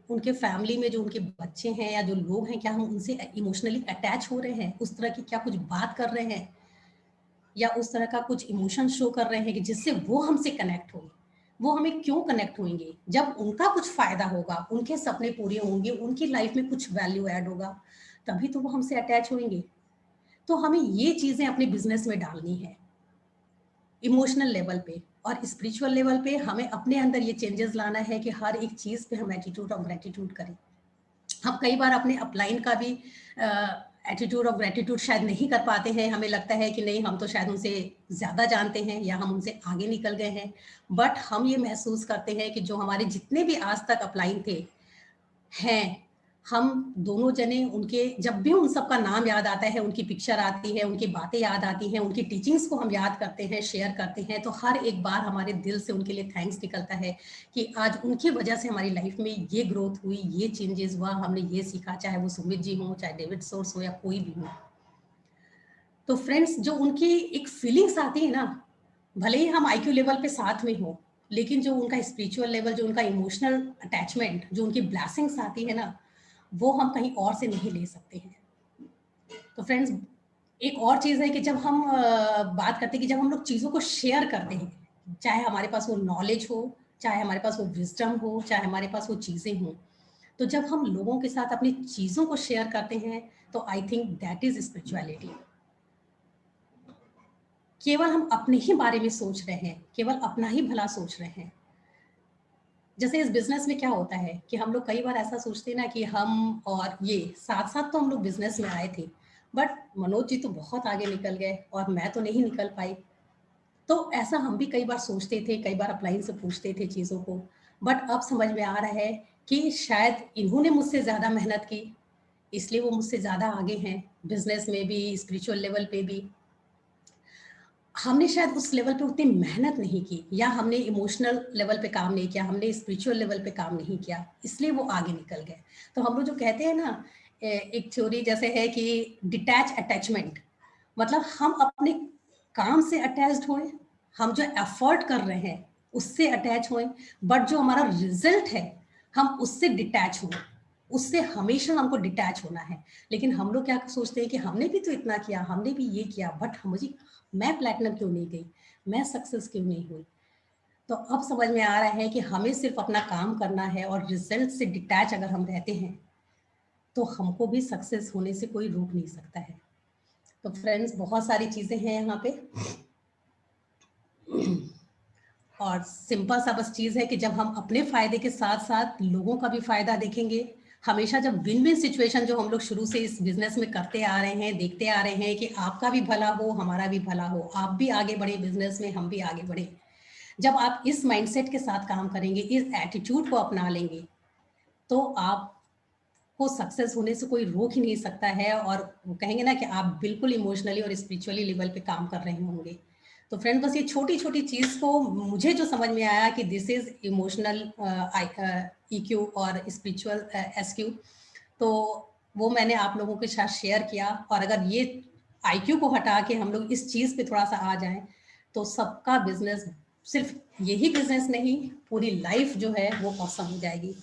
उनके फैमिली में जो उनके बच्चे हैं या जो लोग हैं, क्या हम उनसे इमोशनली अटैच हो रहे हैं? उस तरह की क्या कुछ बात कर रहे हैं, या उस तरह का कुछ इमोशन शो कर रहे हैं कि जिससे वो हमसे कनेक्ट हो? वो हमें क्यों कनेक्ट होंगे? जब उनका कुछ फायदा होगा, उनके सपने पूरे होंगे, उनकी लाइफ में कुछ वैल्यू ऐड होगा, तभी तो वो हमसे अटैच होंगे। तो हमें ये चीजें अपने बिजनेस में डालनी है, इमोशनल लेवल पे और स्पिरिचुअल लेवल पे। हमें अपने अंदर ये चेंजेस लाना है कि हर एक चीज पे हम एटीट्यूड ऑफ ग्रेटिट्यूड करें। हम कई बार अपने अपलाइन का भी एटीट्यूड ऑफ ग्रेटिट्यूड शायद नहीं कर पाते हैं, हमें लगता है कि नहीं, हम तो शायद उनसे ज़्यादा जानते हैं, या हम उनसे आगे निकल गए हैं। बट हम ये महसूस करते हैं कि जो हमारे जितने भी आज तक अपलाइन थे, हैं, हम दोनों जने उनके, जब भी उन सबका नाम याद आता है, उनकी पिक्चर आती है, उनकी बातें याद आती हैं, उनकी टीचिंग्स को हम याद करते हैं, शेयर करते हैं, तो हर एक बार हमारे दिल से उनके लिए थैंक्स निकलता है कि आज उनकी वजह से हमारी लाइफ में ये ग्रोथ हुई, ये चेंजेस हुआ, हमने ये सीखा, चाहे वो सुमित जी हो, चाहे डेविड सोर्स हो, या कोई भी हो। तो फ्रेंड्स, जो उनकी एक फीलिंग्स आती है ना, भले ही हम आईक्यू लेवल पे साथ में हो, लेकिन जो उनका स्पिरिचुअल लेवल, जो उनका इमोशनल अटैचमेंट, जो उनकी ब्लेसिंग्स आती है ना, वो हम कहीं और से नहीं ले सकते हैं। तो फ्रेंड्स, एक और चीज है कि जब हम बात करते हैं कि जब हम लोग चीजों को शेयर करते हैं, चाहे हमारे पास वो नॉलेज हो, चाहे हमारे पास वो विजडम हो, चाहे हमारे पास वो चीजें हों, तो जब हम लोगों के साथ अपनी चीजों को शेयर करते हैं तो I think that is spirituality. केवल हम अपने ही बारे में सोच रहे हैं, केवल अपना ही भला सोच रहे हैं। जैसे इस बिजनेस में क्या होता है कि हम लोग कई बार ऐसा सोचते हैं ना कि हम और ये साथ साथ तो हम लोग बिजनेस में आए थे, बट मनोज जी तो बहुत आगे निकल गए और मैं तो नहीं निकल पाई। तो ऐसा हम भी कई बार सोचते थे, कई बार अपलाइन से पूछते थे चीज़ों को, बट अब समझ में आ रहा है कि शायद इन्होंने मुझसे ज़्यादा मेहनत की, इसलिए वो मुझसे ज़्यादा आगे हैं, बिजनेस में भी, स्पिरिचुअल लेवल पे भी। हमने शायद उस लेवल पे उतनी मेहनत नहीं की, या हमने इमोशनल लेवल पे काम नहीं किया, हमने स्पिरिचुअल लेवल पे काम नहीं किया, इसलिए वो आगे निकल गए। तो हम लोग जो कहते हैं ना, एक थ्योरी जैसे है कि डिटैच अटैचमेंट, मतलब हम अपने काम से अटैच्ड हुए, हम जो एफर्ट कर रहे हैं उससे अटैच हुए, बट जो हमारा रिजल्ट है हम उससे डिटैच हुए, उससे हमेशा हमको डिटैच होना है। लेकिन हम लोग क्या सोचते हैं कि हमने भी तो इतना किया, हमने भी ये किया, बट मुझे, मैं प्लैटिनम क्यों नहीं गई, मैं सक्सेस क्यों नहीं हुई। तो अब समझ में आ रहा है कि हमें सिर्फ अपना काम करना है और रिजल्ट से डिटैच अगर हम रहते हैं तो हमको भी सक्सेस होने से कोई रोक नहीं सकता है। तो फ्रेंड्स, बहुत सारी चीजें हैं यहाँ पे, और सिंपल सा बस चीज है कि जब हम अपने फायदे के साथ साथ लोगों का भी फायदा देखेंगे, हमेशा जब विन विन सिचुएशन जो हम लोग शुरू से इस बिजनेस में करते आ रहे हैं, देखते आ रहे हैं कि आपका भी भला हो, हमारा भी भला हो, आप भी आगे बढ़े बिजनेस में, हम भी आगे बढ़े, जब आप इस माइंडसेट के साथ काम करेंगे, इस एटीट्यूड को अपना लेंगे, तो आपको सक्सेस होने से कोई रोक ही नहीं सकता है। और वो कहेंगे ना कि आप बिल्कुल इमोशनली और स्पिरिचुअली लेवल पे काम कर रहे होंगे। तो फ्रेंड, बस ये छोटी छोटी चीज को मुझे जो समझ में आया कि दिस इज इमोशनल EQ और स्पिरिचुअल SQ, तो वो मैंने आप लोगों के साथ शेयर किया। और अगर ये IQ को हटा के हम लोग इस चीज पे थोड़ा सा आ जाएं तो सबका बिजनेस, सिर्फ यही बिजनेस नहीं, पूरी लाइफ जो है वो ऑसम हो जाएगी।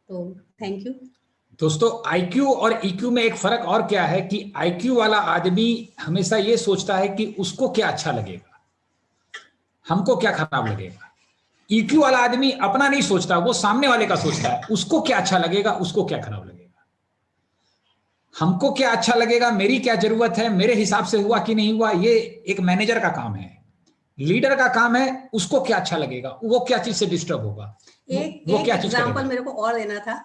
तो थैंक यू। दोस्तों, आईक्यू और ईक्यू में एक फर्क और क्या है कि आईक्यू वाला आदमी हमेशा ये सोचता है कि उसको क्या अच्छा लगेगा, हमको क्या खराब लगेगा। ईक्यू वाला आदमी अपना नहीं सोचता, वो सामने वाले का सोचता है, उसको क्या अच्छा लगेगा, उसको क्या खराब लगेगा, हमको क्या अच्छा लगेगा, मेरी क्या जरूरत है, मेरे हिसाब से हुआ कि नहीं हुआ। ये एक मैनेजर का काम है, लीडर का काम है, उसको क्या अच्छा लगेगा, वो क्या चीज से डिस्टर्ब होगा, वो क्या चीज एग्जाम्पल करेगा। मेरे को और देना था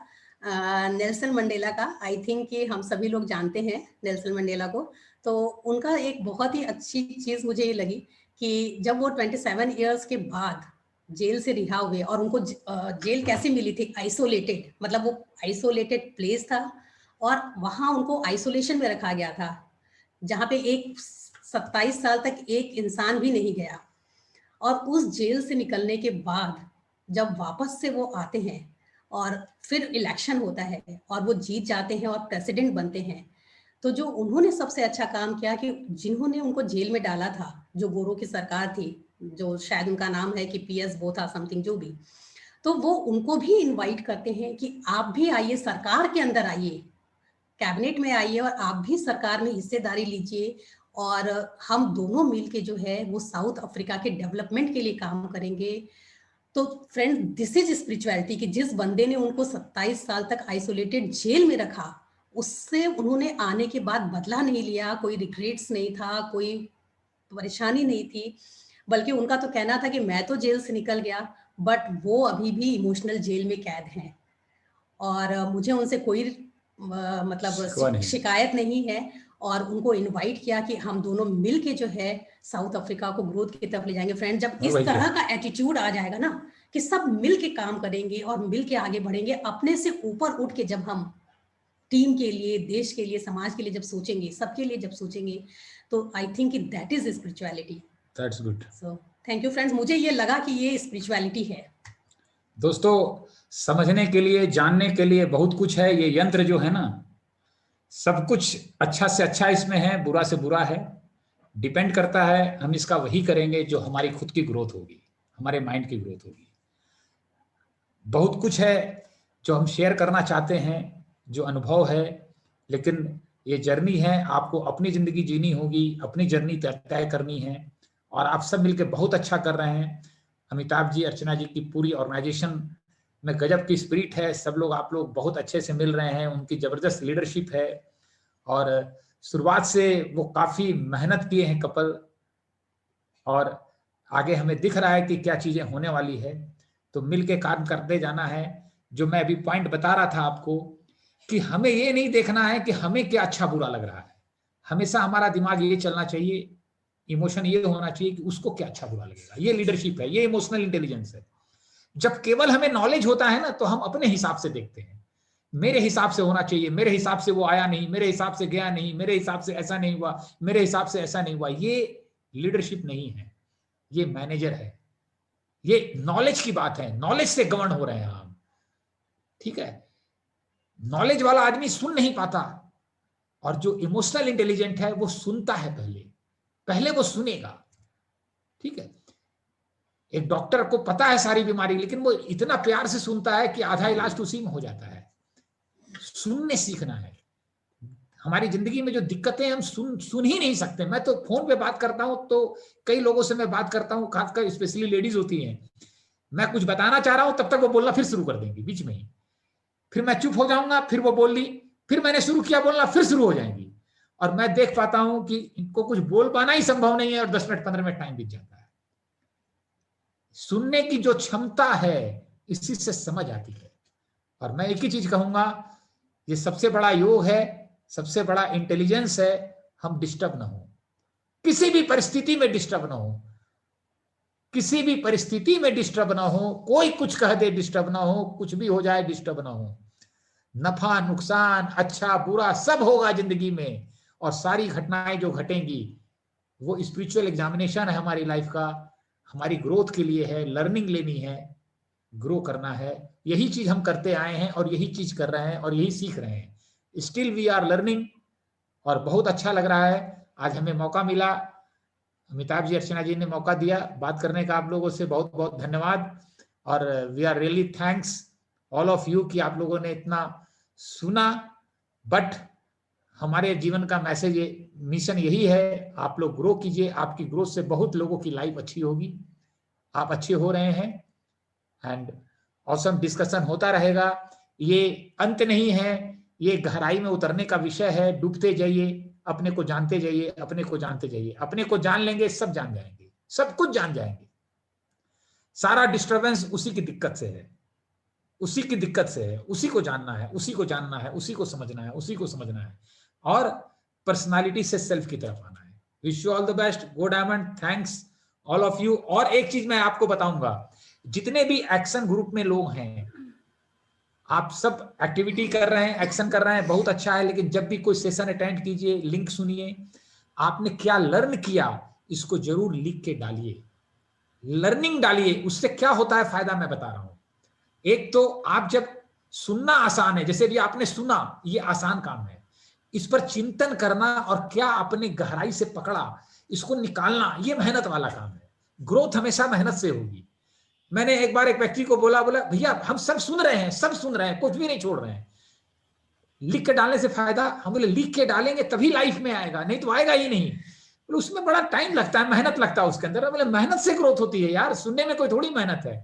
नेल्सन मंडेला का। आई थिंक कि हम सभी लोग जानते हैं नेल्सन मंडेला को। तो उनका एक बहुत ही अच्छी चीज मुझे ये लगी कि जब वो 27 इयर्स के बाद जेल से रिहा हुए, और उनको जेल कैसे मिली थी, आइसोलेटेड, मतलब वो आइसोलेटेड प्लेस था और वहां उनको आइसोलेशन में रखा गया था, जहाँ पे एक 27 साल तक एक इंसान भी नहीं गया। और उस जेल से निकलने के बाद जब वापस से वो आते हैं और फिर इलेक्शन होता है और वो जीत जाते हैं और प्रेसिडेंट बनते हैं, तो जो उन्होंने सबसे अच्छा काम किया कि जिन्होंने उनको जेल में डाला था, जो गोरों की सरकार थी, जो शायद उनका नाम है कि PS बोथा समथिंग, जो भी, तो वो उनको भी इनवाइट करते हैं कि आप भी आइए, सरकार के अंदर आइए, कैबिनेट में आइए और आप भी सरकार में हिस्सेदारी लीजिए, और हम दोनों मिलके जो है वो साउथ अफ्रीका के डेवलपमेंट के लिए काम करेंगे। तो फ्रेंड, दिस इज स्पिरिचुअलिटी कि जिस बंदे ने उनको 27 साल तक आइसोलेटेड जेल में रखा, उससे उन्होंने आने के बाद बदला नहीं लिया, कोई रिग्रेट्स नहीं था, कोई परेशानी नहीं थी, बल्कि उनका तो कहना था कि मैं तो जेल से निकल गया, बट वो अभी भी इमोशनल जेल में कैद हैं। और मुझे उनसे कोई मतलब शिकायत नहीं है, और उनको इनवाइट किया कि हम दोनों मिल के जो है साउथ अफ्रीका को ग्रोथ की तरफ ले जाएंगे। फ्रेंड, जब इस तरह का एटीट्यूड आ जाएगा ना कि सब मिल के काम करेंगे और मिल के आगे बढ़ेंगे, अपने से ऊपर उठ के जब हम टीम के लिए, देश के लिए, समाज के लिए जब सोचेंगे, सबके लिए जब सोचेंगे, तो I think that is spirituality. That's good. So thank you friends, मुझे ये लगा कि ये स्पिरिचुअलिटी है। दोस्तों, समझने के लिए, जानने के लिए बहुत कुछ है। ये यंत्र जो है ना, सब कुछ अच्छा से अच्छा इसमें है, बुरा से बुरा है। डिपेंड करता है हम इसका वही करेंगे जो हमारी खुद की ग्रोथ होगी, हमारे माइंड की ग्रोथ होगी। बहुत कुछ है जो हम शेयर करना चाहते हैं, जो अनुभव है, लेकिन ये जर्नी है, आपको अपनी जिंदगी जीनी होगी, अपनी जर्नी तय करनी है, और आप सब मिलकर बहुत अच्छा कर रहे हैं। अमिताभ जी, अर्चना जी की पूरी ऑर्गेनाइजेशन में गजब की स्पिरिट है, सब लोग आप लोग बहुत अच्छे से मिल रहे हैं, उनकी जबरदस्त लीडरशिप है, और शुरुआत से वो काफी मेहनत किए हैं कपल, और आगे हमें दिख रहा है कि क्या चीजें होने वाली है। तो मिलके काम करते जाना है। जो मैं अभी पॉइंट बता रहा था आपको कि हमें ये नहीं देखना है कि हमें क्या अच्छा बुरा लग रहा है, हमेशा हमारा दिमाग ये चलना चाहिए, इमोशन ये होना चाहिए कि उसको क्या अच्छा बुरा लगेगा। ये लीडरशिप है, ये इमोशनल इंटेलिजेंस है। जब केवल हमें नॉलेज होता है ना, तो हम अपने हिसाब से देखते हैं, मेरे हिसाब से होना चाहिए, मेरे हिसाब से वो आया नहीं, मेरे हिसाब से गया नहीं, मेरे हिसाब से ऐसा नहीं हुआ, मेरे हिसाब से ऐसा नहीं हुआ। ये लीडरशिप नहीं है, ये मैनेजर है, ये नॉलेज की बात है, नॉलेज से गवर्न हो रहे हैं हम, ठीक है। नॉलेज वाला आदमी सुन नहीं पाता, और जो इमोशनल इंटेलिजेंट है वो सुनता है, पहले वो सुनेगा, ठीक है। एक डॉक्टर को पता है सारी बीमारी, लेकिन वो इतना प्यार से सुनता है कि आधा इलाज तो उसी में हो जाता है। सुनने सीखना है। हमारी जिंदगी में जो दिक्कतें हम सुन ही नहीं सकते। मैं तो फोन पे बात करता हूं तो कई लोगों से मैं बात करता हूं, खासकर स्पेशली लेडीज होती हैं, मैं कुछ बताना चाह रहा हूं तब तक वो बोलना फिर शुरू कर देंगी बीच में ही, फिर मैं चुप हो जाऊंगा, फिर वो बोल ली, फिर मैंने शुरू किया बोलना, फिर शुरू हो जाएंगी, और मैं देख पाता हूं कि इनको कुछ बोल पाना ही संभव नहीं है, और 10 मिनट 15 मिनट टाइम बीत जाता है। सुनने की जो क्षमता है, इसी से समझ आती है। और मैं एक ही चीज कहूंगा, ये सबसे बड़ा योग है, सबसे बड़ा इंटेलिजेंस है, हम डिस्टर्ब ना हो, किसी भी परिस्थिति में डिस्टर्ब ना हो, किसी भी परिस्थिति में डिस्टर्ब ना हो, कोई कुछ कह दे डिस्टर्ब ना हो, कुछ भी हो जाए डिस्टर्ब ना हो। नफा नुकसान, अच्छा बुरा सब होगा जिंदगी में, और सारी घटनाएं जो घटेंगी वो स्पिरिचुअल एग्जामिनेशन है हमारी लाइफ का, हमारी ग्रोथ के लिए है, लर्निंग लेनी है, ग्रो करना है। यही चीज हम करते आए हैं, और यही चीज कर रहे हैं, और यही सीख रहे हैं। स्टिल वी आर लर्निंग, और बहुत अच्छा लग रहा है। आज हमें मौका मिला, अमिताभ जी, अर्चना जी ने मौका दिया बात करने का, आप लोगों से बहुत बहुत धन्यवाद। और we are really thanks all of you कि आप लोगों ने इतना सुना। बट हमारे जीवन का मैसेज, मिशन यही है, आप लोग ग्रो कीजिए, आपकी ग्रोथ से बहुत लोगों की लाइफ अच्छी होगी, आप अच्छे हो रहे हैं, एंड ऑसम डिस्कशन होता रहेगा। ये अंत नहीं है, ये गहराई में उतरने का विषय है। डूबते जाइए, अपने को जानते जाइए, अपने को जानते जाइए। अपने को जान लेंगे, सब जान जाएंगे, सब कुछ जान जाएंगे। सारा डिस्टर्बेंस उसी की दिक्कत से है, उसी की दिक्कत से है। उसी को जानना है, उसी को जानना है, उसी को समझना है, उसी को समझना है, और पर्सनालिटी से सेल्फ की तरफ आना है। Wish you all the best, go diamond, thanks all of you. और एक चीज मैं आपको बताऊंगा, जितने भी एक्शन ग्रुप में लोग हैं, आप सब एक्टिविटी कर रहे हैं, एक्शन कर रहे हैं, बहुत अच्छा है, लेकिन जब भी कोई सेशन अटेंड कीजिए, लिंक सुनिए, आपने क्या लर्न किया इसको जरूर लिख के डालिए, लर्निंग डालिए। उससे क्या होता है फायदा मैं बता रहा हूं। एक तो आप जब सुनना आसान है, जैसे भी आपने सुना, ये आसान काम है, इस पर चिंतन करना और क्या आपने गहराई से पकड़ा इसको निकालना, ये मेहनत वाला काम है। ग्रोथ हमेशा मेहनत से होगी। मैंने एक बार एक व्यक्ति को बोला भैया हम सब सुन रहे हैं, सब सुन रहे हैं, कुछ भी नहीं छोड़ रहे हैं, लिख के डालने से फायदा। हम बोले लिख के डालेंगे तभी लाइफ में आएगा, नहीं तो आएगा ही नहीं। बोले उसमें बड़ा टाइम लगता है, मेहनत लगता है उसके अंदर। बोले मेहनत से ग्रोथ होती है यार, सुनने में कोई थोड़ी मेहनत है,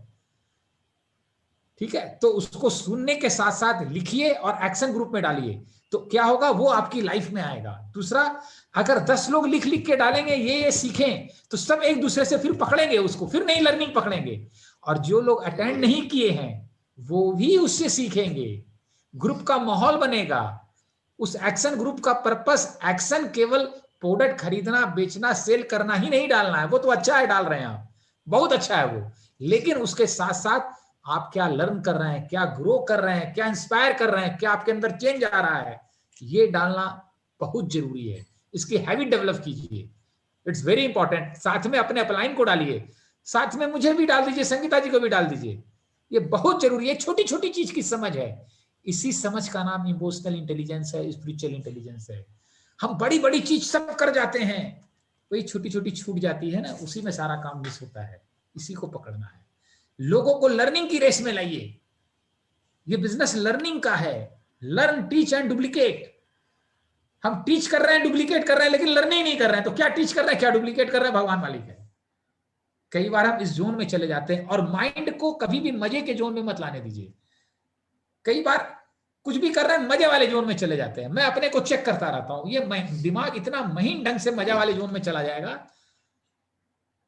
ठीक है। तो उसको सुनने के साथ साथ लिखिए और एक्शन ग्रुप में डालिए, तो क्या होगा, वो आपकी लाइफ में आएगा। दूसरा, अगर 10 लोग लिख लिख के डालेंगे, ये सीखें, तो सब एक दूसरे से फिर पकड़ेंगे उसको, फिर नई लर्निंग पकड़ेंगे। और जो लोग अटेंड नहीं किए हैं वो भी उससे सीखेंगे, ग्रुप का माहौल बनेगा। उस एक्शन ग्रुप का पर्पस, एक्शन केवल प्रोडक्ट खरीदना, बेचना, सेल करना ही नहीं डालना है, वो तो अच्छा है, डाल रहे हैं आप, बहुत अच्छा है वो, लेकिन उसके साथ साथ आप क्या लर्न कर रहे हैं, क्या ग्रो कर रहे हैं, क्या इंस्पायर कर रहे हैं, क्या आपके अंदर चेंज आ रहा है, ये डालना बहुत जरूरी है। इसकी हैबिट डेवलप कीजिए, इट्स वेरी इंपॉर्टेंट। साथ में अपने अपलाइन को डालिए, साथ में मुझे भी डाल दीजिए, संगीता जी को भी डाल दीजिए, ये बहुत जरूरी है। छोटी छोटी चीज की समझ है, इसी समझ का नाम इमोशनल इंटेलिजेंस है, स्पिरिचुअल इंटेलिजेंस है। हम बड़ी बड़ी चीज सब कर जाते हैं, वही छोटी छोटी छूट जाती है ना, उसी में सारा काम मिस होता है। इसी को पकड़ना है, लोगों को लर्निंग की रेस में लाइए। ये बिजनेस लर्निंग का है, लर्न, टीच एंड डुप्लीकेट। हम टीच कर रहे हैं, डुप्लीकेट कर रहे हैं, लेकिन लर्निंग नहीं कर रहे हैं। तो क्या टीच कर रहे हैं, क्या डुप्लीकेट कर रहे हैं, भगवान मालिक है। कई बार हम इस जोन में चले जाते हैं, और माइंड को कभी भी मजे के जोन में मत लाने दीजिए। कई बार कुछ भी कर रहे हैं, मजे वाले जोन में चले जाते हैं। मैं अपने को चेक करता रहता हूं, ये दिमाग इतना महीन ढंग से मजा वाले जोन में चला जाएगा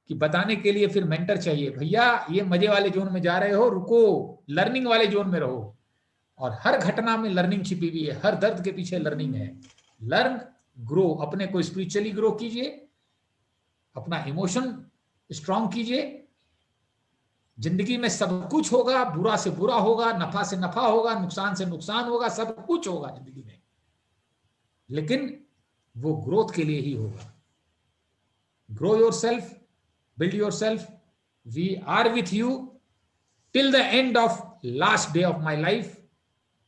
कि बताने के लिए फिर मेंटर चाहिए, भैया ये मजे वाले जोन में जा रहे हो, रुको, लर्निंग वाले जोन में रहो। और हर घटना में लर्निंग छिपी हुई है, हर दर्द के पीछे लर्निंग है। लर्न, ग्रो, अपने को स्पिरिचुअली ग्रो कीजिए, अपना इमोशन स्ट्रांग कीजिए। जिंदगी में सब कुछ होगा, बुरा से बुरा होगा, नफा से नफा होगा, नुकसान से नुकसान होगा, सब कुछ होगा जिंदगी में, लेकिन वो ग्रोथ के लिए ही होगा। Grow yourself, build yourself. We are with you till the end of last day of my life.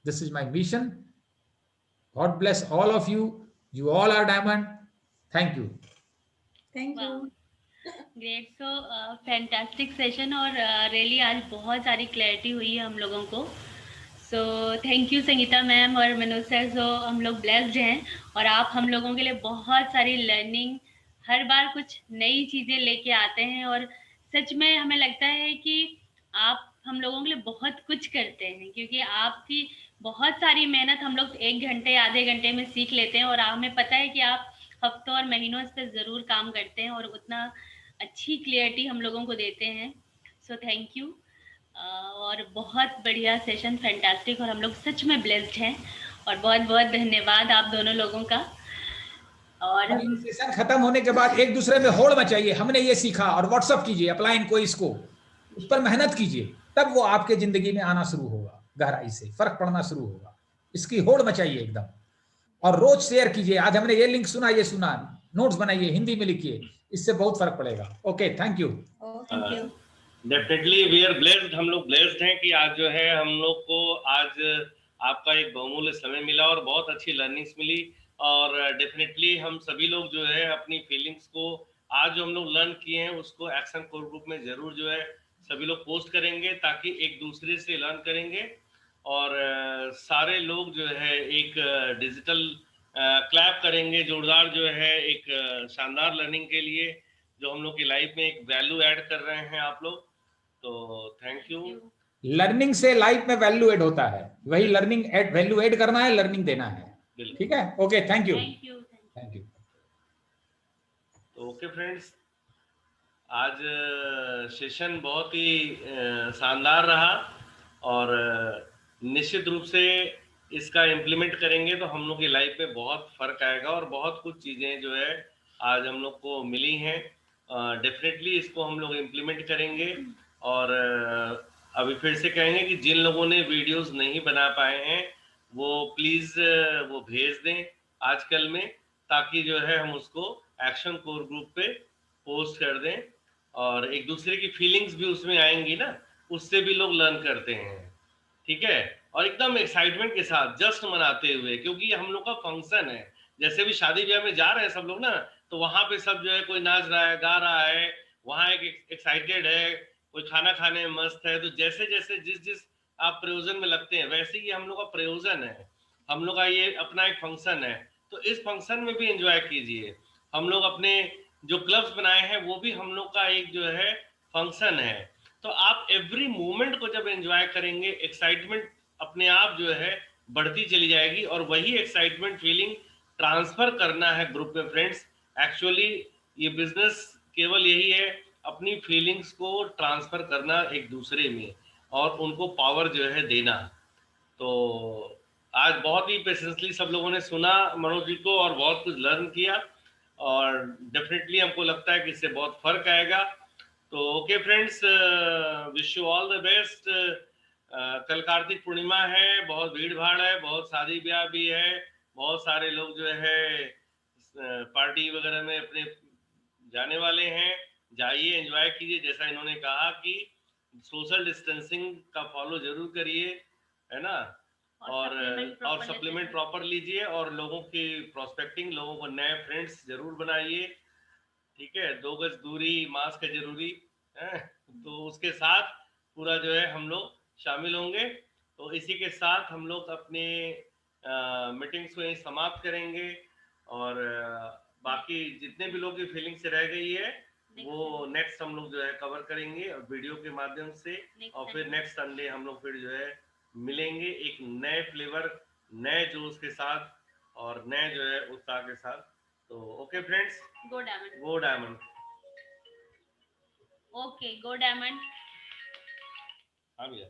This is my mission. God bless all of you. You all are diamond. Thank you. Thank you. Great, so fantastic session, और really आज बहुत सारी clarity हुई है हम लोगों को। So thank you Sangeeta ma'am और मनोज सर। सो हम लोग ब्लेस्ड हैं, और आप हम लोगों के लिए बहुत सारी लर्निंग, हर बार कुछ नई चीज़ें लेके आते हैं, और सच में हमें लगता है कि आप हम लोगों के लिए बहुत कुछ करते हैं, क्योंकि आपकी बहुत सारी मेहनत हम लोग 1 घंटे आधे घंटे में सीख लेते हैं, और हमें पता है कि आप हफ्तों और महीनों इस पर ज़रूर काम करते हैं और उतना अच्छी क्लियरिटी हम लोगों को देते हैं। So thank you. और बहुत बढ़िया सेशन, फैंटास्टिक, और हम लोग सच में ब्लेस्ड हैं, और बहुत बहुत धन्यवाद आप दोनों लोगों का। और सेशन खत्म होने के बाद एक दूसरे में होड़ मचाइए, हमने ये सीखा, और व्हाट्सअप कीजिए, अप्लाई इनको, इसको, उस पर मेहनत कीजिए, तब वो आपके जिंदगी में आना शुरू होगा, गहराई से फर्क पड़ना शुरू होगा। इसकी होड़ मचाइए एकदम, और रोज शेयर कीजिए, आज हमने ये लिंक सुना, ये सुना, नोट्स बनाइए, हिंदी में लिखिए, इससे बहुत फर्क पड़ेगा। Okay, thank you. Thank you. Definitely we are blessed, हम लोग ब्लेस्ड हैं कि आज जो है हम लोग को आज आपका एक बहुमूल्य समय मिला और बहुत अच्छी लर्निंग्स मिली। और डेफिनेटली हम सभी लोग जो है अपनी फीलिंग्स को आज जो हम लोग लर्न किए हैं उसको एक्शन कोर ग्रुप में जरूर जो है सभी लोग पोस्ट करेंगे, ताकि एक दूसरे से लर्न करेंगे, और सारे लोग जो है एक डिजिटल क्लैप करेंगे जोरदार, जो है एक शानदार लर्निंग के लिए जो हम लोग की लाइफ में एक वैल्यू ऐड कर रहे हैं आप लोग। तो थैंक यू। लर्निंग से लाइफ में वैल्यू ऐड होता है, वही लर्निंग ऐड, वैल्यू ऐड करना है, लर्निंग देना है। ठीक है, okay, thank you, thank you. तो ओके फ्रेंड्स, आज सेशन बहुत ही शानदार रहा, और निश्चित रूप से इसका इम्प्लीमेंट करेंगे तो हम लोग की लाइफ में बहुत फर्क आएगा, और बहुत कुछ चीज़ें जो है आज हम लोग को मिली हैं। डेफिनेटली इसको हम लोग इम्प्लीमेंट करेंगे। और अभी फिर से कहेंगे कि जिन लोगों ने वीडियोस नहीं बना पाए हैं वो प्लीज़ वो भेज दें आजकल में, ताकि जो है हम उसको एक्शन कोर ग्रुप पे पोस्ट कर दें, और एक दूसरे की फीलिंग्स भी उसमें आएंगी ना, उससे भी लोग लर्न करते हैं। ठीक है, और एकदम एक्साइटमेंट के साथ जश्न मनाते हुए, क्योंकि हम लोग का फंक्शन है। जैसे भी शादी ब्याह में जा रहे हैं सब लोग ना, तो वहां पे सब जो है कोई नाच रहा है, गा रहा है, वहां एक एक्साइटेड है, कोई खाना खाने में मस्त है। तो जैसे जैसे जिस जिस आप प्रयोजन में लगते हैं, वैसे ही हम लोग का प्रयोजन है, हम लोग का ये अपना एक फंक्शन है। तो इस फंक्शन में भी एंजॉय कीजिए। हम लोग अपने जो क्लब्स बनाए हैं वो भी हम लोग का एक जो है फंक्शन है। तो आप एवरी मोमेंट को जब एंजॉय करेंगे, एक्साइटमेंट अपने आप जो है बढ़ती चली जाएगी, और वही एक्साइटमेंट फीलिंग ट्रांसफर करना है ग्रुप में फ्रेंड्स। एक्चुअली ये बिजनेस केवल यही है, अपनी फीलिंग्स को ट्रांसफर करना एक दूसरे में, और उनको पावर जो है देना। तो आज बहुत ही पेशेंसली सब लोगों ने सुना मनोज जी को, और बहुत कुछ लर्न किया, और डेफिनेटली हमको लगता है कि इससे बहुत फर्क आएगा। तो okay friends, wish you all the best. कल कार्तिक पूर्णिमा है, बहुत भीड़ भाड़ है, बहुत शादी ब्याह भी है, बहुत सारे लोग जो है पार्टी वगैरह में अपने जाने वाले हैं। जाइए, एंजॉय कीजिए, जैसा इन्होंने कहा कि सोशल डिस्टेंसिंग का फॉलो जरूर करिए, है ना, और सप्लीमेंट प्रॉपर लीजिए, और लोगों की प्रोस्पेक्टिंग, लोगों को नए फ्रेंड्स जरूर बनाइए। ठीक है, 2 गज दूरी, मास्क है जरूरी है। तो उसके साथ पूरा जो है हम लोग शामिल होंगे। तो इसी के साथ हम लोग अपने मीटिंग्स को यहीं समाप्त करेंगे। और बाकी जितने भी लोग की फीलिंग्स रह गई है वो नेक्स्ट हम लोग जो है कवर करेंगे और वीडियो के माध्यम से, और फिर नेक्स्ट संडे हम लोग फिर जो है मिलेंगे एक नए फ्लेवर, नए जोश के साथ और नए जो है उत्साह के साथ। तो ओके फ्रेंड्स, गो डायमंड। गो डायमंड। ओके, गो डायमंड। हाँ भैया।